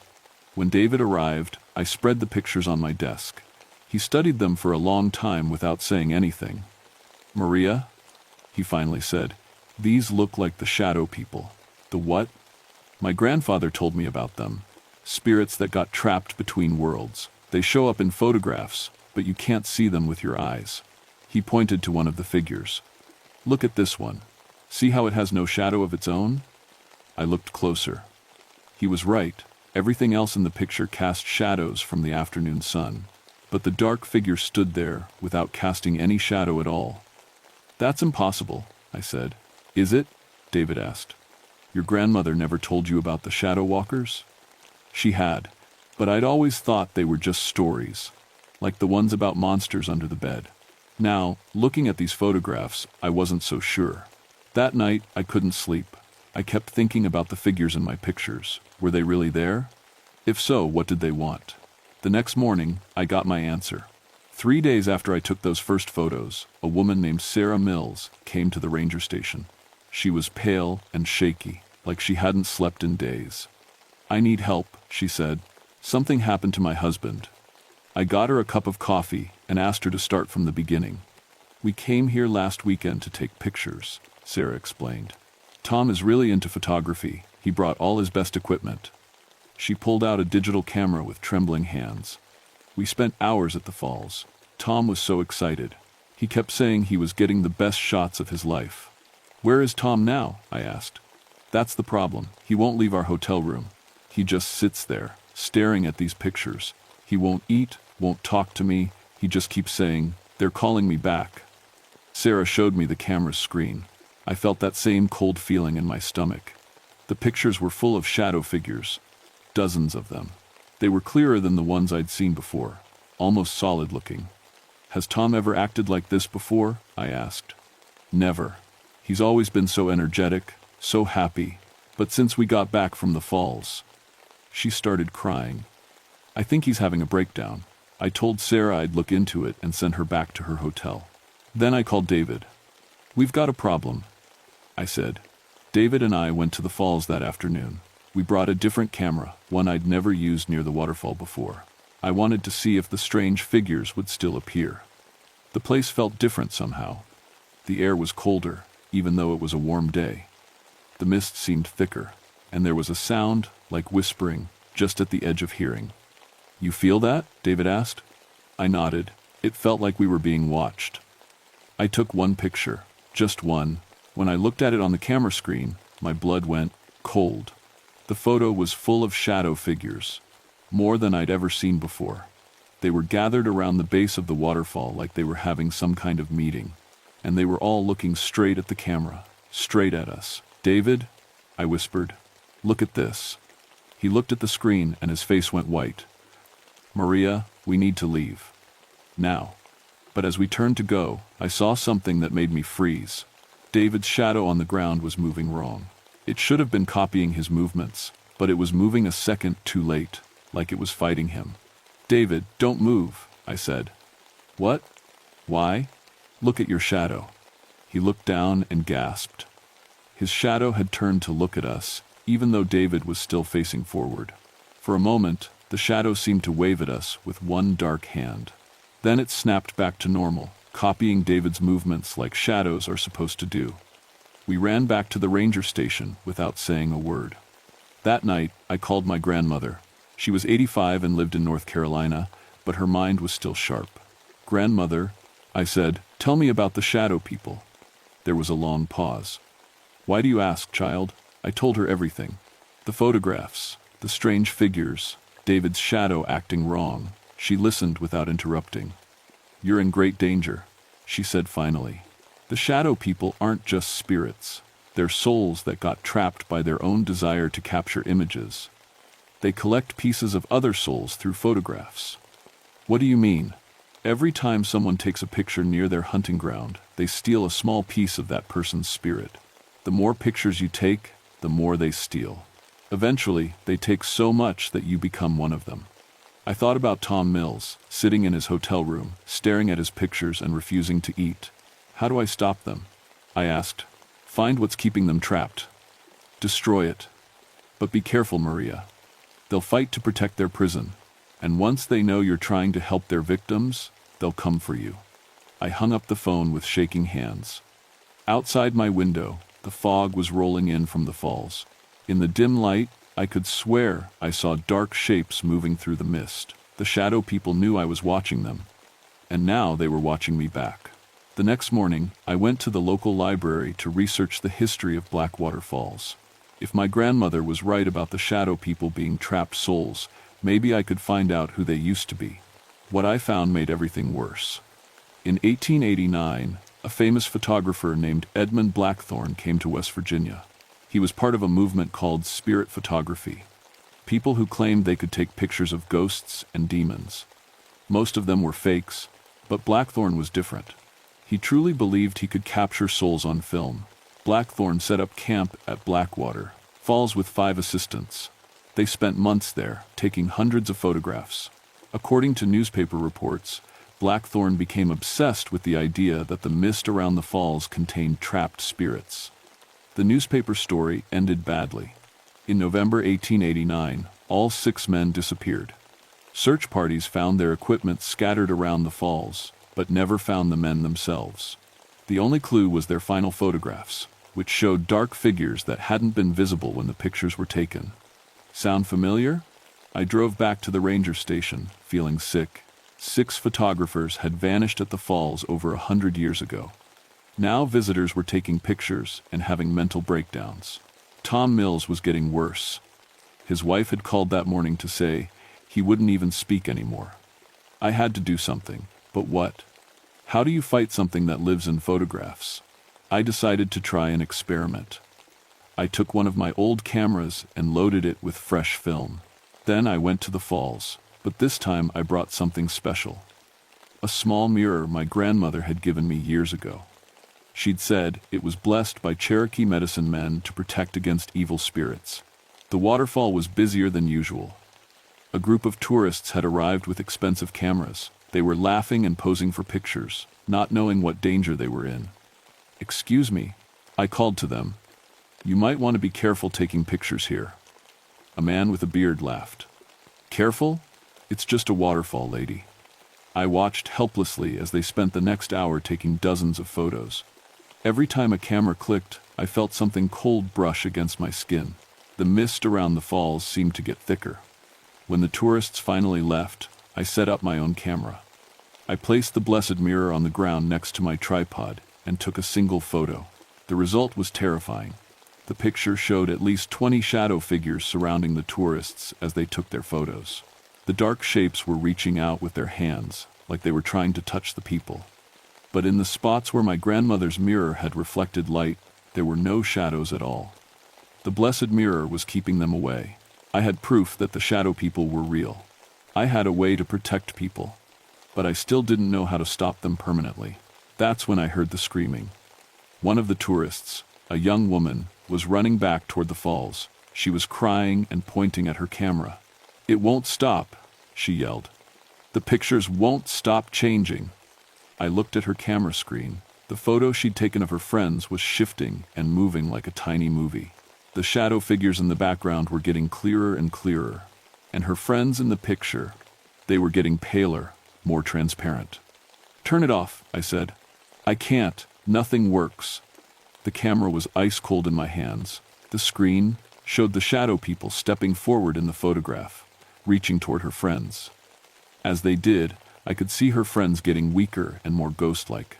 When David arrived, I spread the pictures on my desk. He studied them for a long time without saying anything. "Maria," he finally said, "these look like the shadow people." "The what?" "My grandfather told me about them. Spirits that got trapped between worlds. They show up in photographs, but you can't see them with your eyes." He pointed to one of the figures. "Look at this one. See how it has no shadow of its own?" I looked closer. He was right. Everything else in the picture cast shadows from the afternoon sun. But the dark figure stood there without casting any shadow at all. "That's impossible," I said. "Is it?" David asked. "Your grandmother never told you about the shadow walkers?" She had, but I'd always thought they were just stories, like the ones about monsters under the bed. Now, looking at these photographs, I wasn't so sure. That night, I couldn't sleep. I kept thinking about the figures in my pictures. Were they really there? If so, what did they want? The next morning, I got my answer. 3 days after I took those first photos, a woman named Sarah Mills came to the ranger station. She was pale and shaky, like she hadn't slept in days. "I need help," she said. "Something happened to my husband." I got her a cup of coffee and asked her to start from the beginning. "We came here last weekend to take pictures," Sarah explained. "Tom is really into photography. He brought all his best equipment." She pulled out a digital camera with trembling hands. We spent hours at the falls. Tom was so excited. He kept saying he was getting the best shots of his life. "Where is Tom now?" I asked. "That's the problem. He won't leave our hotel room. He just sits there, staring at these pictures. He won't eat, won't talk to me. He just keeps saying, 'They're calling me back.'" Sarah showed me the camera's screen. I felt that same cold feeling in my stomach. The pictures were full of shadow figures, dozens of them. They were clearer than the ones I'd seen before, almost solid-looking. "Has Tom ever acted like this before?" I asked. "Never. He's always been so energetic, so happy. But since we got back from the falls..." She started crying. "I think he's having a breakdown." I told Sarah I'd look into it and send her back to her hotel. Then I called David. "We've got a problem," I said. David and I went to the falls that afternoon. We brought a different camera, one I'd never used near the waterfall before. I wanted to see if the strange figures would still appear. The place felt different somehow. The air was colder, even though it was a warm day. The mist seemed thicker, and there was a sound, like whispering, just at the edge of hearing. "You feel that?" David asked. I nodded. It felt like we were being watched. I took one picture, just one. When I looked at it on the camera screen, my blood went cold. The photo was full of shadow figures, more than I'd ever seen before. They were gathered around the base of the waterfall like they were having some kind of meeting, and they were all looking straight at the camera, straight at us. "David," I whispered, "look at this." He looked at the screen and his face went white. "Maria, we need to leave. Now." But as we turned to go, I saw something that made me freeze. David's shadow on the ground was moving wrong. It should have been copying his movements, but it was moving a second too late, like it was fighting him. "David, don't move," I said. "What? Why?" "Look at your shadow." He looked down and gasped. His shadow had turned to look at us, even though David was still facing forward. For a moment, the shadow seemed to wave at us with one dark hand. Then it snapped back to normal, copying David's movements like shadows are supposed to do. We ran back to the ranger station without saying a word. That night, I called my grandmother. She was 85 and lived in North Carolina, but her mind was still sharp. "Grandmother," I said, "tell me about the shadow people." There was a long pause. "Why do you ask, child?" I told her everything. The photographs, the strange figures, David's shadow acting wrong. She listened without interrupting. "You're in great danger," she said finally. "The shadow people aren't just spirits. They're souls that got trapped by their own desire to capture images. They collect pieces of other souls through photographs." "What do you mean?" "Every time someone takes a picture near their hunting ground, they steal a small piece of that person's spirit. The more pictures you take, the more they steal. Eventually, they take so much that you become one of them." I thought about Tom Mills, sitting in his hotel room, staring at his pictures and refusing to eat. "How do I stop them?" I asked. "Find what's keeping them trapped. Destroy it. But be careful, Maria. They'll fight to protect their prison, and once they know you're trying to help their victims, they'll come for you." I hung up the phone with shaking hands. Outside my window, the fog was rolling in from the falls. In the dim light, I could swear I saw dark shapes moving through the mist. The shadow people knew I was watching them, and now they were watching me back. The next morning, I went to the local library to research the history of Blackwater Falls. If my grandmother was right about the shadow people being trapped souls, maybe I could find out who they used to be. What I found made everything worse. In 1889, a famous photographer named Edmund Blackthorne came to West Virginia. He was part of a movement called spirit photography. People who claimed they could take pictures of ghosts and demons. Most of them were fakes, but Blackthorne was different. He truly believed he could capture souls on film. Blackthorne set up camp at Blackwater Falls with 5 assistants. They spent months there, taking hundreds of photographs. According to newspaper reports, Blackthorne became obsessed with the idea that the mist around the falls contained trapped spirits. The newspaper story ended badly. In November 1889, all 6 men disappeared. Search parties found their equipment scattered around the falls, but never found the men themselves. The only clue was their final photographs, which showed dark figures that hadn't been visible when the pictures were taken. Sound familiar? I drove back to the ranger station, feeling sick. 6 photographers had vanished at the falls over 100 years ago. Now visitors were taking pictures and having mental breakdowns. Tom Mills was getting worse. His wife had called that morning to say he wouldn't even speak anymore. I had to do something, but what? How do you fight something that lives in photographs? I decided to try an experiment. I took one of my old cameras and loaded it with fresh film. Then I went to the falls, but this time I brought something special. A small mirror my grandmother had given me years ago. She'd said it was blessed by Cherokee medicine men to protect against evil spirits. The waterfall was busier than usual. A group of tourists had arrived with expensive cameras. They were laughing and posing for pictures, not knowing what danger they were in. "Excuse me," I called to them. "You might want to be careful taking pictures here." A man with a beard laughed. "Careful? It's just a waterfall, lady." I watched helplessly as they spent the next hour taking dozens of photos. Every time a camera clicked, I felt something cold brush against my skin. The mist around the falls seemed to get thicker. When the tourists finally left, I set up my own camera. I placed the blessed mirror on the ground next to my tripod and took a single photo. The result was terrifying. The picture showed at least 20 shadow figures surrounding the tourists as they took their photos. The dark shapes were reaching out with their hands, like they were trying to touch the people. But in the spots where my grandmother's mirror had reflected light, there were no shadows at all. The blessed mirror was keeping them away. I had proof that the shadow people were real. I had a way to protect people, but I still didn't know how to stop them permanently. That's when I heard the screaming. One of the tourists, a young woman, was running back toward the falls. She was crying and pointing at her camera. "It won't stop," she yelled. "The pictures won't stop changing." I looked at her camera screen. The photo she'd taken of her friends was shifting and moving like a tiny movie. The shadow figures in the background were getting clearer and clearer, and her friends in the picture, they were getting paler, more transparent. "Turn it off," I said. "I can't. Nothing works." The camera was ice cold in my hands. The screen showed the shadow people stepping forward in the photograph, reaching toward her friends. As they did, I could see her friends getting weaker and more ghost-like.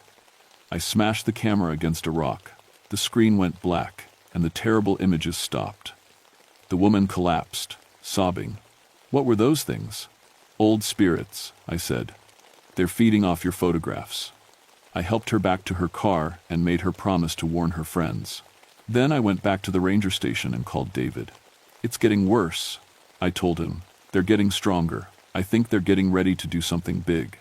I smashed the camera against a rock. The screen went black, and the terrible images stopped. The woman collapsed, sobbing. "What were those things?" "Old spirits," I said. "They're feeding off your photographs." I helped her back to her car and made her promise to warn her friends. Then I went back to the ranger station and called David. "It's getting worse," I told him. "They're getting stronger. I think they're getting ready to do something big."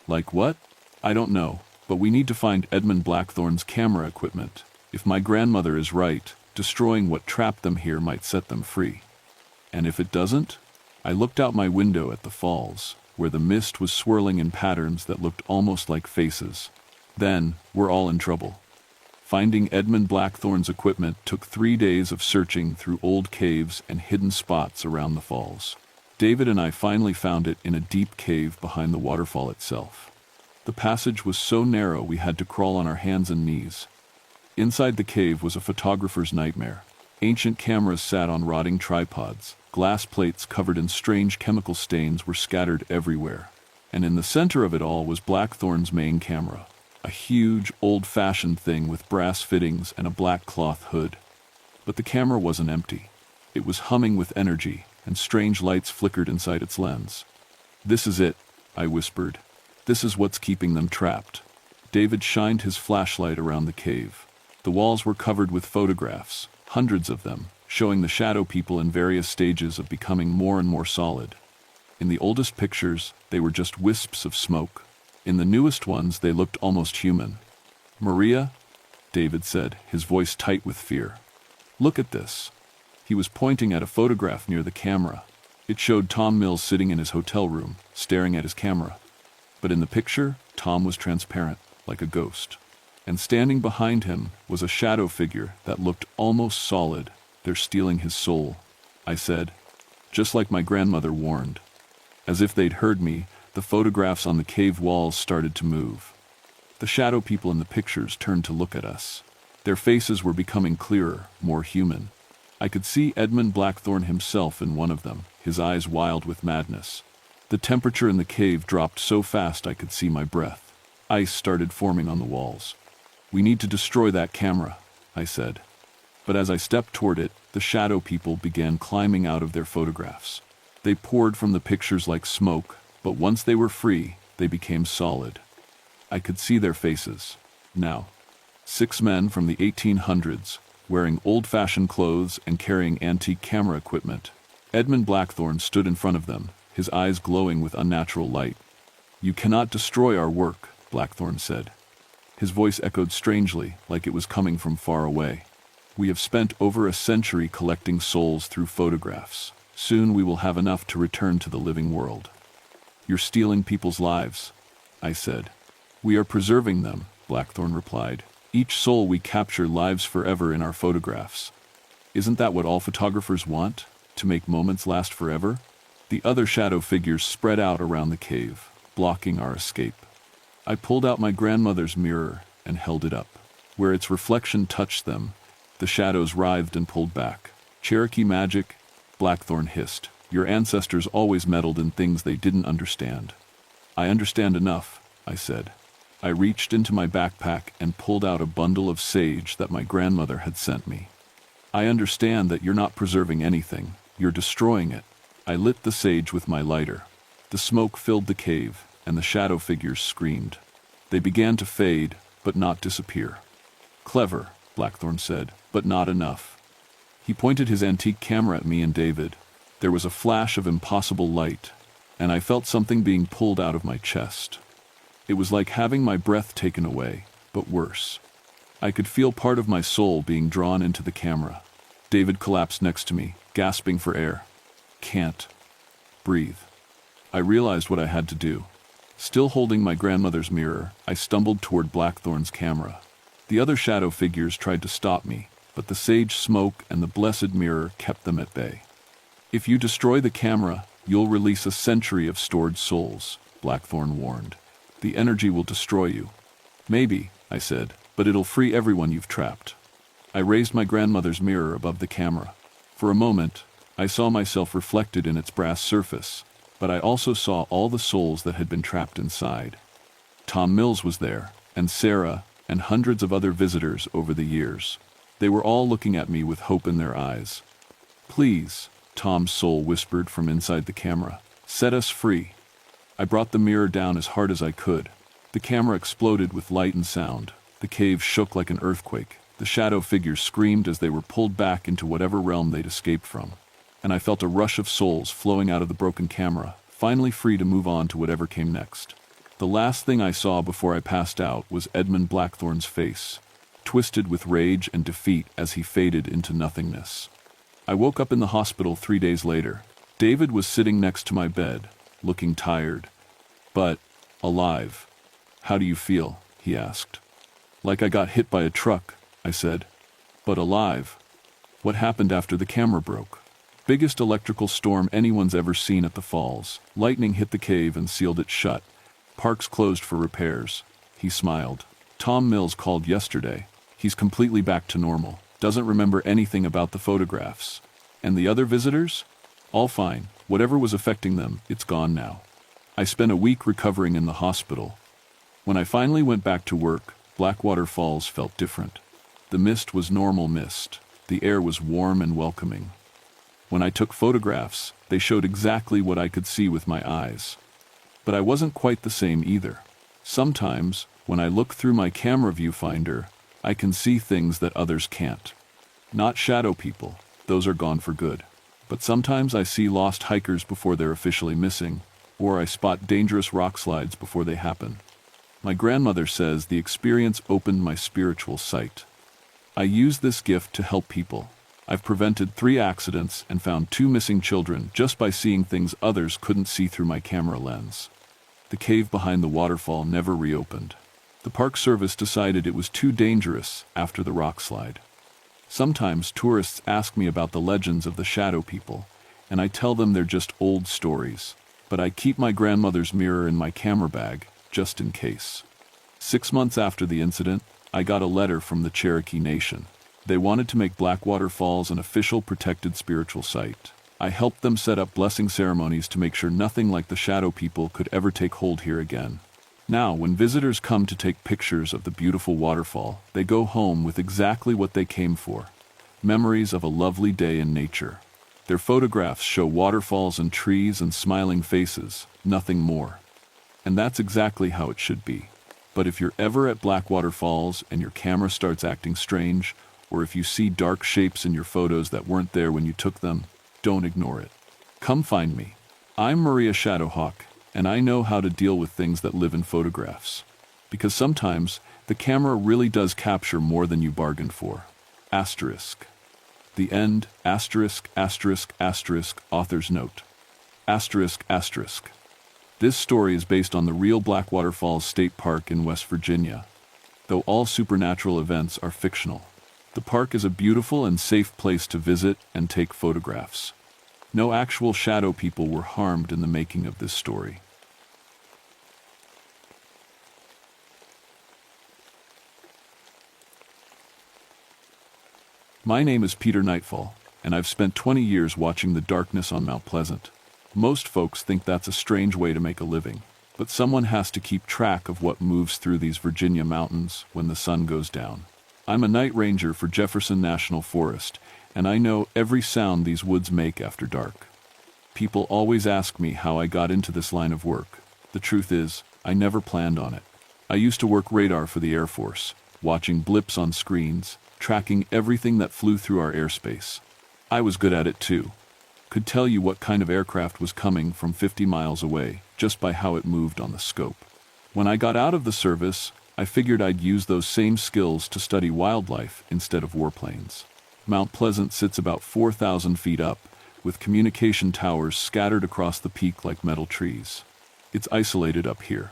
"Like what?" "I don't know, but we need to find Edmund Blackthorne's camera equipment. If my grandmother is right, destroying what trapped them here might set them free. And if it doesn't?" I looked out my window at the falls, where the mist was swirling in patterns that looked almost like faces. "Then, we're all in trouble." Finding Edmund Blackthorne's equipment took 3 days of searching through old caves and hidden spots around the falls. David and I finally found it in a deep cave behind the waterfall itself. The passage was so narrow we had to crawl on our hands and knees. Inside the cave was a photographer's nightmare. Ancient cameras sat on rotting tripods. Glass plates covered in strange chemical stains were scattered everywhere. And in the center of it all was Blackthorne's main camera, a huge, old-fashioned thing with brass fittings and a black cloth hood. But the camera wasn't empty. It was humming with energy, and strange lights flickered inside its lens. "This is it," I whispered. "This is what's keeping them trapped." David shined his flashlight around the cave. The walls were covered with photographs, hundreds of them, showing the shadow people in various stages of becoming more and more solid. In the oldest pictures, they were just wisps of smoke. In the newest ones, they looked almost human. "Maria," David said, his voice tight with fear. "Look at this." He was pointing at a photograph near the camera. It showed Tom Mills sitting in his hotel room, staring at his camera. But in the picture, Tom was transparent, like a ghost. And standing behind him was a shadow figure that looked almost solid. "They're stealing his soul," I said, just like my grandmother warned. As if they'd heard me, the photographs on the cave walls started to move. The shadow people in the pictures turned to look at us. Their faces were becoming clearer, more human. I could see Edmund Blackthorne himself in one of them, his eyes wild with madness. The temperature in the cave dropped so fast I could see my breath. Ice started forming on the walls. "We need to destroy that camera," I said. But as I stepped toward it, the shadow people began climbing out of their photographs. They poured from the pictures like smoke, but once they were free, they became solid. I could see their faces. Now, 6 men from the 1800s, wearing old-fashioned clothes and carrying antique camera equipment. Edmund Blackthorne stood in front of them, his eyes glowing with unnatural light. "You cannot destroy our work," Blackthorne said. His voice echoed strangely, like it was coming from far away. "We have spent over a century collecting souls through photographs. Soon we will have enough to return to the living world." "You're stealing people's lives," I said. "We are preserving them," Blackthorne replied. "Each soul we capture lives forever in our photographs. Isn't that what all photographers want? To make moments last forever?" The other shadow figures spread out around the cave, blocking our escape. I pulled out my grandmother's mirror and held it up. Where its reflection touched them, the shadows writhed and pulled back. Cherokee magic, Blackthorn hissed. Your ancestors always meddled in things they didn't understand. I understand enough, I said. I reached into my backpack and pulled out a bundle of sage that my grandmother had sent me. I understand that you're not preserving anything, you're destroying it. I lit the sage with my lighter. The smoke filled the cave, and the shadow figures screamed. They began to fade, but not disappear. Clever, Blackthorn said, but not enough. He pointed his antique camera at me and David. There was a flash of impossible light, and I felt something being pulled out of my chest. It was like having my breath taken away, but worse. I could feel part of my soul being drawn into the camera. David collapsed next to me, gasping for air. Can't breathe. I realized what I had to do. Still holding my grandmother's mirror, I stumbled toward Blackthorn's camera. The other shadow figures tried to stop me, but the sage smoke and the blessed mirror kept them at bay. If you destroy the camera, you'll release a century of stored souls, Blackthorn warned. The energy will destroy you. Maybe, I said, but it'll free everyone you've trapped. I raised my grandmother's mirror above the camera. For a moment, I saw myself reflected in its brass surface, but I also saw all the souls that had been trapped inside. Tom Mills was there, and Sarah, and hundreds of other visitors over the years. They were all looking at me with hope in their eyes. Please, Tom's soul whispered from inside the camera, set us free. I brought the mirror down as hard as I could. The camera exploded with light and sound. The cave shook like an earthquake. The shadow figures screamed as they were pulled back into whatever realm they'd escaped from. And I felt a rush of souls flowing out of the broken camera, finally free to move on to whatever came next. The last thing I saw before I passed out was Edmund Blackthorn's face, twisted with rage and defeat as he faded into nothingness. I woke up in the hospital 3 days later. David was sitting next to my bed, looking tired, but alive. How do you feel? He asked. Like I got hit by a truck, I said. But alive. What happened after the camera broke? Biggest electrical storm anyone's ever seen at the falls. Lightning hit the cave and sealed it shut. Parks closed for repairs. He smiled. Tom Mills called yesterday. He's completely back to normal. Doesn't remember anything about the photographs. And the other visitors? All fine. Whatever was affecting them, it's gone now. I spent a week recovering in the hospital. When I finally went back to work, Blackwater Falls felt different. The mist was normal mist. The air was warm and welcoming. When I took photographs, they showed exactly what I could see with my eyes. But I wasn't quite the same either. Sometimes, when I look through my camera viewfinder, I can see things that others can't. Not shadow people, those are gone for good. But sometimes I see lost hikers before they're officially missing, or I spot dangerous rock slides before they happen. My grandmother says the experience opened my spiritual sight. I use this gift to help people. I've prevented 3 accidents and found 2 missing children just by seeing things others couldn't see through my camera lens. The cave behind the waterfall never reopened. The Park Service decided it was too dangerous after the rock slide. Sometimes tourists ask me about the legends of the shadow people, and I tell them they're just old stories. But I keep my grandmother's mirror in my camera bag, just in case. 6 months after the incident, I got a letter from the Cherokee Nation. They wanted to make Blackwater Falls an official protected spiritual site. I helped them set up blessing ceremonies to make sure nothing like the shadow people could ever take hold here again. Now, when visitors come to take pictures of the beautiful waterfall, they go home with exactly what they came for: memories of a lovely day in nature. Their photographs show waterfalls and trees and smiling faces, nothing more. And that's exactly how it should be. But if you're ever at Blackwater Falls and your camera starts acting strange, or if you see dark shapes in your photos that weren't there when you took them, don't ignore it. Come find me. I'm Maria Shadowhawk, and I know how to deal with things that live in photographs. Because sometimes, the camera really does capture more than you bargained for. Asterisk. The end, asterisk, asterisk, asterisk, author's note. Asterisk, asterisk. This story is based on the real Blackwater Falls State Park in West Virginia, though all supernatural events are fictional. The park is a beautiful and safe place to visit and take photographs. No actual shadow people were harmed in the making of this story. My name is Peter Nightfall, and I've spent 20 years watching the darkness on Mount Pleasant. Most folks think that's a strange way to make a living, but someone has to keep track of what moves through these Virginia mountains when the sun goes down. I'm a night ranger for Jefferson National Forest, and I know every sound these woods make after dark. People always ask me how I got into this line of work. The truth is, I never planned on it. I used to work radar for the Air Force, watching blips on screens, tracking everything that flew through our airspace. I was good at it too. Could tell you what kind of aircraft was coming from 50 miles away, just by how it moved on the scope. When I got out of the service, I figured I'd use those same skills to study wildlife instead of warplanes. Mount Pleasant sits about 4,000 feet up, with communication towers scattered across the peak like metal trees. It's isolated up here.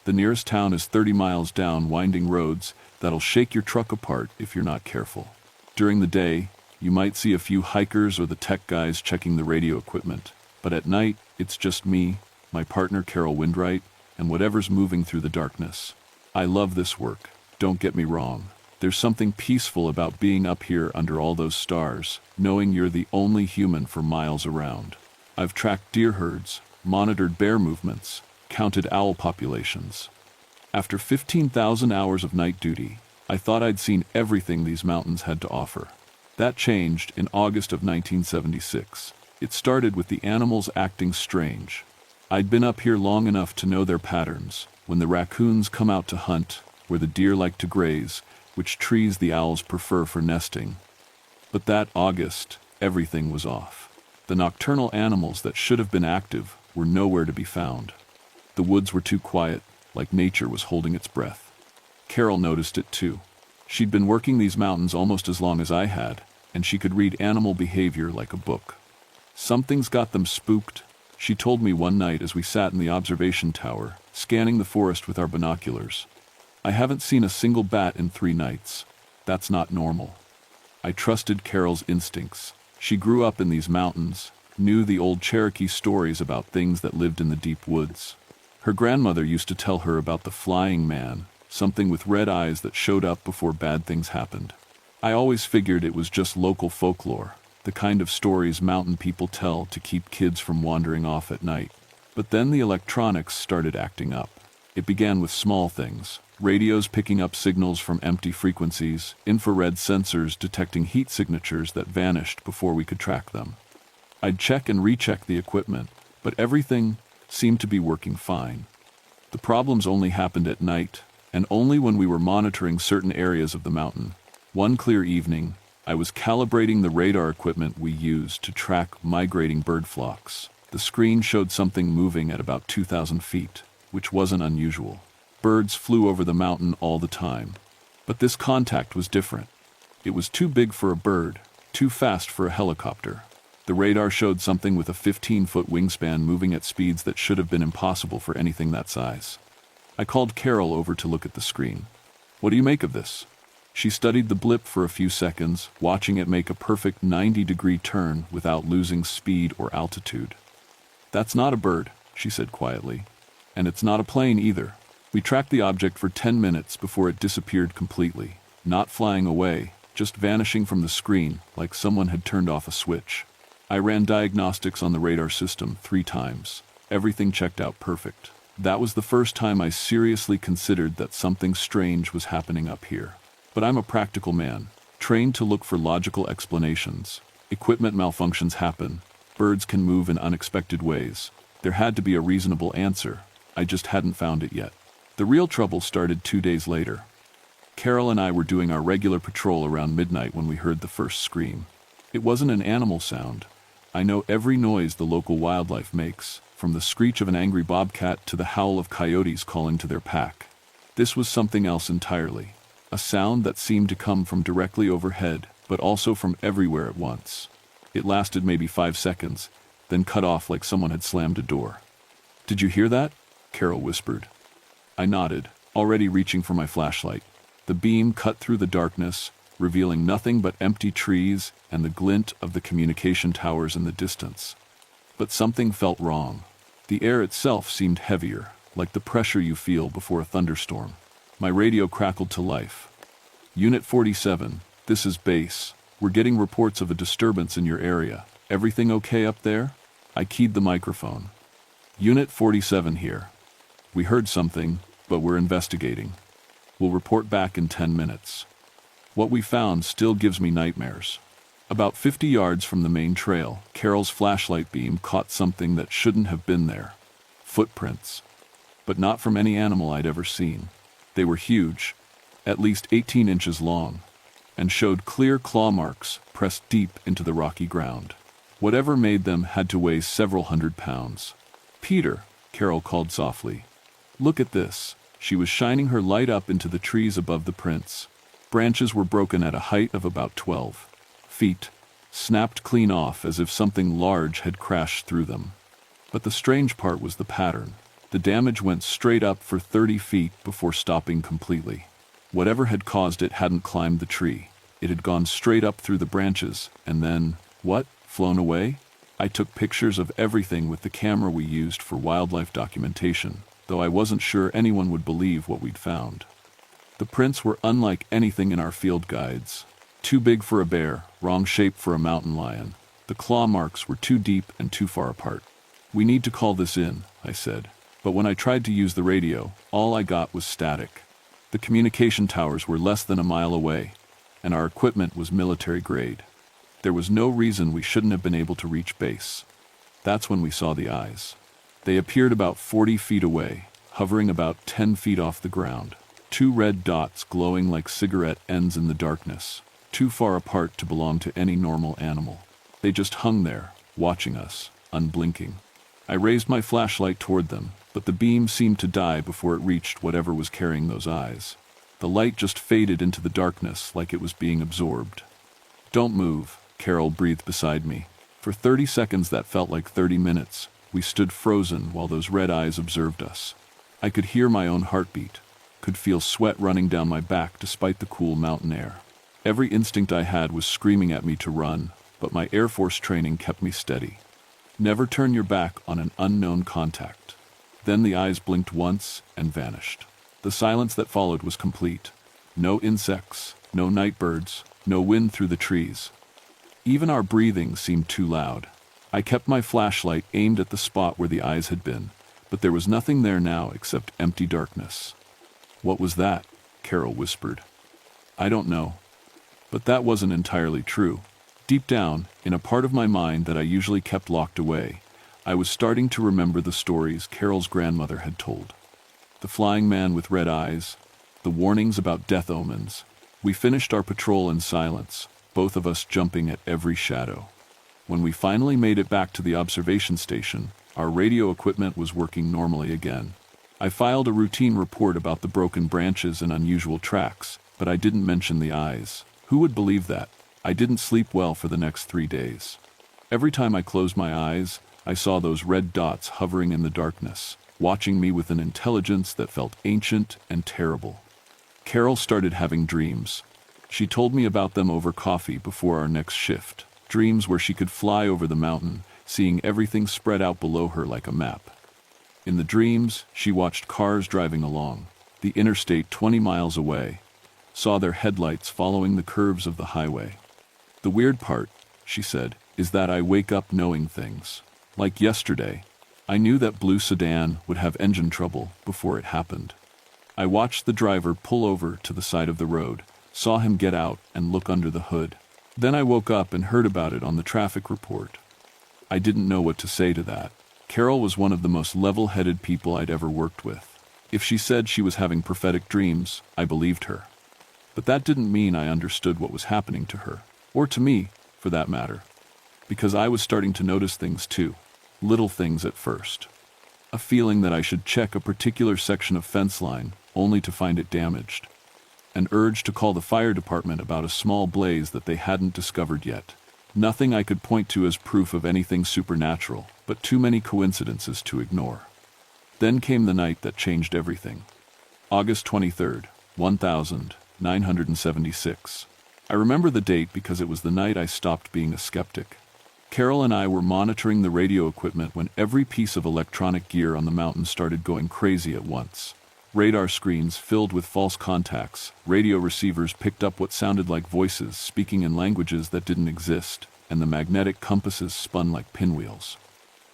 The nearest town is 30 miles down winding roads that'll shake your truck apart if you're not careful. During the day, you might see a few hikers or the tech guys checking the radio equipment, but at night, it's just me, my partner Carol Windwright, and whatever's moving through the darkness. I love this work, don't get me wrong. There's something peaceful about being up here under all those stars, knowing you're the only human for miles around. I've tracked deer herds, monitored bear movements, counted owl populations. After 15,000 hours of night duty, I thought I'd seen everything these mountains had to offer. That changed in August of 1976. It started with the animals acting strange. I'd been up here long enough to know their patterns, when the raccoons come out to hunt, where the deer like to graze, which trees the owls prefer for nesting. But that August, everything was off. The nocturnal animals that should have been active were nowhere to be found. The woods were too quiet, like nature was holding its breath. Carol noticed it too. She'd been working these mountains almost as long as I had, and she could read animal behavior like a book. Something's got them spooked, she told me one night as we sat in the observation tower, scanning the forest with our binoculars. I haven't seen a single bat in 3 nights. That's not normal. I trusted Carol's instincts. She grew up in these mountains, knew the old Cherokee stories about things that lived in the deep woods. Her grandmother used to tell her about the flying man, something with red eyes that showed up before bad things happened. I always figured it was just local folklore, the kind of stories mountain people tell to keep kids from wandering off at night. But then the electronics started acting up. It began with small things. Radios picking up signals from empty frequencies, infrared sensors detecting heat signatures that vanished before we could track them. I'd check and recheck the equipment, but everything seemed to be working fine. The problems only happened at night, and only when we were monitoring certain areas of the mountain. One clear evening, I was calibrating the radar equipment we used to track migrating bird flocks. The screen showed something moving at about 2,000 feet, which wasn't unusual. Birds flew over the mountain all the time. But this contact was different. It was too big for a bird, too fast for a helicopter. The radar showed something with a 15-foot wingspan moving at speeds that should have been impossible for anything that size. I called Carol over to look at the screen. "What do you make of this?" She studied the blip for a few seconds, watching it make a perfect 90-degree turn without losing speed or altitude. "That's not a bird," she said quietly. "And it's not a plane either." We tracked the object for 10 minutes before it disappeared completely, not flying away, just vanishing from the screen like someone had turned off a switch. I ran diagnostics on the radar system 3 times. Everything checked out perfect. That was the first time I seriously considered that something strange was happening up here. But I'm a practical man, trained to look for logical explanations. Equipment malfunctions happen. Birds can move in unexpected ways. There had to be a reasonable answer. I just hadn't found it yet. The real trouble started 2 days later. Carol and I were doing our regular patrol around midnight when we heard the first scream. It wasn't an animal sound. I know every noise the local wildlife makes, from the screech of an angry bobcat to the howl of coyotes calling to their pack. This was something else entirely. A sound that seemed to come from directly overhead, but also from everywhere at once. It lasted maybe 5 seconds, then cut off like someone had slammed a door. "Did you hear that?" Carol whispered. I nodded, already reaching for my flashlight. The beam cut through the darkness, revealing nothing but empty trees and the glint of the communication towers in the distance. But something felt wrong. The air itself seemed heavier, like the pressure you feel before a thunderstorm. My radio crackled to life. "Unit 47, this is base. "We're getting reports of a disturbance in your area. Everything okay up there?" I keyed the microphone. "Unit 47 here. We heard something, but we're investigating. We'll report back in 10 minutes. What we found still gives me nightmares." About 50 yards from the main trail, Carol's flashlight beam caught something that shouldn't have been there. Footprints. But not from any animal I'd ever seen. They were huge, at least 18 inches long, and showed clear claw marks pressed deep into the rocky ground. Whatever made them had to weigh several hundred pounds. "Peter," Carol called softly. "Look at this." She was shining her light up into the trees above the prints. Branches were broken at a height of about 12 feet, snapped clean off as if something large had crashed through them. But the strange part was the pattern. The damage went straight up for 30 feet before stopping completely. Whatever had caused it hadn't climbed the tree. It had gone straight up through the branches, and then, what? Flown away? I took pictures of everything with the camera we used for wildlife documentation, though I wasn't sure anyone would believe what we'd found. The prints were unlike anything in our field guides. Too big for a bear, wrong shape for a mountain lion. The claw marks were too deep and too far apart. "We need to call this in," I said. But when I tried to use the radio, all I got was static. The communication towers were less than a mile away, and our equipment was military grade. There was no reason we shouldn't have been able to reach base. That's when we saw the eyes. They appeared about 40 feet away, hovering about 10 feet off the ground. Two red dots glowing like cigarette ends in the darkness, too far apart to belong to any normal animal. They just hung there, watching us, unblinking. I raised my flashlight toward them, but the beam seemed to die before it reached whatever was carrying those eyes. The light just faded into the darkness like it was being absorbed. "Don't move," Carol breathed beside me. For 30 seconds that felt like 30 minutes. We stood frozen while those red eyes observed us. I could hear my own heartbeat, could feel sweat running down my back despite the cool mountain air. Every instinct I had was screaming at me to run, but my Air Force training kept me steady. Never turn your back on an unknown contact. Then the eyes blinked once and vanished. The silence that followed was complete. No insects, no night birds, no wind through the trees. Even our breathing seemed too loud. I kept my flashlight aimed at the spot where the eyes had been, but there was nothing there now except empty darkness. "What was that?" Carol whispered. "I don't know." But that wasn't entirely true. Deep down, in a part of my mind that I usually kept locked away, I was starting to remember the stories Carol's grandmother had told. The flying man with red eyes, the warnings about death omens. We finished our patrol in silence, both of us jumping at every shadow. When we finally made it back to the observation station, our radio equipment was working normally again. I filed a routine report about the broken branches and unusual tracks, but I didn't mention the eyes. Who would believe that? I didn't sleep well for the next 3 days. Every time I closed my eyes, I saw those red dots hovering in the darkness, watching me with an intelligence that felt ancient and terrible. Carol started having dreams. She told me about them over coffee before our next shift. Dreams where she could fly over the mountain, seeing everything spread out below her like a map. In the dreams, she watched cars driving along, the interstate 20 miles away, saw their headlights following the curves of the highway. "The weird part," she said, "is that I wake up knowing things. Like yesterday, I knew that blue sedan would have engine trouble before it happened. I watched the driver pull over to the side of the road, saw him get out and look under the hood. Then I woke up and heard about it on the traffic report. I didn't know what to say to that." Carol was one of the most level-headed people I'd ever worked with. If she said she was having prophetic dreams, I believed her. But that didn't mean I understood what was happening to her, or to me, for that matter. Because I was starting to notice things too. Little things at first. A feeling that I should check a particular section of fence line, only to find it damaged. An urge to call the fire department about a small blaze that they hadn't discovered yet. Nothing I could point to as proof of anything supernatural, but too many coincidences to ignore. Then came the night that changed everything. August 23rd, 1976. I remember the date because it was the night I stopped being a skeptic. Carol and I were monitoring the radio equipment when every piece of electronic gear on the mountain started going crazy at once. Radar screens filled with false contacts, radio receivers picked up what sounded like voices speaking in languages that didn't exist, and the magnetic compasses spun like pinwheels.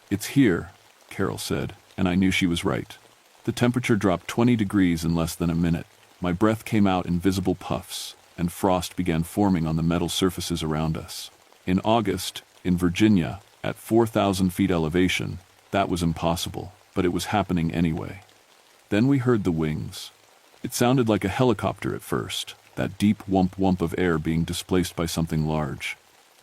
"It's here," Carol said, and I knew she was right. The temperature dropped 20 degrees in less than a minute. My breath came out in visible puffs, and frost began forming on the metal surfaces around us. In August, in Virginia, at 4,000 feet elevation, that was impossible, but it was happening anyway. Then we heard the wings. It sounded like a helicopter at first, that deep whump-whump of air being displaced by something large.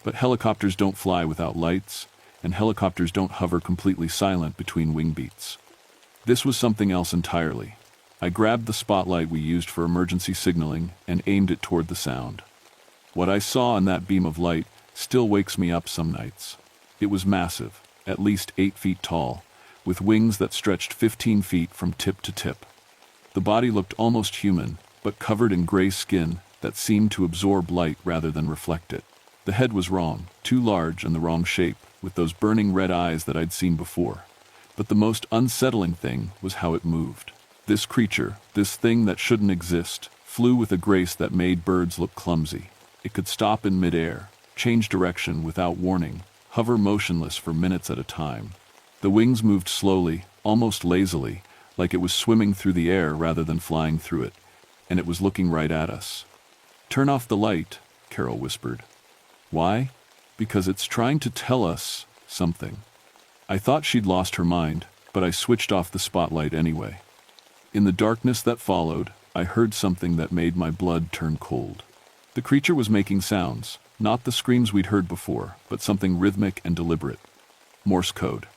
But helicopters don't fly without lights, and helicopters don't hover completely silent between wing beats. This was something else entirely. I grabbed the spotlight we used for emergency signaling and aimed it toward the sound. What I saw in that beam of light still wakes me up some nights. It was massive, at least 8 feet tall, with wings that stretched 15 feet from tip to tip. The body looked almost human, but covered in gray skin that seemed to absorb light rather than reflect it. The head was wrong, too large and the wrong shape, with those burning red eyes that I'd seen before. But the most unsettling thing was how it moved. This creature, this thing that shouldn't exist, flew with a grace that made birds look clumsy. It could stop in midair, change direction without warning, hover motionless for minutes at a time. The wings moved slowly, almost lazily, like it was swimming through the air rather than flying through it, and it was looking right at us. "Turn off the light," Carol whispered. "Why?" "Because it's trying to tell us something." I thought she'd lost her mind, but I switched off the spotlight anyway. In the darkness that followed, I heard something that made my blood turn cold. The creature was making sounds, not the screams we'd heard before, but something rhythmic and deliberate. Morse code.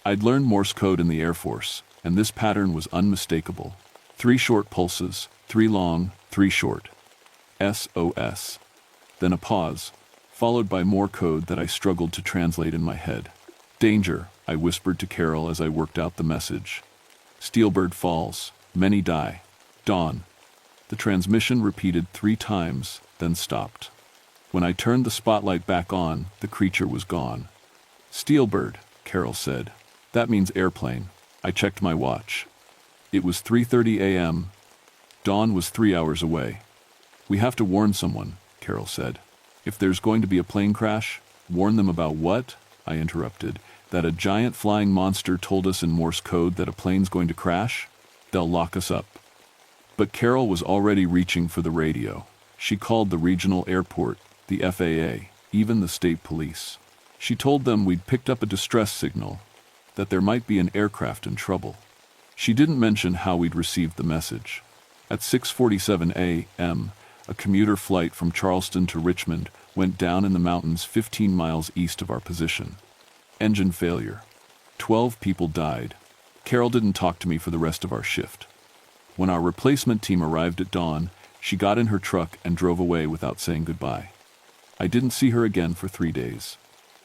I'd learned Morse code in the Air Force, and this pattern was unmistakable. 3 short pulses, 3 long, 3 short. SOS. Then a pause, followed by more code that I struggled to translate in my head. "Danger," I whispered to Carol as I worked out the message. "Steelbird falls. Many die. Dawn." The transmission repeated 3 times, then stopped. When I turned the spotlight back on, the creature was gone. "Steelbird," Carol said. "That means airplane." I checked my watch. It was 3:30 a.m. Dawn was 3 hours away. "We have to warn someone," Carol said. "If there's going to be a plane crash." "Warn them about what?" I interrupted. "That a giant flying monster told us in Morse code that a plane's going to crash? They'll lock us up." But Carol was already reaching for the radio. She called the regional airport, the FAA, even the state police. She told them we'd picked up a distress signal, that there might be an aircraft in trouble. She didn't mention how we'd received the message. At 6:47 a.m., a commuter flight from Charleston to Richmond went down in the mountains 15 miles east of our position. Engine failure. 12 people died. Carol didn't talk to me for the rest of our shift. When our replacement team arrived at dawn, she got in her truck and drove away without saying goodbye. I didn't see her again for 3 days.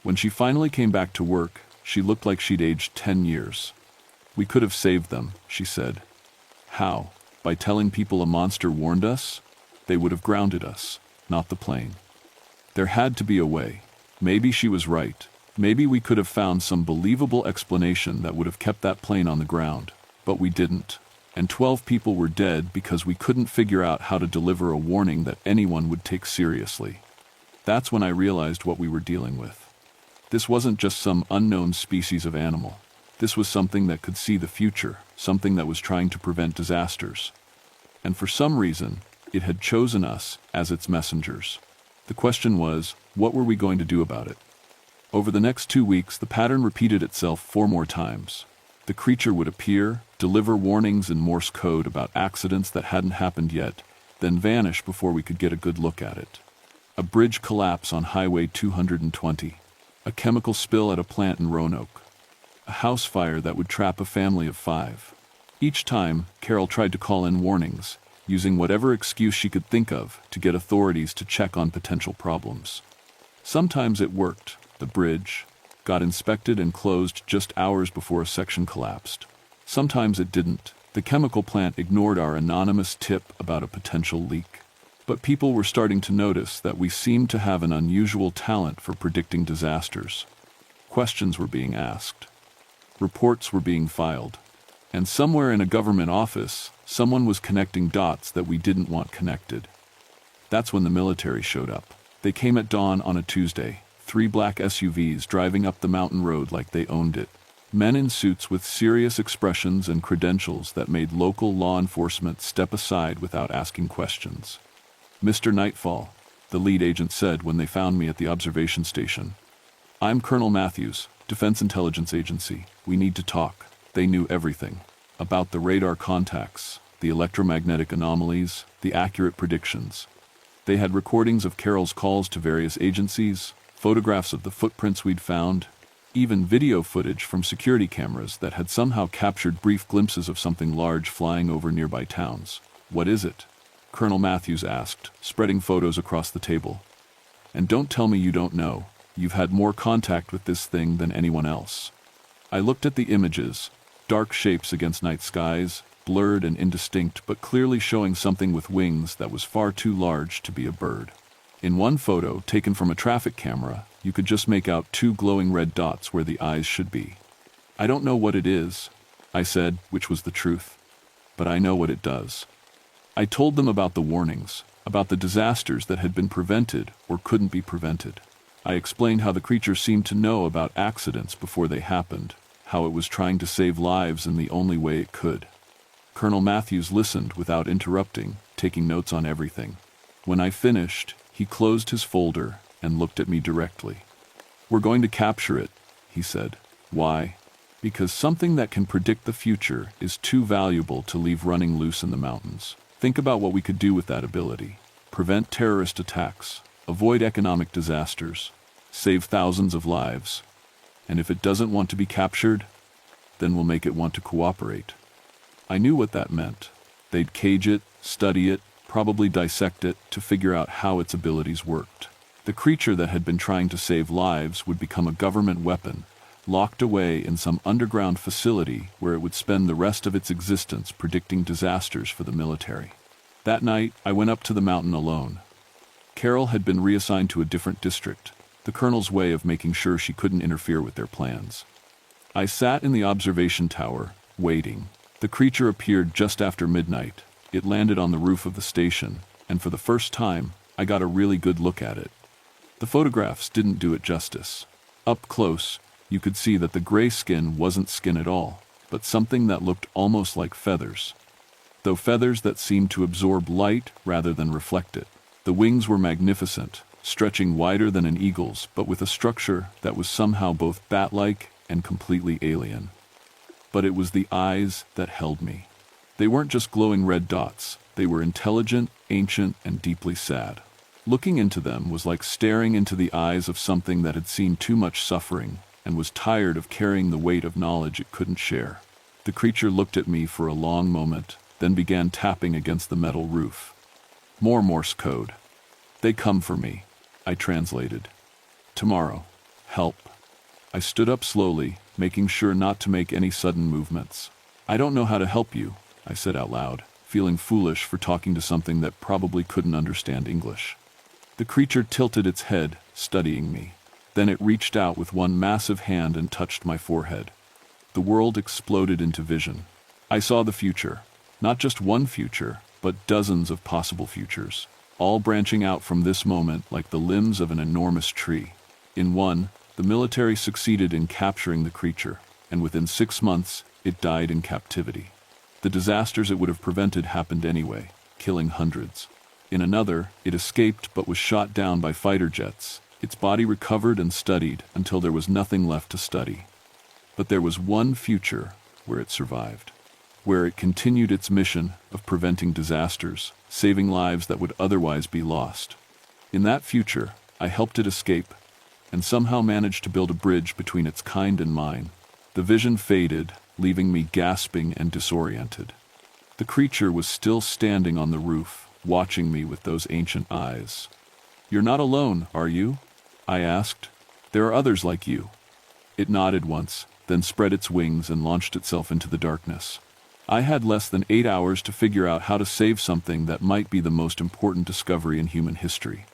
When she finally came back to work, she looked like she'd aged 10 years. "We could have saved them," she said. "How? By telling people a monster warned us? They would have grounded us, not the plane." There had to be a way. Maybe she was right. Maybe we could have found some believable explanation that would have kept that plane on the ground. But we didn't. And 12 people were dead because we couldn't figure out how to deliver a warning that anyone would take seriously. That's when I realized what we were dealing with. This wasn't just some unknown species of animal. This was something that could see the future, something that was trying to prevent disasters. And for some reason, it had chosen us as its messengers. The question was, what were we going to do about it? Over the next 2 weeks, the pattern repeated itself 4 more times. The creature would appear, deliver warnings in Morse code about accidents that hadn't happened yet, then vanish before we could get a good look at it. A bridge collapse on Highway 220. A chemical spill at a plant in Roanoke. A house fire that would trap a family of 5. Each time, Carol tried to call in warnings, using whatever excuse she could think of to get authorities to check on potential problems. Sometimes it worked. The bridge got inspected and closed just hours before a section collapsed. Sometimes it didn't. The chemical plant ignored our anonymous tip about a potential leak. But people were starting to notice that we seemed to have an unusual talent for predicting disasters. Questions were being asked. Reports were being filed. And somewhere in a government office, Someone was connecting dots that we didn't want connected. That's when the military showed up. They came at dawn on a Tuesday, 3 black SUVs driving up the mountain road like they owned it. Men in suits with serious expressions and credentials that made local law enforcement step aside without asking questions. "Mr. Nightfall," the lead agent said when they found me at the observation station. "I'm Colonel Matthews, Defense Intelligence Agency. We need to talk." They knew everything. About the radar contacts, the electromagnetic anomalies, the accurate predictions. They had recordings of Carol's calls to various agencies, photographs of the footprints we'd found, even video footage from security cameras that had somehow captured brief glimpses of something large flying over nearby towns. "What is it?" Colonel Matthews asked, spreading photos across the table. "And don't tell me you don't know. You've had more contact with this thing than anyone else." I looked at the images, dark shapes against night skies, blurred and indistinct but clearly showing something with wings that was far too large to be a bird. In one photo, taken from a traffic camera, you could just make out 2 glowing red dots where the eyes should be. "I don't know what it is," I said, which was the truth. "But I know what it does." I told them about the warnings, about the disasters that had been prevented or couldn't be prevented. I explained how the creature seemed to know about accidents before they happened, how it was trying to save lives in the only way it could. Colonel Matthews listened without interrupting, taking notes on everything. When I finished, he closed his folder and looked at me directly. "We're going to capture it," he said. "Why? Because something that can predict the future is too valuable to leave running loose in the mountains. Think about what we could do with that ability. Prevent terrorist attacks, avoid economic disasters, save thousands of lives. And if it doesn't want to be captured, then we'll make it want to cooperate." I knew what that meant. They'd cage it, study it, probably dissect it to figure out how its abilities worked. The creature that had been trying to save lives would become a government weapon, locked away in some underground facility where it would spend the rest of its existence predicting disasters for the military. That night, I went up to the mountain alone. Carol had been reassigned to a different district, the colonel's way of making sure she couldn't interfere with their plans. I sat in the observation tower, waiting. The creature appeared just after midnight. It landed on the roof of the station, and for the first time, I got a really good look at it. The photographs didn't do it justice. Up close, you could see that the gray skin wasn't skin at all, but something that looked almost like feathers. Though feathers that seemed to absorb light rather than reflect it. The wings were magnificent, stretching wider than an eagle's, but with a structure that was somehow both bat-like and completely alien. But it was the eyes that held me. They weren't just glowing red dots, they were intelligent, ancient, and deeply sad. Looking into them was like staring into the eyes of something that had seen too much suffering and was tired of carrying the weight of knowledge it couldn't share. The creature looked at me for a long moment, then began tapping against the metal roof. More Morse code. "They come for me," I translated. "Tomorrow. Help." I stood up slowly, making sure not to make any sudden movements. "I don't know how to help you," I said out loud, feeling foolish for talking to something that probably couldn't understand English. The creature tilted its head, studying me. Then it reached out with one massive hand and touched my forehead. The world exploded into vision. I saw the future. Not just one future, but dozens of possible futures, all branching out from this moment like the limbs of an enormous tree. In one, the military succeeded in capturing the creature, and within 6 months, it died in captivity. The disasters it would have prevented happened anyway, killing hundreds. In another, it escaped but was shot down by fighter jets. Its body recovered and studied until there was nothing left to study. But there was one future where it survived, where it continued its mission of preventing disasters, saving lives that would otherwise be lost. In that future, I helped it escape, and somehow managed to build a bridge between its kind and mine. The vision faded, leaving me gasping and disoriented. The creature was still standing on the roof, watching me with those ancient eyes. "You're not alone, are you?" I asked. "There are others like you." It nodded once, then spread its wings and launched itself into the darkness. I had less than 8 hours to figure out how to save something that might be the most important discovery in human history.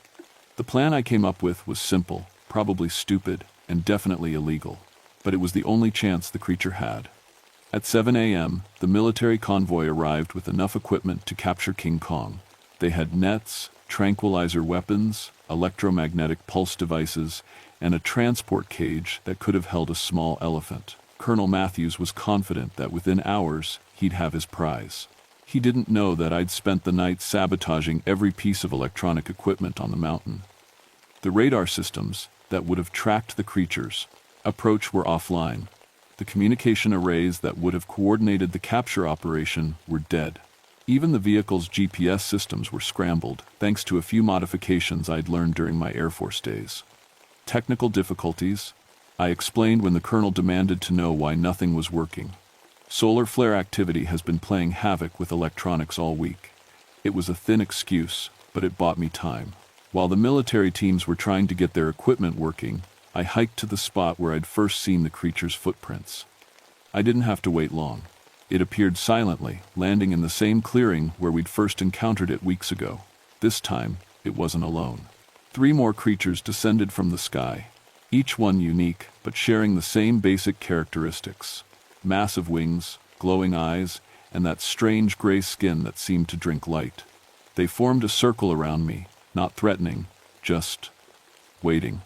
The plan I came up with was simple, probably stupid, and definitely illegal, but it was the only chance the creature had. At 7 a.m., the military convoy arrived with enough equipment to capture King Kong. They had nets, tranquilizer weapons, electromagnetic pulse devices, and a transport cage that could have held a small elephant. Colonel Matthews was confident that within hours he'd have his prize. He didn't know that I'd spent the night sabotaging every piece of electronic equipment on the mountain. The radar systems that would have tracked the creatures' approach were offline. The communication arrays that would have coordinated the capture operation were dead. Even the vehicle's GPS systems were scrambled, thanks to a few modifications I'd learned during my Air Force days. Technical difficulties? I explained when the colonel demanded to know why nothing was working. Solar flare activity has been playing havoc with electronics all week. It was a thin excuse, but it bought me time. While the military teams were trying to get their equipment working, I hiked to the spot where I'd first seen the creature's footprints. I didn't have to wait long. It appeared silently, landing in the same clearing where we'd first encountered it weeks ago. This time, it wasn't alone. 3 more creatures descended from the sky, each one unique, but sharing the same basic characteristics. Massive wings, glowing eyes, and that strange gray skin that seemed to drink light. They formed a circle around me, not threatening, just waiting.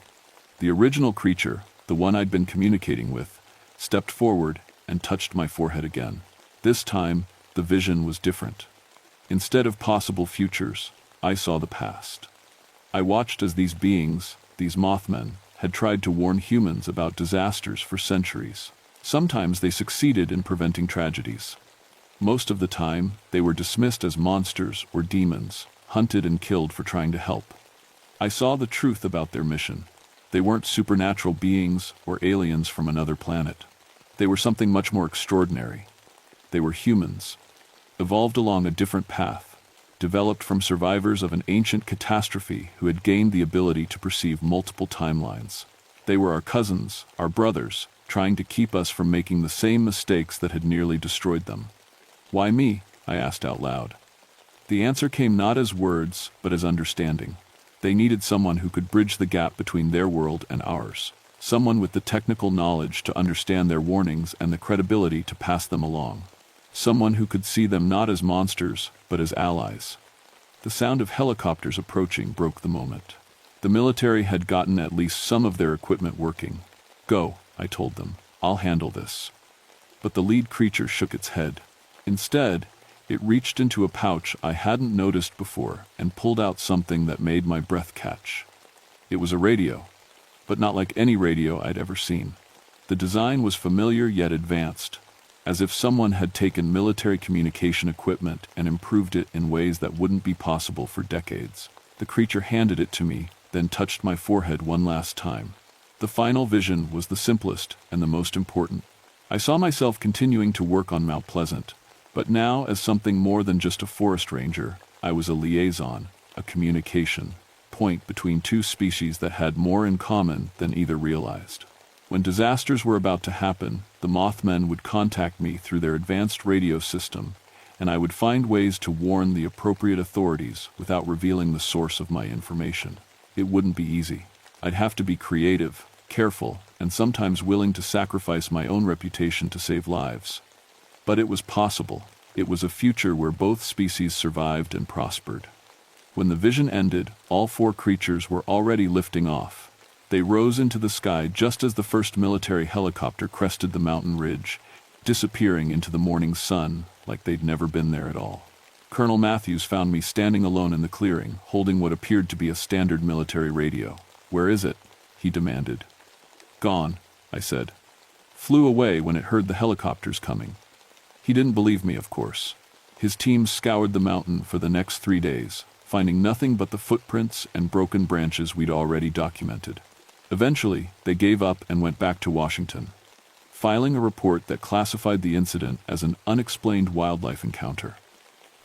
The original creature, the one I'd been communicating with, stepped forward and touched my forehead again. This time, the vision was different. Instead of possible futures, I saw the past. I watched as these beings, these Mothmen, had tried to warn humans about disasters for centuries. Sometimes they succeeded in preventing tragedies. Most of the time, they were dismissed as monsters or demons, hunted and killed for trying to help. I saw the truth about their mission. They weren't supernatural beings or aliens from another planet. They were something much more extraordinary. They were humans, evolved along a different path, developed from survivors of an ancient catastrophe who had gained the ability to perceive multiple timelines. They were our cousins, our brothers, trying to keep us from making the same mistakes that had nearly destroyed them. Why me? I asked out loud. The answer came not as words, but as understanding. They needed someone who could bridge the gap between their world and ours. Someone with the technical knowledge to understand their warnings and the credibility to pass them along. Someone who could see them not as monsters, but as allies. The sound of helicopters approaching broke the moment. The military had gotten at least some of their equipment working. Go, I told them. I'll handle this. But the lead creature shook its head. Instead, it reached into a pouch I hadn't noticed before and pulled out something that made my breath catch. It was a radio, but not like any radio I'd ever seen. The design was familiar yet advanced, as if someone had taken military communication equipment and improved it in ways that wouldn't be possible for decades. The creature handed it to me, then touched my forehead one last time. The final vision was the simplest and the most important. I saw myself continuing to work on Mount Pleasant, but now as something more than just a forest ranger. I was a liaison, a communication point between 2 species that had more in common than either realized. When disasters were about to happen, the Mothmen would contact me through their advanced radio system, and I would find ways to warn the appropriate authorities without revealing the source of my information. It wouldn't be easy. I'd have to be creative, careful, and sometimes willing to sacrifice my own reputation to save lives. But it was possible. It was a future where both species survived and prospered. When the vision ended, all 4 creatures were already lifting off. They rose into the sky just as the first military helicopter crested the mountain ridge, disappearing into the morning sun like they'd never been there at all. Colonel Matthews found me standing alone in the clearing, holding what appeared to be a standard military radio. "Where is it?" he demanded. "Gone," I said. "Flew away when it heard the helicopters coming." He didn't believe me, of course. His team scoured the mountain for the next 3 days, finding nothing but the footprints and broken branches we'd already documented. Eventually, they gave up and went back to Washington, filing a report that classified the incident as an unexplained wildlife encounter.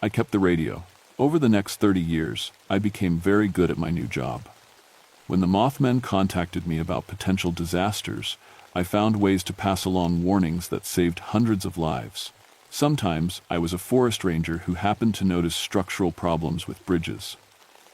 I kept the radio. Over the next 30 years, I became very good at my new job. When the Mothmen contacted me about potential disasters, I found ways to pass along warnings that saved hundreds of lives. Sometimes I was a forest ranger who happened to notice structural problems with bridges.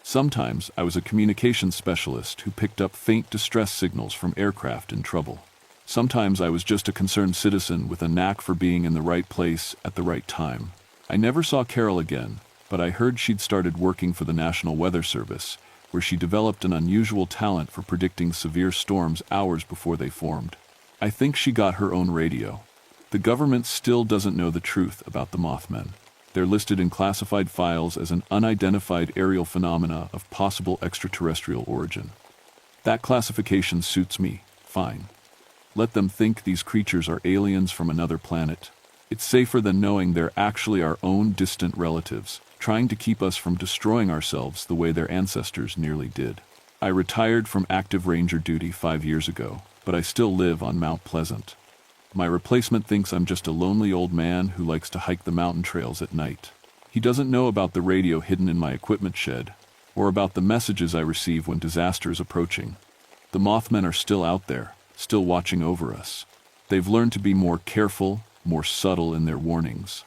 Sometimes I was a communications specialist who picked up faint distress signals from aircraft in trouble. Sometimes I was just a concerned citizen with a knack for being in the right place at the right time. I never saw Carol again, but I heard she'd started working for the National Weather Service, where she developed an unusual talent for predicting severe storms hours before they formed. I think she got her own radio. The government still doesn't know the truth about the Mothmen. They're listed in classified files as an unidentified aerial phenomena of possible extraterrestrial origin. That classification suits me fine. Let them think these creatures are aliens from another planet. It's safer than knowing they're actually our own distant relatives, trying to keep us from destroying ourselves the way their ancestors nearly did. I retired from active ranger duty 5 years ago, but I still live on Mount Pleasant. My replacement thinks I'm just a lonely old man who likes to hike the mountain trails at night. He doesn't know about the radio hidden in my equipment shed, or about the messages I receive when disaster is approaching. The Mothmen are still out there, still watching over us. They've learned to be more careful, more subtle in their warnings.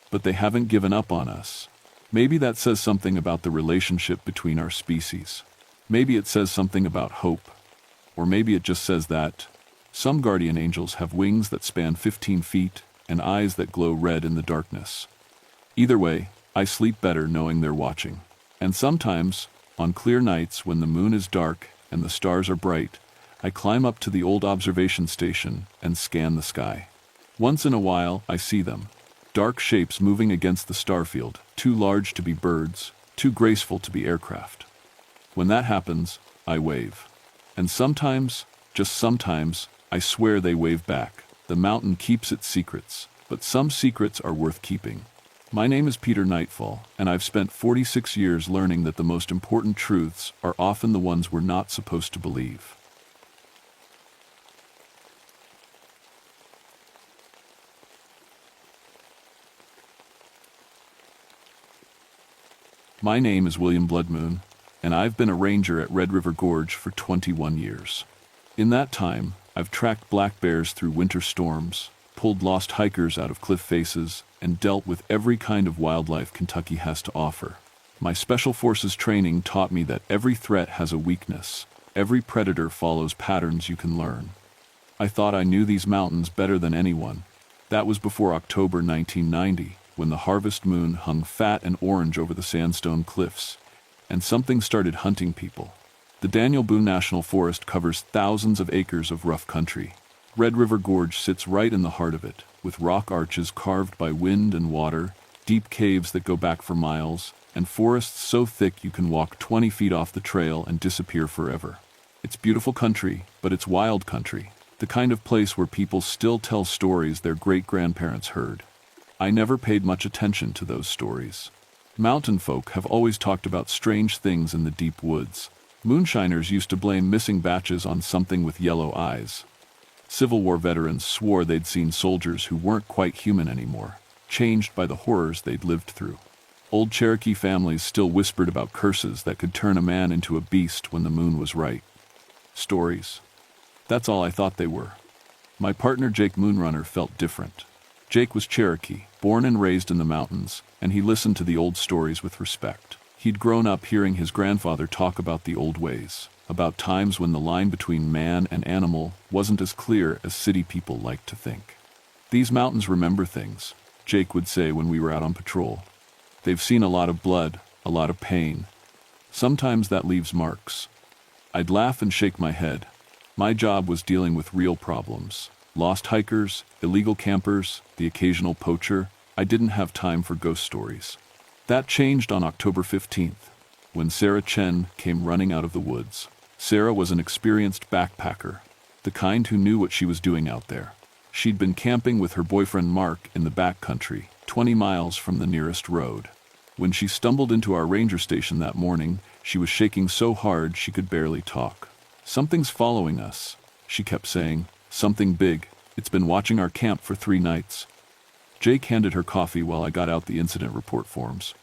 But they haven't given up on us. Maybe that says something about the relationship between our species. Maybe it says something about hope. Or maybe it just says that some guardian angels have wings that span 15 feet and eyes that glow red in the darkness. Either way, I sleep better knowing they're watching. And sometimes, on clear nights when the moon is dark and the stars are bright, I climb up to the old observation station and scan the sky. Once in a while, I see them. Dark shapes moving against the starfield, too large to be birds, too graceful to be aircraft. When that happens, I wave. And sometimes, just sometimes, I swear they wave back. The mountain keeps its secrets, but some secrets are worth keeping. My name is Peter Nightfall, and I've spent 46 years learning that the most important truths are often the ones we're not supposed to believe. My name is William Bloodmoon, and I've been a ranger at Red River Gorge for 21 years. In that time, I've tracked black bears through winter storms, pulled lost hikers out of cliff faces, and dealt with every kind of wildlife Kentucky has to offer. My Special Forces training taught me that every threat has a weakness. Every predator follows patterns you can learn. I thought I knew these mountains better than anyone. That was before October 1990, when the harvest moon hung fat and orange over the sandstone cliffs, and something started hunting people. The Daniel Boone National Forest covers thousands of acres of rough country. Red River Gorge sits right in the heart of it, with rock arches carved by wind and water, deep caves that go back for miles, and forests so thick you can walk 20 feet off the trail and disappear forever. It's beautiful country, but it's wild country, the kind of place where people still tell stories their great-grandparents heard. I never paid much attention to those stories. Mountain folk have always talked about strange things in the deep woods. Moonshiners used to blame missing batches on something with yellow eyes. Civil War veterans swore they'd seen soldiers who weren't quite human anymore, changed by the horrors they'd lived through. Old Cherokee families still whispered about curses that could turn a man into a beast when the moon was right. Stories. That's all I thought they were. My partner Jake Moonrunner felt different. Jake was Cherokee, born and raised in the mountains, and he listened to the old stories with respect. He'd grown up hearing his grandfather talk about the old ways, about times when the line between man and animal wasn't as clear as city people like to think. These mountains remember things, Jake would say when we were out on patrol. They've seen a lot of blood, a lot of pain. Sometimes that leaves marks. I'd laugh and shake my head. My job was dealing with real problems. Lost hikers, illegal campers, the occasional poacher. I didn't have time for ghost stories. That changed on October 15th, when Sarah Chen came running out of the woods. Sarah was an experienced backpacker, the kind who knew what she was doing out there. She'd been camping with her boyfriend Mark in the backcountry, 20 miles from the nearest road. When she stumbled into our ranger station that morning, she was shaking so hard she could barely talk. "Something's following us," she kept saying. "Something big. It's been watching our camp for 3 nights." Jake handed her coffee while I got out the incident report forms.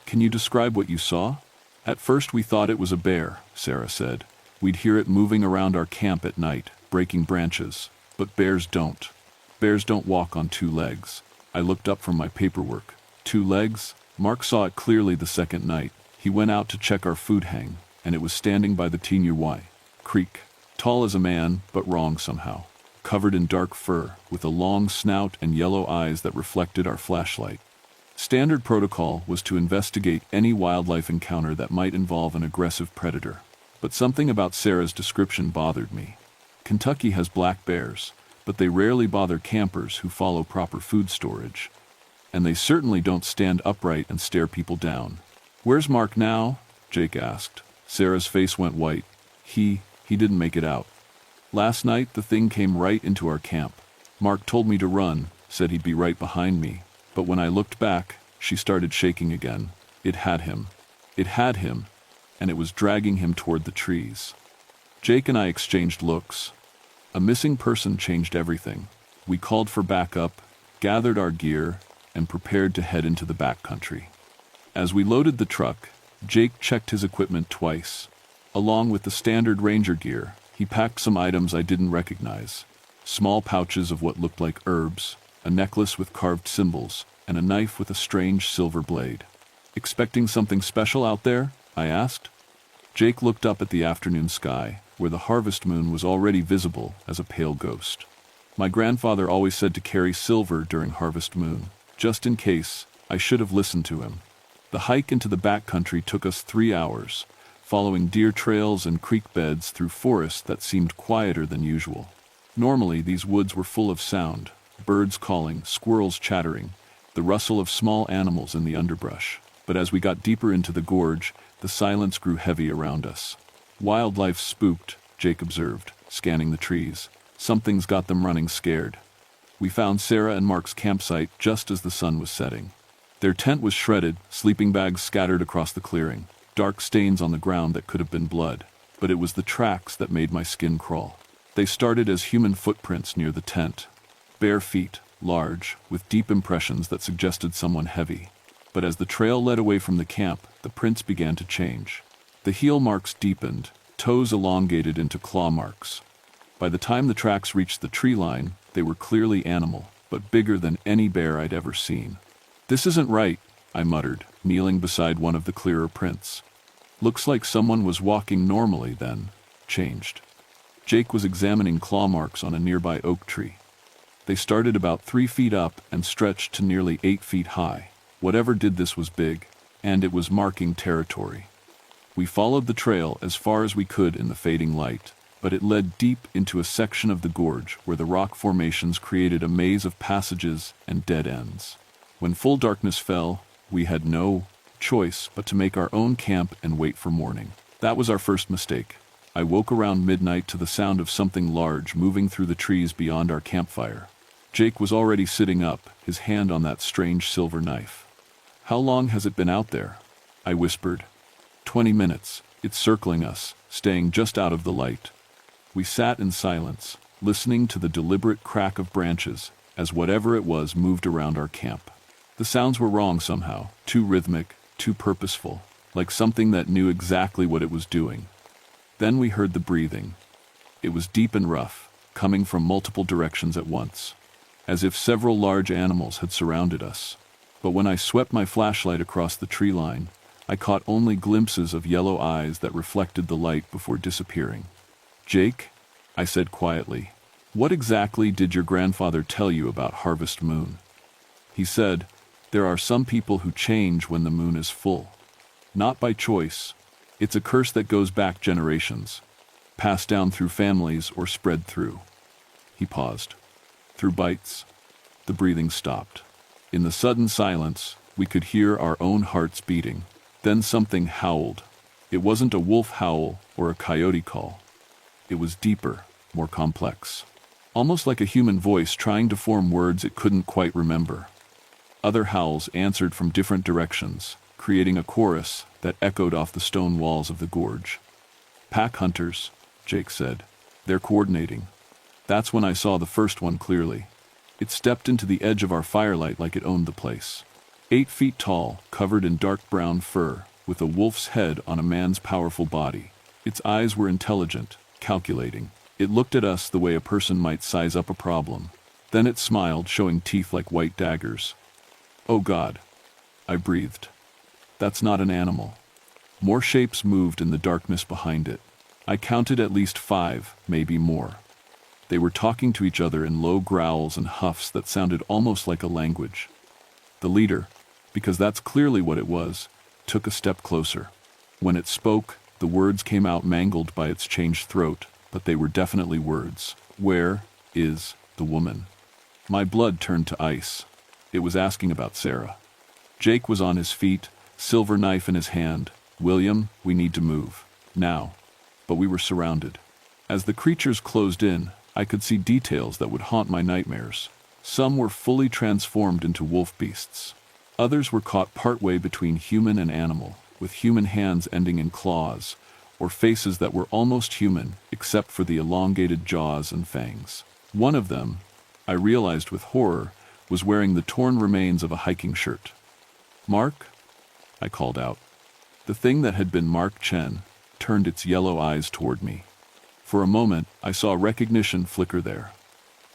"Can you describe what you saw?" "At first we thought it was a bear," Sarah said. "We'd hear it moving around our camp at night, breaking branches. But bears don't. Bears don't walk on 2 legs. I looked up from my paperwork. 2 legs? Mark saw it clearly the second night. He went out to check our food hang, and it was standing by the Tinyuwai Creek. Tall as a man, but wrong somehow. covered in dark fur, with a long snout and yellow eyes that reflected our flashlight. Standard protocol was to investigate any wildlife encounter that might involve an aggressive predator. But something about Sarah's description bothered me. Kentucky has black bears, but they rarely bother campers who follow proper food storage. And they certainly don't stand upright and stare people down. "Where's Mark now?" Jake asked. Sarah's face went white. He didn't make it out. "Last night the thing came right into our camp. Mark told me to run, said he'd be right behind me. But when I looked back," she started shaking again. It had him, and it was dragging him toward the trees." Jake and I exchanged looks. A missing person changed everything. We called for backup, gathered our gear, and prepared to head into the backcountry. As we loaded the truck, Jake checked his equipment twice. Along with the standard ranger gear, he packed some items I didn't recognize. Small pouches of what looked like herbs, a necklace with carved symbols, and a knife with a strange silver blade. "Expecting something special out there?" I asked. Jake looked up at the afternoon sky, where the harvest moon was already visible as a pale ghost. "My grandfather always said to carry silver during harvest moon, just in case." I should have listened to him. The hike into the backcountry took us 3 hours, following deer trails and creek beds through forests that seemed quieter than usual. Normally, these woods were full of sound: birds calling, squirrels chattering, the rustle of small animals in the underbrush. But as we got deeper into the gorge, the silence grew heavy around us. "Wildlife spooked," Jake observed, scanning the trees. "Something's got them running scared." We found Sarah and Mark's campsite just as the sun was setting. Their tent was shredded, sleeping bags scattered across the clearing, dark stains on the ground that could have been blood. But it was the tracks that made my skin crawl. They started as human footprints near the tent. Bare feet, large, with deep impressions that suggested someone heavy. But as the trail led away from the camp, the prints began to change. The heel marks deepened, toes elongated into claw marks. By the time the tracks reached the tree line, they were clearly animal, but bigger than any bear I'd ever seen. "This isn't right," I muttered, kneeling beside one of the clearer prints. "Looks like someone was walking normally then, changed." Jake was examining claw marks on a nearby oak tree. They started about 3 feet up and stretched to nearly 8 feet high. Whatever did this was big, and it was marking territory. We followed the trail as far as we could in the fading light, but it led deep into a section of the gorge where the rock formations created a maze of passages and dead ends. When full darkness fell, we had no choice but to make our own camp and wait for morning. That was our first mistake. I woke around midnight to the sound of something large moving through the trees beyond our campfire. Jake was already sitting up, his hand on that strange silver knife. "How long has it been out there?" I whispered. 20 minutes. It's circling us, staying just out of the light." We sat in silence, listening to the deliberate crack of branches as whatever it was moved around our camp. The sounds were wrong somehow, too rhythmic, too purposeful, like something that knew exactly what it was doing. Then we heard the breathing. It was deep and rough, coming from multiple directions at once, as if several large animals had surrounded us. But when I swept my flashlight across the tree line, I caught only glimpses of yellow eyes that reflected the light before disappearing. "Jake," I said quietly, "what exactly did your grandfather tell you about harvest moon?" He said, "There are some people who change when the moon is full. Not by choice. It's a curse that goes back generations, passed down through families or spread through." He paused. "Through bites." The breathing stopped. In the sudden silence, we could hear our own hearts beating. Then something howled. It wasn't a wolf howl or a coyote call. It was deeper, more complex. Almost like a human voice trying to form words it couldn't quite remember. Other howls answered from different directions, creating a chorus that echoed off the stone walls of the gorge. "Pack hunters," Jake said. "They're coordinating." That's when I saw the first one clearly. It stepped into the edge of our firelight like it owned the place. 8 feet tall, covered in dark brown fur, with a wolf's head on a man's powerful body. Its eyes were intelligent, calculating. It looked at us the way a person might size up a problem. Then it smiled, showing teeth like white daggers. "Oh God," I breathed. "That's not an animal." More shapes moved in the darkness behind it. I counted at least 5, maybe more. They were talking to each other in low growls and huffs that sounded almost like a language. The leader, because that's clearly what it was, took a step closer. When it spoke, the words came out mangled by its changed throat, but they were definitely words. Where is the woman? My blood turned to ice. It was asking about Sarah. Jake was on his feet, silver knife in his hand. William, we need to move. Now. But we were surrounded. As the creatures closed in, I could see details that would haunt my nightmares. Some were fully transformed into wolf beasts. Others were caught partway between human and animal, with human hands ending in claws, or faces that were almost human except for the elongated jaws and fangs. One of them, I realized with horror, was wearing the torn remains of a hiking shirt. "Mark?" I called out. The thing that had been Mark Chen turned its yellow eyes toward me. For a moment, I saw recognition flicker there.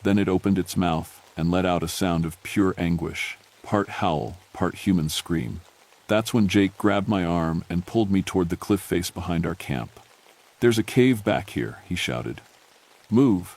Then it opened its mouth and let out a sound of pure anguish, part howl, part human scream. That's when Jake grabbed my arm and pulled me toward the cliff face behind our camp. "There's a cave back here," he shouted. "Move!"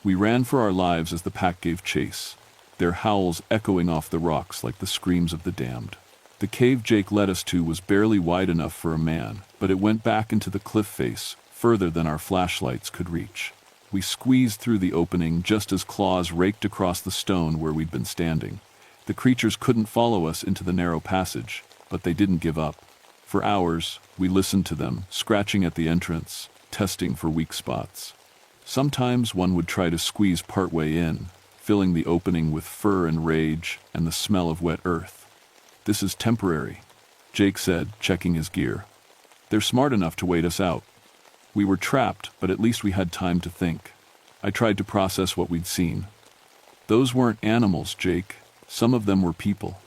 We ran for our lives as the pack gave chase, their howls echoing off the rocks like the screams of the damned. The cave Jake led us to was barely wide enough for a man, but it went back into the cliff face, further than our flashlights could reach. We squeezed through the opening just as claws raked across the stone where we'd been standing. The creatures couldn't follow us into the narrow passage, but they didn't give up. For hours, we listened to them, scratching at the entrance, testing for weak spots. Sometimes one would try to squeeze partway in, filling the opening with fur and rage and the smell of wet earth. "This is temporary," Jake said, checking his gear. "They're smart enough to wait us out." We were trapped, but at least we had time to think. I tried to process what we'd seen. "Those weren't animals, Jake. Some of them were people.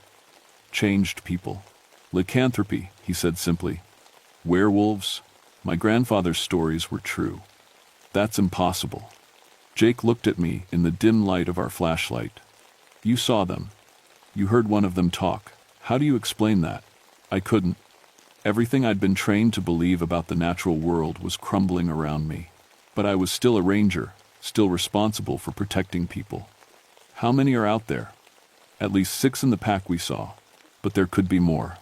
Changed people. Lycanthropy," he said simply. "Werewolves? My grandfather's stories were true." "That's impossible." Jake looked at me in the dim light of our flashlight. "You saw them. You heard one of them talk. How do you explain that?" I couldn't. Everything I'd been trained to believe about the natural world was crumbling around me. But I was still a ranger, still responsible for protecting people. "How many are out there?" "At least 6 in the pack we saw, but there could be more."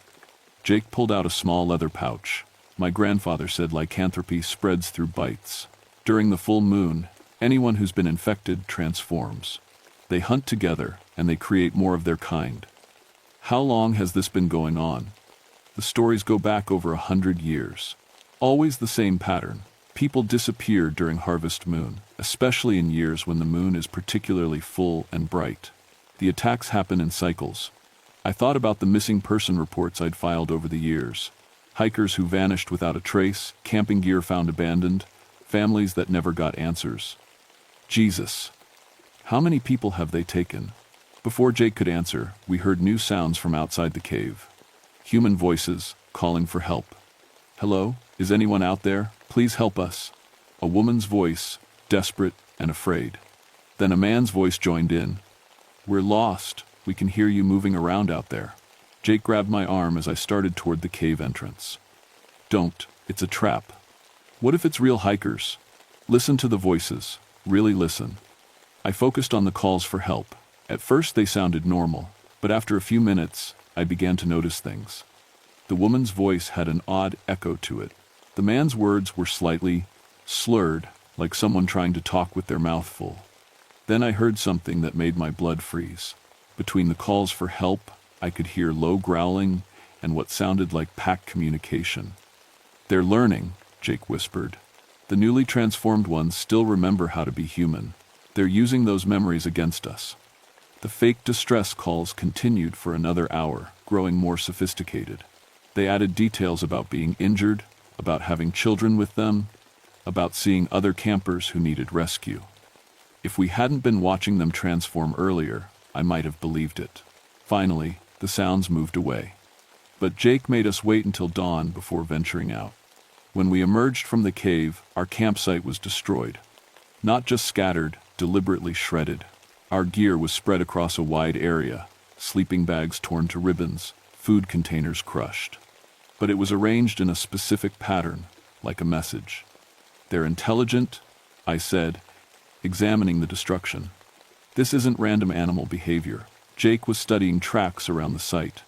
Jake pulled out a small leather pouch. "My grandfather said lycanthropy spreads through bites. During the full moon, anyone who's been infected transforms. They hunt together, and they create more of their kind." "How long has this been going on?" "The stories go back over 100 years. Always the same pattern. People disappear during harvest moon, especially in years when the moon is particularly full and bright. The attacks happen in cycles." I thought about the missing person reports I'd filed over the years. Hikers who vanished without a trace, camping gear found abandoned, families that never got answers. Jesus. How many people have they taken? Before Jake could answer, we heard new sounds from outside the cave. Human voices, calling for help. "Hello? Is anyone out there? Please help us." A woman's voice, desperate and afraid. Then a man's voice joined in. "We're lost. We can hear you moving around out there." Jake grabbed my arm as I started toward the cave entrance. "Don't. It's a trap." "What if it's real hikers?" "Listen to the voices. Really listen." I focused on the calls for help. At first they sounded normal, but after a few minutes, I began to notice things. The woman's voice had an odd echo to it. The man's words were slightly slurred, like someone trying to talk with their mouth full. Then I heard something that made my blood freeze. Between the calls for help, I could hear low growling and what sounded like pack communication. "They're learning," Jake whispered. "The newly transformed ones still remember how to be human. They're using those memories against us." The fake distress calls continued for another hour, growing more sophisticated. They added details about being injured, about having children with them, about seeing other campers who needed rescue. If we hadn't been watching them transform earlier, I might have believed it. Finally, the sounds moved away. But Jake made us wait until dawn before venturing out. When we emerged from the cave, our campsite was destroyed. Not just scattered, deliberately shredded. Our gear was spread across a wide area, sleeping bags torn to ribbons, food containers crushed. But it was arranged in a specific pattern, like a message. "They're intelligent," I said, examining the destruction. This isn't random animal behavior. Jake was studying tracks around the site.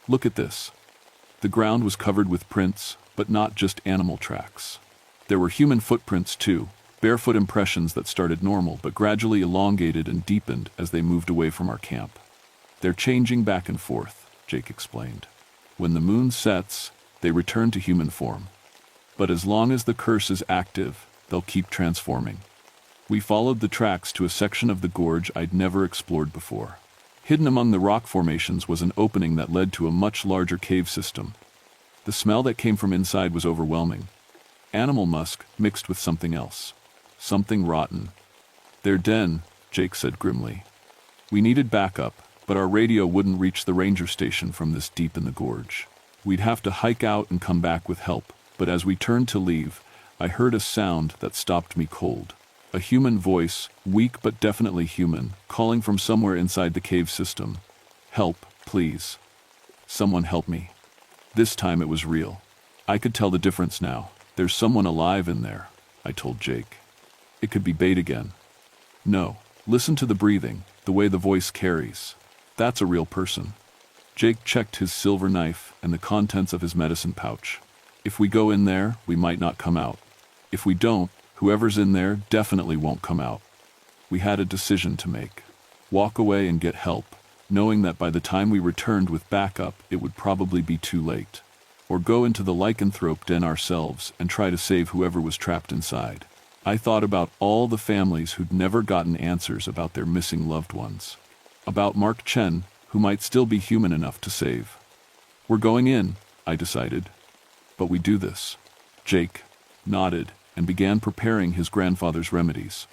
Look at this. The ground was covered with prints, but not just animal tracks. There were human footprints too, barefoot impressions that started normal but gradually elongated and deepened as they moved away from our camp. They're changing back and forth, Jake explained. When the moon sets, they return to human form. But as long as the curse is active, they'll keep transforming. We followed the tracks to a section of the gorge I'd never explored before. Hidden among the rock formations was an opening that led to a much larger cave system. The smell that came from inside was overwhelming. Animal musk mixed with something else. Something rotten. Their den, Jake said grimly. We needed backup, but our radio wouldn't reach the ranger station from this deep in the gorge. We'd have to hike out and come back with help, but as we turned to leave, I heard a sound that stopped me cold. A human voice, weak but definitely human, calling from somewhere inside the cave system. Help, please. Someone help me. This time it was real. I could tell the difference now. There's someone alive in there, I told Jake. It could be bait again. No, listen to the breathing, the way the voice carries. That's a real person. Jake checked his silver knife and the contents of his medicine pouch. If we go in there, we might not come out. If we don't, whoever's in there definitely won't come out. We had a decision to make. Walk away and get help, knowing that by the time we returned with backup, it would probably be too late. Or go into the lycanthrope den ourselves and try to save whoever was trapped inside. I thought about all the families who'd never gotten answers about their missing loved ones. About Mark Chen, who might still be human enough to save. We're going in, I decided. But we do this. Jake nodded and began preparing his grandfather's remedies.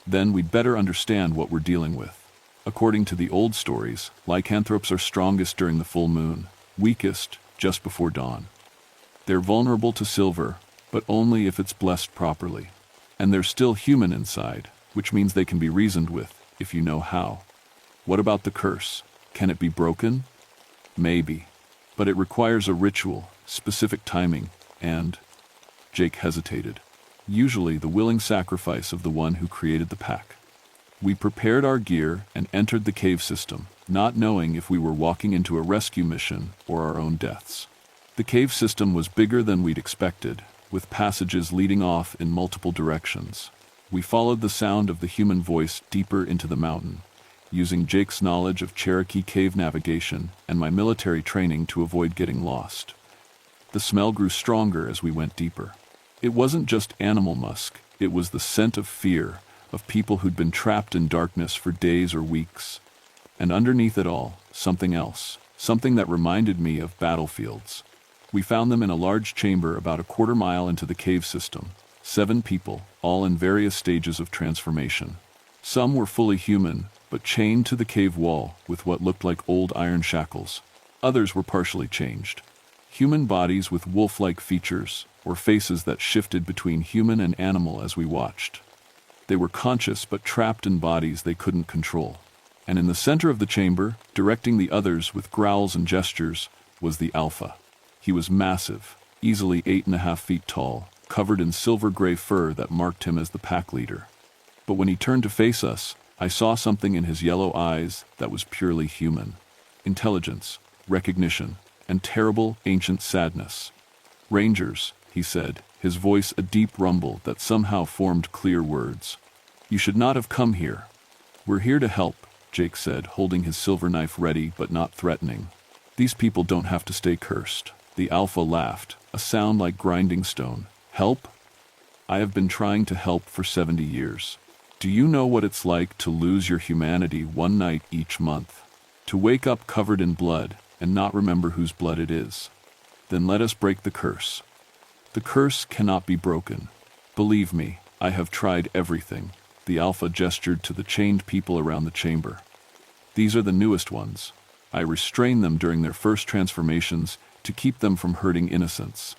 Then we'd better understand what we're dealing with. According to the old stories, lycanthropes are strongest during the full moon, weakest just before dawn. They're vulnerable to silver, but only if it's blessed properly. And they're still human inside, which means they can be reasoned with, if you know how. What about the curse? Can it be broken? Maybe. But it requires a ritual, specific timing, and... Jake hesitated. Usually the willing sacrifice of the one who created the pack. We prepared our gear and entered the cave system, not knowing if we were walking into a rescue mission or our own deaths. The cave system was bigger than we'd expected, with passages leading off in multiple directions. We followed the sound of the human voice deeper into the mountain, using Jake's knowledge of Cherokee cave navigation and my military training to avoid getting lost. The smell grew stronger as we went deeper. It wasn't just animal musk, it was the scent of fear, of people who'd been trapped in darkness for days or weeks. And underneath it all, something else, something that reminded me of battlefields. We found them in a large chamber about a quarter-mile into the cave system. 7 people, all in various stages of transformation. Some were fully human, but chained to the cave wall with what looked like old iron shackles. Others were partially changed. Human bodies with wolf-like features, or faces that shifted between human and animal as we watched. They were conscious but trapped in bodies they couldn't control. And in the center of the chamber, directing the others with growls and gestures, was the Alpha. He was massive, easily 8.5 feet tall, covered in silver-gray fur that marked him as the pack leader. But when he turned to face us, I saw something in his yellow eyes that was purely human. Intelligence, recognition, and terrible, ancient sadness. "Rangers," he said, his voice a deep rumble that somehow formed clear words. "You should not have come here." "We're here to help," Jake said, holding his silver knife ready but not threatening. "These people don't have to stay cursed." The Alpha laughed, a sound like grinding stone. "Help? I have been trying to help for 70 years. Do you know what it's like to lose your humanity one night each month? To wake up covered in blood and not remember whose blood it is? Then let us break the curse. The curse cannot be broken. Believe me, I have tried everything." The Alpha gestured to the chained people around the chamber. "These are the newest ones. I restrain them during their first transformations to keep them from hurting innocents.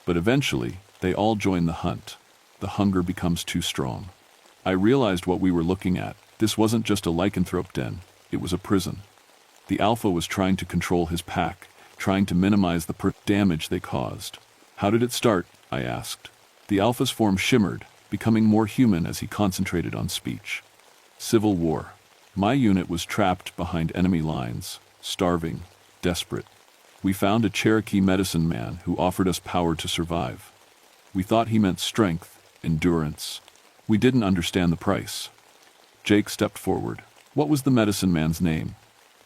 But eventually, they all join the hunt. The hunger becomes too strong." I realized what we were looking at. This wasn't just a lycanthrope den, it was a prison. The Alpha was trying to control his pack, trying to minimize the damage they caused. "How did it start?" I asked. The Alpha's form shimmered, becoming more human as he concentrated on speech. Civil War. My unit was trapped behind enemy lines, starving, desperate. We found a Cherokee medicine man who offered us power to survive. We thought he meant strength, endurance. We didn't understand the price. Jake stepped forward. What was the medicine man's name?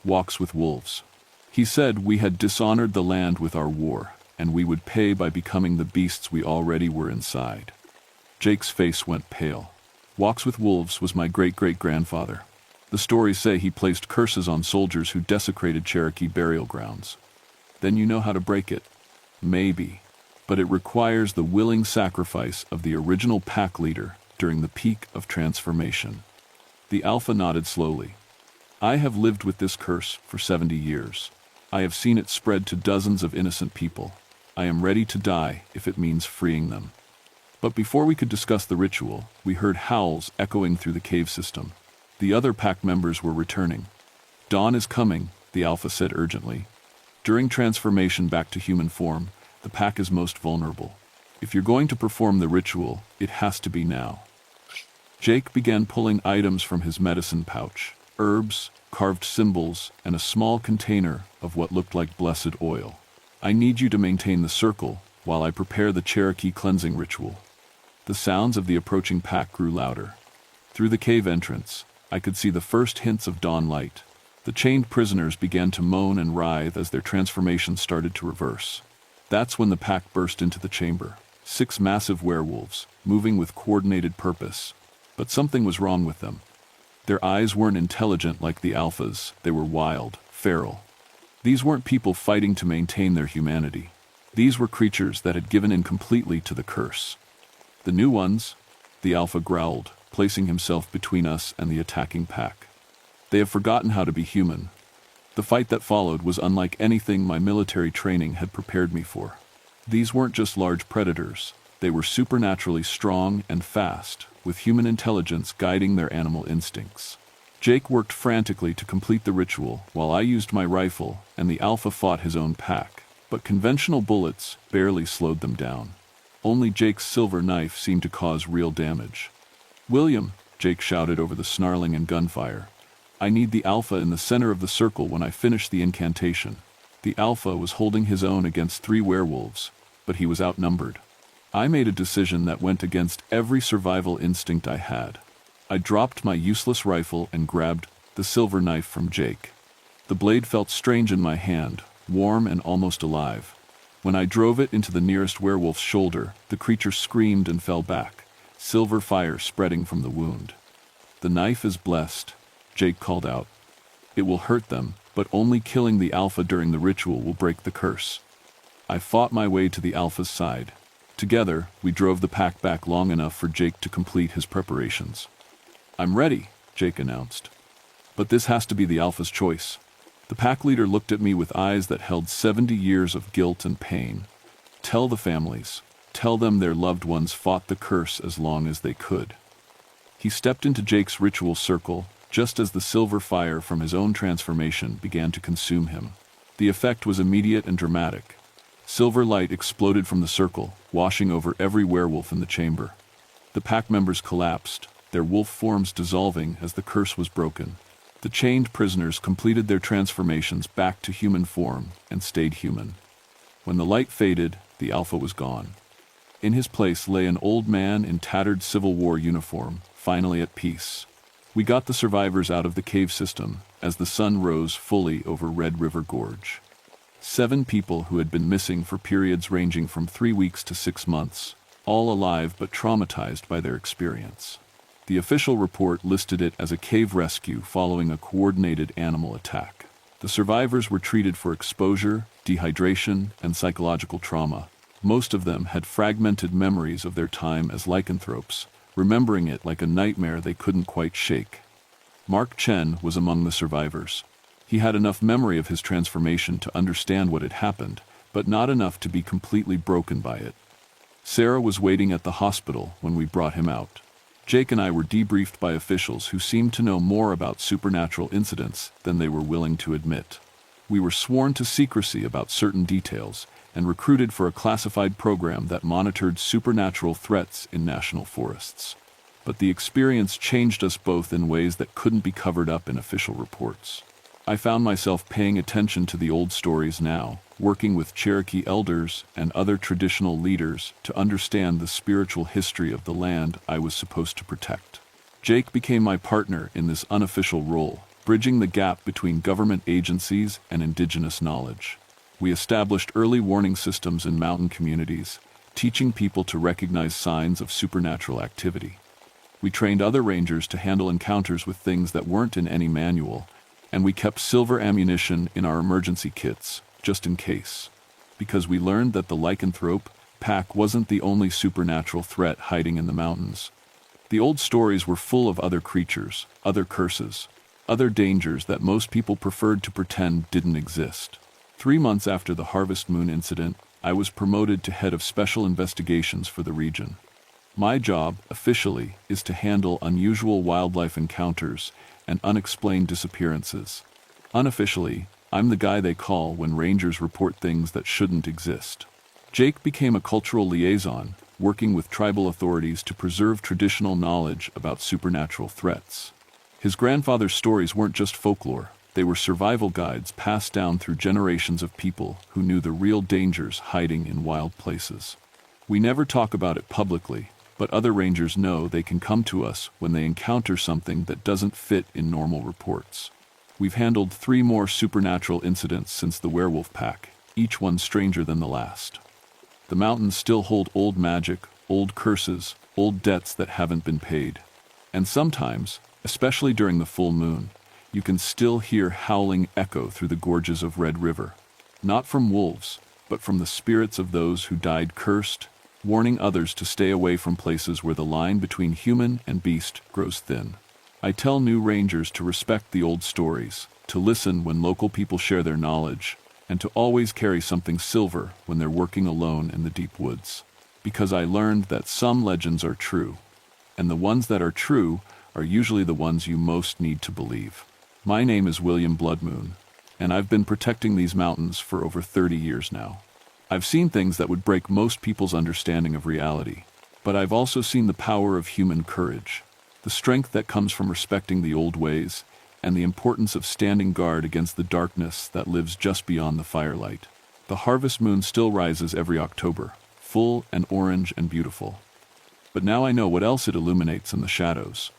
Walks with Wolves. He said we had dishonored the land with our war, and we would pay by becoming the beasts we already were inside. Jake's face went pale. Walks with Wolves was my great-great-grandfather. The stories say he placed curses on soldiers who desecrated Cherokee burial grounds. Then you know how to break it. Maybe. But it requires the willing sacrifice of the original pack leader during the peak of transformation. The Alpha nodded slowly. I have lived with this curse for 70 years. I have seen it spread to dozens of innocent people. I am ready to die if it means freeing them. But before we could discuss the ritual, we heard howls echoing through the cave system. The other pack members were returning. Dawn is coming, the Alpha said urgently. During transformation back to human form, the pack is most vulnerable. If you're going to perform the ritual, it has to be now. Jake began pulling items from his medicine pouch, herbs, carved symbols, and a small container of what looked like blessed oil. I need you to maintain the circle while I prepare the Cherokee cleansing ritual. The sounds of the approaching pack grew louder. Through the cave entrance, I could see the first hints of dawn light. The chained prisoners began to moan and writhe as their transformation started to reverse. That's when the pack burst into the chamber. 6 massive werewolves, moving with coordinated purpose. But something was wrong with them. Their eyes weren't intelligent like the Alphas, they were wild, feral. These weren't people fighting to maintain their humanity. These were creatures that had given in completely to the curse. The new ones, the Alpha growled, placing himself between us and the attacking pack. They have forgotten how to be human. The fight that followed was unlike anything my military training had prepared me for. These weren't just large predators. They were supernaturally strong and fast, with human intelligence guiding their animal instincts. Jake worked frantically to complete the ritual, while I used my rifle, and the Alpha fought his own pack. But conventional bullets barely slowed them down. Only Jake's silver knife seemed to cause real damage. "William," Jake shouted over the snarling and gunfire. "I need the Alpha in the center of the circle when I finish the incantation." The Alpha was holding his own against 3 werewolves, but he was outnumbered. I made a decision that went against every survival instinct I had. I dropped my useless rifle and grabbed the silver knife from Jake. The blade felt strange in my hand, warm and almost alive. When I drove it into the nearest werewolf's shoulder, the creature screamed and fell back, silver fire spreading from the wound. "The knife is blessed," Jake called out. "It will hurt them, but only killing the Alpha during the ritual will break the curse." I fought my way to the Alpha's side. Together, we drove the pack back long enough for Jake to complete his preparations. "I'm ready," Jake announced. "But this has to be the Alpha's choice." The pack leader looked at me with eyes that held 70 years of guilt and pain. "Tell the families. Tell them their loved ones fought the curse as long as they could." He stepped into Jake's ritual circle, just as the silver fire from his own transformation began to consume him. The effect was immediate and dramatic. Silver light exploded from the circle, washing over every werewolf in the chamber. The pack members collapsed, their wolf forms dissolving as the curse was broken. The chained prisoners completed their transformations back to human form and stayed human. When the light faded, the Alpha was gone. In his place lay an old man in tattered Civil War uniform, finally at peace. We got the survivors out of the cave system as the sun rose fully over Red River Gorge. 7 people who had been missing for periods ranging from 3 weeks to 6 months, all alive but traumatized by their experience. The official report listed it as a cave rescue following a coordinated animal attack. The survivors were treated for exposure, dehydration, and psychological trauma. Most of them had fragmented memories of their time as lycanthropes, remembering it like a nightmare they couldn't quite shake. Mark Chen was among the survivors. He had enough memory of his transformation to understand what had happened, but not enough to be completely broken by it. Sarah was waiting at the hospital when we brought him out. Jake and I were debriefed by officials who seemed to know more about supernatural incidents than they were willing to admit. We were sworn to secrecy about certain details, and recruited for a classified program that monitored supernatural threats in national forests. But the experience changed us both in ways that couldn't be covered up in official reports. I found myself paying attention to the old stories now, working with Cherokee elders and other traditional leaders to understand the spiritual history of the land I was supposed to protect. Jake became my partner in this unofficial role, bridging the gap between government agencies and indigenous knowledge. We established early warning systems in mountain communities, teaching people to recognize signs of supernatural activity. We trained other rangers to handle encounters with things that weren't in any manual, and we kept silver ammunition in our emergency kits, just in case. Because we learned that the lycanthrope pack wasn't the only supernatural threat hiding in the mountains. The old stories were full of other creatures, other curses, other dangers that most people preferred to pretend didn't exist. 3 months after the Harvest Moon incident, I was promoted to head of special investigations for the region. My job, officially, is to handle unusual wildlife encounters and unexplained disappearances. Unofficially, I'm the guy they call when rangers report things that shouldn't exist. Jake became a cultural liaison, working with tribal authorities to preserve traditional knowledge about supernatural threats. His grandfather's stories weren't just folklore, they were survival guides passed down through generations of people who knew the real dangers hiding in wild places. We never talk about it publicly, but other rangers know they can come to us when they encounter something that doesn't fit in normal reports. We've handled 3 more supernatural incidents since the werewolf pack, each one stranger than the last. The mountains still hold old magic, old curses, old debts that haven't been paid. And sometimes, especially during the full moon, you can still hear howling echo through the gorges of Red River. Not from wolves, but from the spirits of those who died cursed, warning others to stay away from places where the line between human and beast grows thin. I tell new rangers to respect the old stories, to listen when local people share their knowledge, and to always carry something silver when they're working alone in the deep woods. Because I learned that some legends are true, and the ones that are true are usually the ones you most need to believe. My name is William Bloodmoon, and I've been protecting these mountains for over 30 years now. I've seen things that would break most people's understanding of reality, but I've also seen the power of human courage, the strength that comes from respecting the old ways, and the importance of standing guard against the darkness that lives just beyond the firelight. The harvest moon still rises every October, full and orange and beautiful. But now I know what else it illuminates in the shadows.